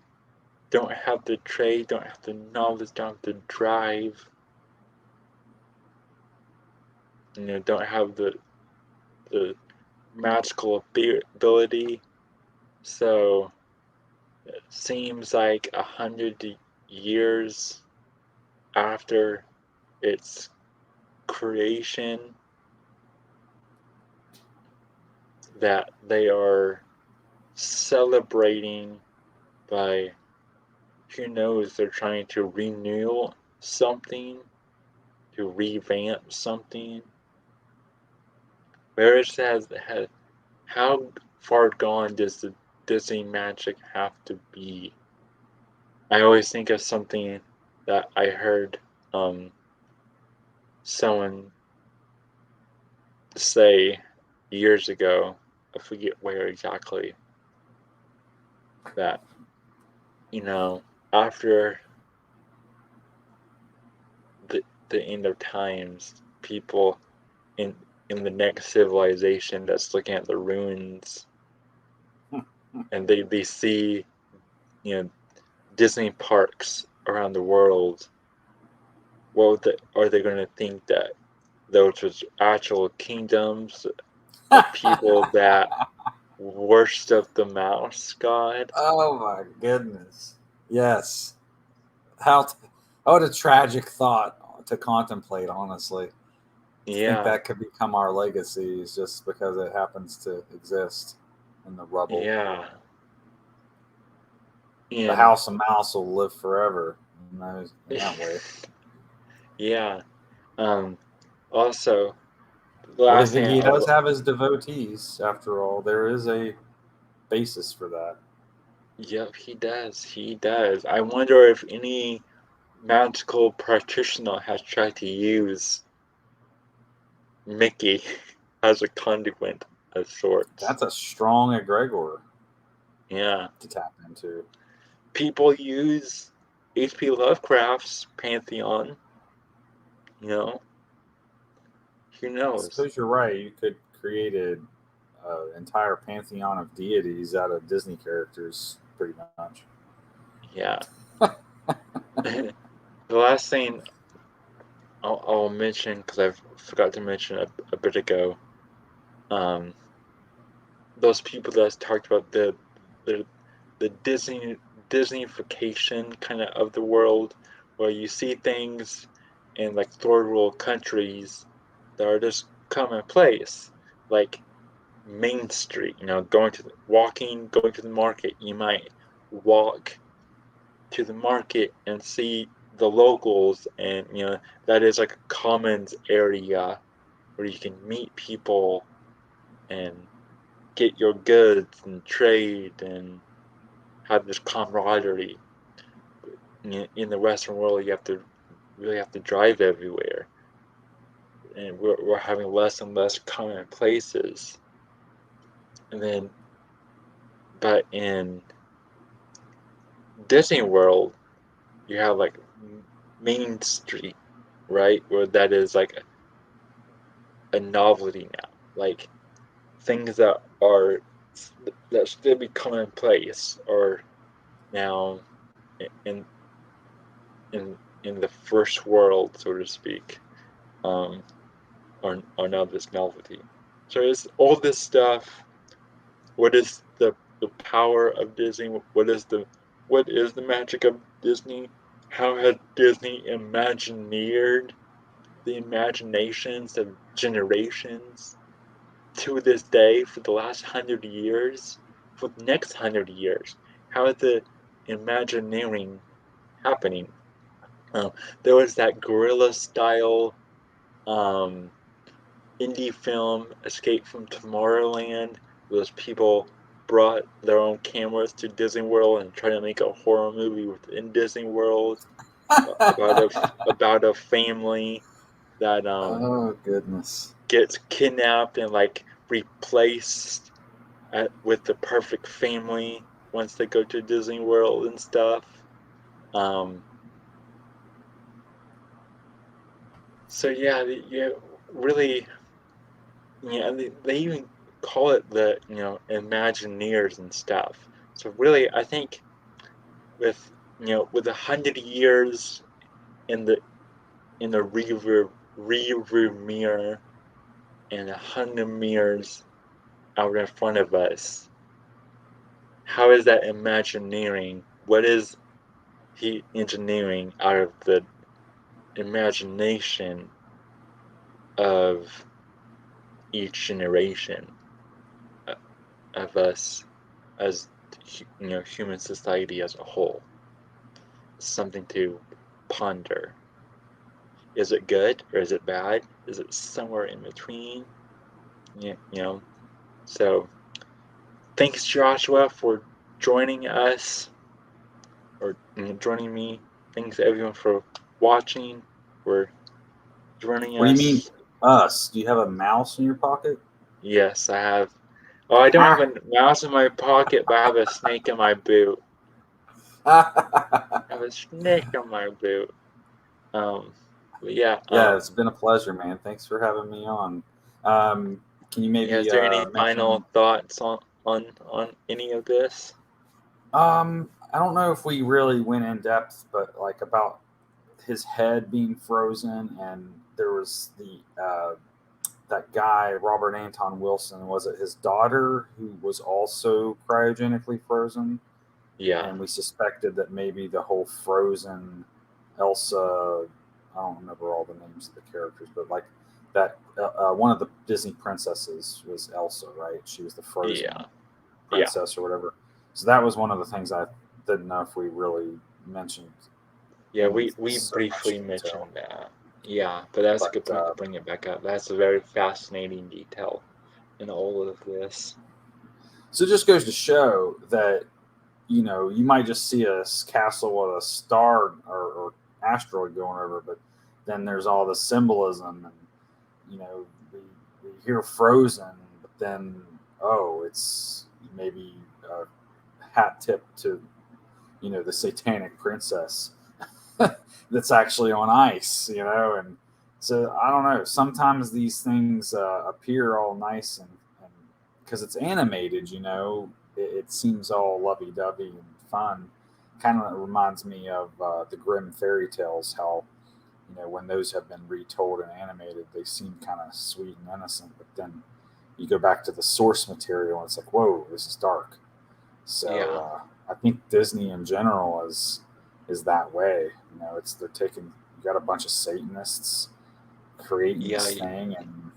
don't have the trade, don't have the knowledge, don't have the drive, don't have the magical ability. So it seems like 100 years after its creation that they are celebrating by, who knows, they're trying to renew something, to revamp something. where it says how far gone does the Disney magic have to be? I always think of something that I heard someone say years ago. I forget where exactly. That after the end of times, people in the next civilization that's looking at the ruins, and they see you know Disney parks around the world. Are they going to think that those was actual kingdoms of people that worship the mouse god? Oh my goodness. Yes. How what a tragic thought to contemplate, honestly. To think Yeah, that could become our legacy is just because it happens to exist in the rubble. yeah, The and House of Mouse will live forever in that way. yeah. Um, Also, the But last thing he does have his devotees, after all. There is a basis for that. yep, he does. He does. I wonder if any magical practitioner has tried to use Mickey as a conduit of sorts. That's a strong egregor Yeah. to tap into. People use H.P. Lovecraft's pantheon, you know, who I knows? suppose you're right. You could create an entire pantheon of deities out of Disney characters, pretty much. Yeah. The last thing I'll mention, because I forgot to mention a bit ago, um, those people that talked about the the Disneyfication kind of the world, where you see things in like third world countries that are just commonplace, like Main Street. Going to the market. You might walk to the market and see the locals, and that is like a commons area where you can meet people and get your goods and trade and have this camaraderie. In the Western world, you really have to drive everywhere, and we're having less and less common places. And then, but in Disney World, you have like Main Street, right, where that is like a novelty now, like things that still be commonplace are now in in the first world, so to speak, um, are now this novelty. So it's all this stuff. What is the power of Disney? What is the magic of Disney? How has Disney imagineered the imaginations of generations to this day for the last 100 years, for the next 100 years? How is the Imagineering happening? Uh, there was that guerrilla style um, indie film, Escape from Tomorrowland. Those people brought their own cameras to Disney World and tried to make a horror movie within Disney World about a family that Oh goodness. gets kidnapped and like replaced with the perfect family once they go to Disney World and stuff. Um, so yeah, really, yeah, they even call it the Imagineers and stuff. So really, I think with with 100 years in the rearview mirror and 100 mirrors out in front of us, how is that Imagineering? What is he engineering out of the imagination of each generation of us as human society as a whole? Something to ponder. Is it good or is it bad? Is it somewhere in between? So thanks, Joshua, for joining us, or joining me. Thanks everyone for watching, for joining What do you mean us. us? Do you have a mouse in your pocket? Yes, I have. Oh, I don't have a mouse in my pocket, but I have a snake in my boot. I have a snake in my boot. But yeah. Yeah, it's been a pleasure, man. Thanks for having me on. Can you Yeah, is maybe there any mention? final thoughts on any of this? I don't know if we really went in depth, but like about his head being frozen, and there was the that guy Robert Anton Wilson. Was it his daughter who was also cryogenically frozen? Yeah. And we suspected that maybe the whole frozen Elsa. I don't remember all the names of the characters, but like that one of the Disney princesses was Elsa, right? She was the frozen Yeah. Yeah. princess or whatever. So that was one of the things I didn't know if we really mentioned Yeah, in we so much briefly detail. mentioned that. Yeah, but that's a But good point to bring it back up. That's a very fascinating detail in all of this. so it just goes to show that you might just see a castle with a star or asteroid going over, but then there's all the symbolism, and we hear frozen, but then it's maybe a hat tip to the satanic princess that's actually on ice, and so I don't know. Sometimes these things appear all nice and because it's animated, it seems all lovey-dovey and fun. Kind of reminds me of the Grimm fairy tales. How when those have been retold and animated, they seem kind of sweet and innocent, but then you go back to the source material and it's like, whoa, this is dark. So Yeah. I think Disney in general is that way. They're taking, you got a bunch of Satanists creating Yeah, this thing, and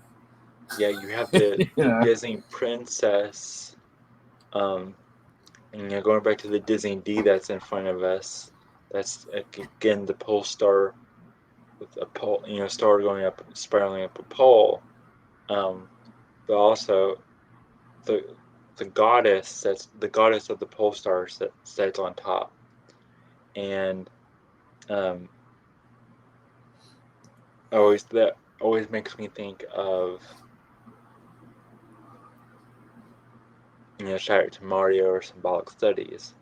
yeah, you have the you know, Disney princess, and going back to the Disney D that's in front of us. That's again the pole star with a pole, star going up, spiraling up a pole. But also the the goddess, that's the goddess of the pole stars that sits on top, and um, that always makes me think of shout out to Mario or symbolic studies.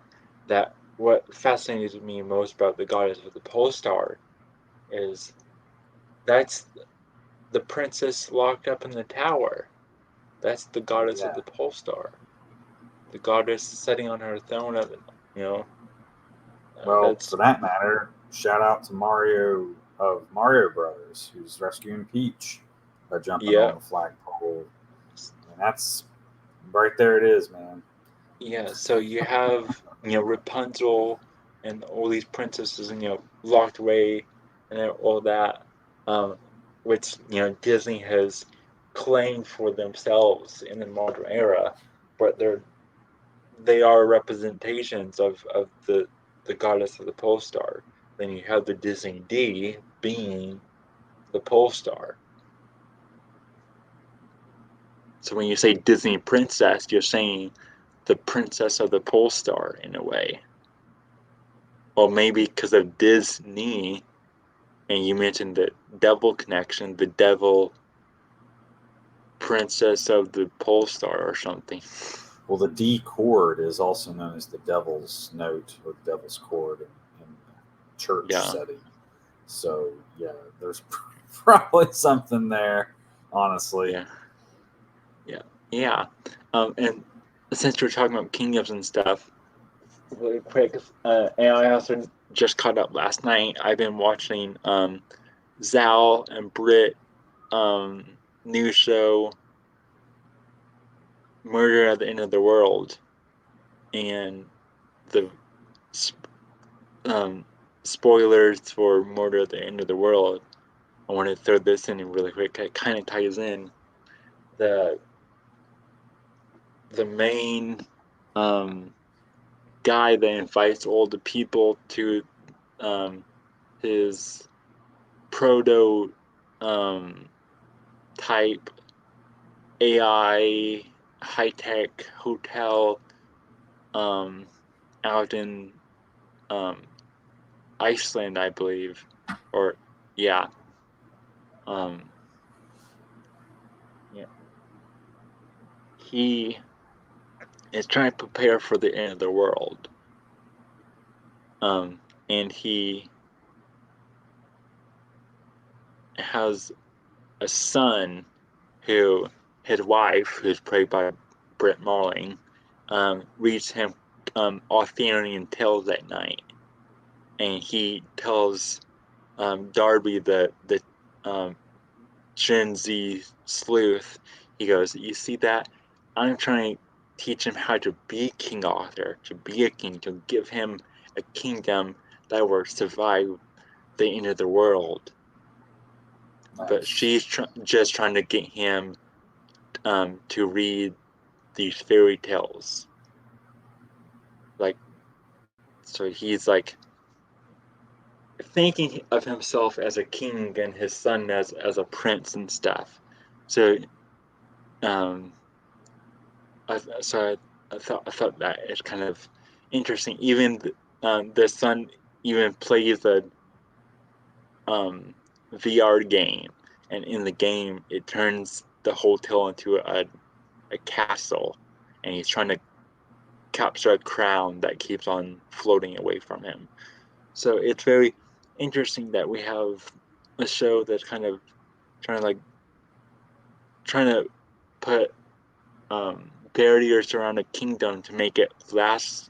That what fascinated me most about the goddess of the pole star is that's the princess locked up in the tower. That's the goddess of yeah. the pole star. The goddess sitting on her throne of you know Well, that's for that matter, shout out to Mario of Mario Brothers, who's rescuing Peach by jumping yeah. on the flagpole, and that's right there. It is, man. Yeah, so you have, Rapunzel and all these princesses, locked away and all that, um, which, Disney has claimed for themselves in the modern era, but they are representations of the goddess of the pole star. Then you have the Disney D being the pole star. So when you say Disney princess, you're saying the princess of the pole star in a way. Or maybe because of Disney, and you mentioned the devil connection, the devil princess of the pole star or something. Well, the D chord is also known as the devil's note or devil's chord in the church Yeah, setting. So, yeah, there's probably something there, honestly. yeah, yeah, yeah. And since we're talking about kingdoms and stuff, really quick, and I also just caught up last night. I've been watching Zal and Brit new show Murder at the End of the World, and the um, spoilers for Murder at the End of the World. I want to throw this in really quick. It kind of ties in the the main um, guy that invites all the people to um, his proto type AI high-tech hotel out in Iceland, I believe, or yeah. Yeah. He is trying to prepare for the end of the world. And he has a son who, his wife, who's played by Britt Marling, reads him Arthurian tales at night. And he tells Darby, the Gen Z sleuth, he goes, "You see that? I'm trying to teach him how to be King Arthur, to be a king, to give him a kingdom that will survive the end of the world." Nice. But she's just trying to get him to read these fairy tales. Like, so he's like thinking of himself as a king and his son as a prince and stuff. So, I thought that is kind of interesting. Even the son even plays a VR game, and in the game it turns the hotel into a castle, and he's trying to capture a crown that keeps on floating away from him. So it's very interesting that we have a show that's kind of trying to put barriers around a kingdom to make it last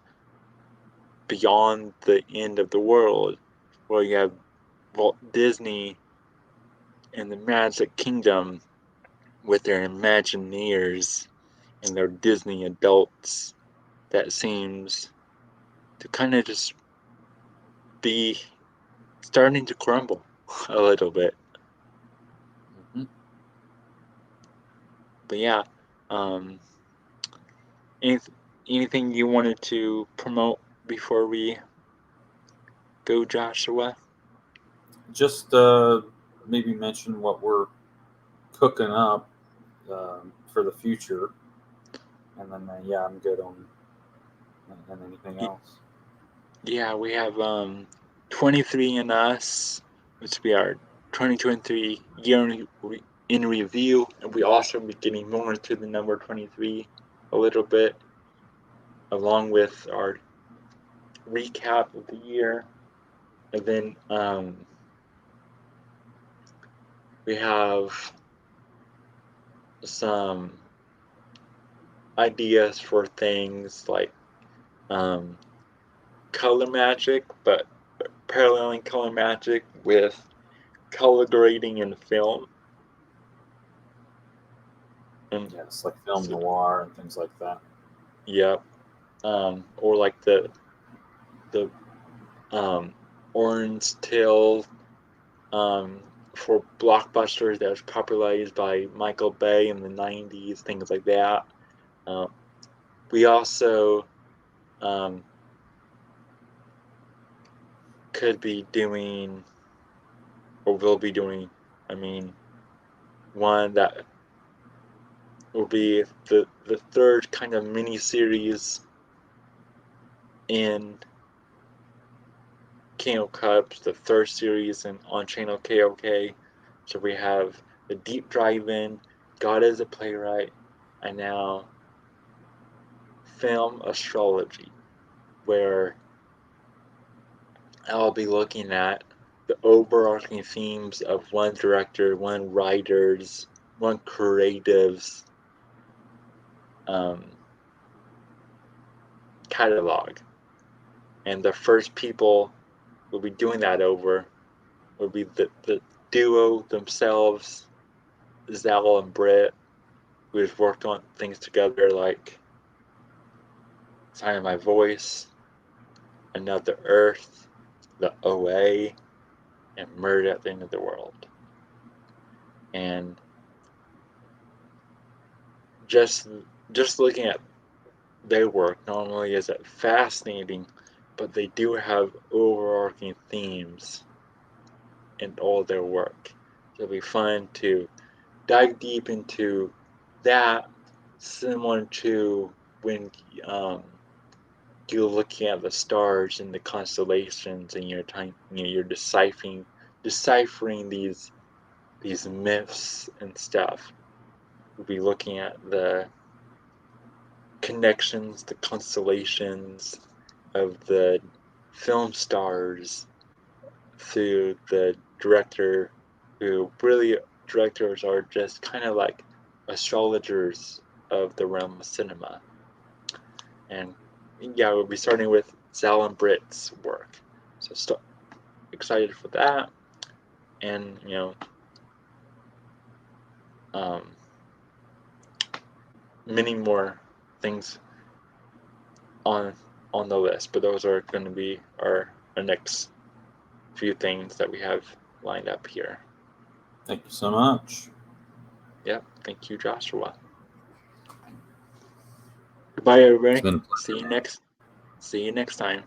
beyond the end of the world, where you have Walt Disney and the Magic Kingdom with their Imagineers and their Disney adults that seems to kind of just be starting to crumble a little bit. Mm-hmm. But yeah, anything you wanted to promote before we go, Joshua? Just maybe mention what we're cooking up for the future, and then yeah, I'm good on and anything else. Yeah, we have 23 and Us, which we are 2023 year in review, and we also be getting more into the number 23 a little bit, along with our recap of the year. And then we have some ideas for things like color magic, but paralleling color magic with color grading in film. And Yes, like film noir and things like that. yep. Or like the orange tail for blockbusters that was popularized by Michael Bay in the 90s, things like that. We also could be doing, or will be doing, one that will be the third kind of mini series in Kano Cups, the third series on Channel KoK. So we have the Deep Drive In, God as a Playwright, and now Film Astrology, where I'll be looking at the overarching themes of one director, one writer's, one creative's catalog. And the first people we'll be doing that over will be the duo themselves, Zal and Britt, who's worked on things together like Sign of My Voice, Another Earth, The OA, and Murder at the End of the World. And just looking at their work, not only is it fascinating, but they do have overarching themes in all their work. So it'll be fun to dive deep into that similar to when you're looking at the stars and the constellations, and you're you're deciphering these myths and stuff. We'll be looking at the connections, the constellations of the film stars through the director, who really, directors are just kind of like astrologers of the realm of cinema. And yeah, we'll be starting with Zal and Britt's work. So excited for that. And, many more things on the list, but those are going to be our next few things that we have lined up here. Thank you so much. Yep, thank you, Joshua. Goodbye, everybody. It's been See you next time.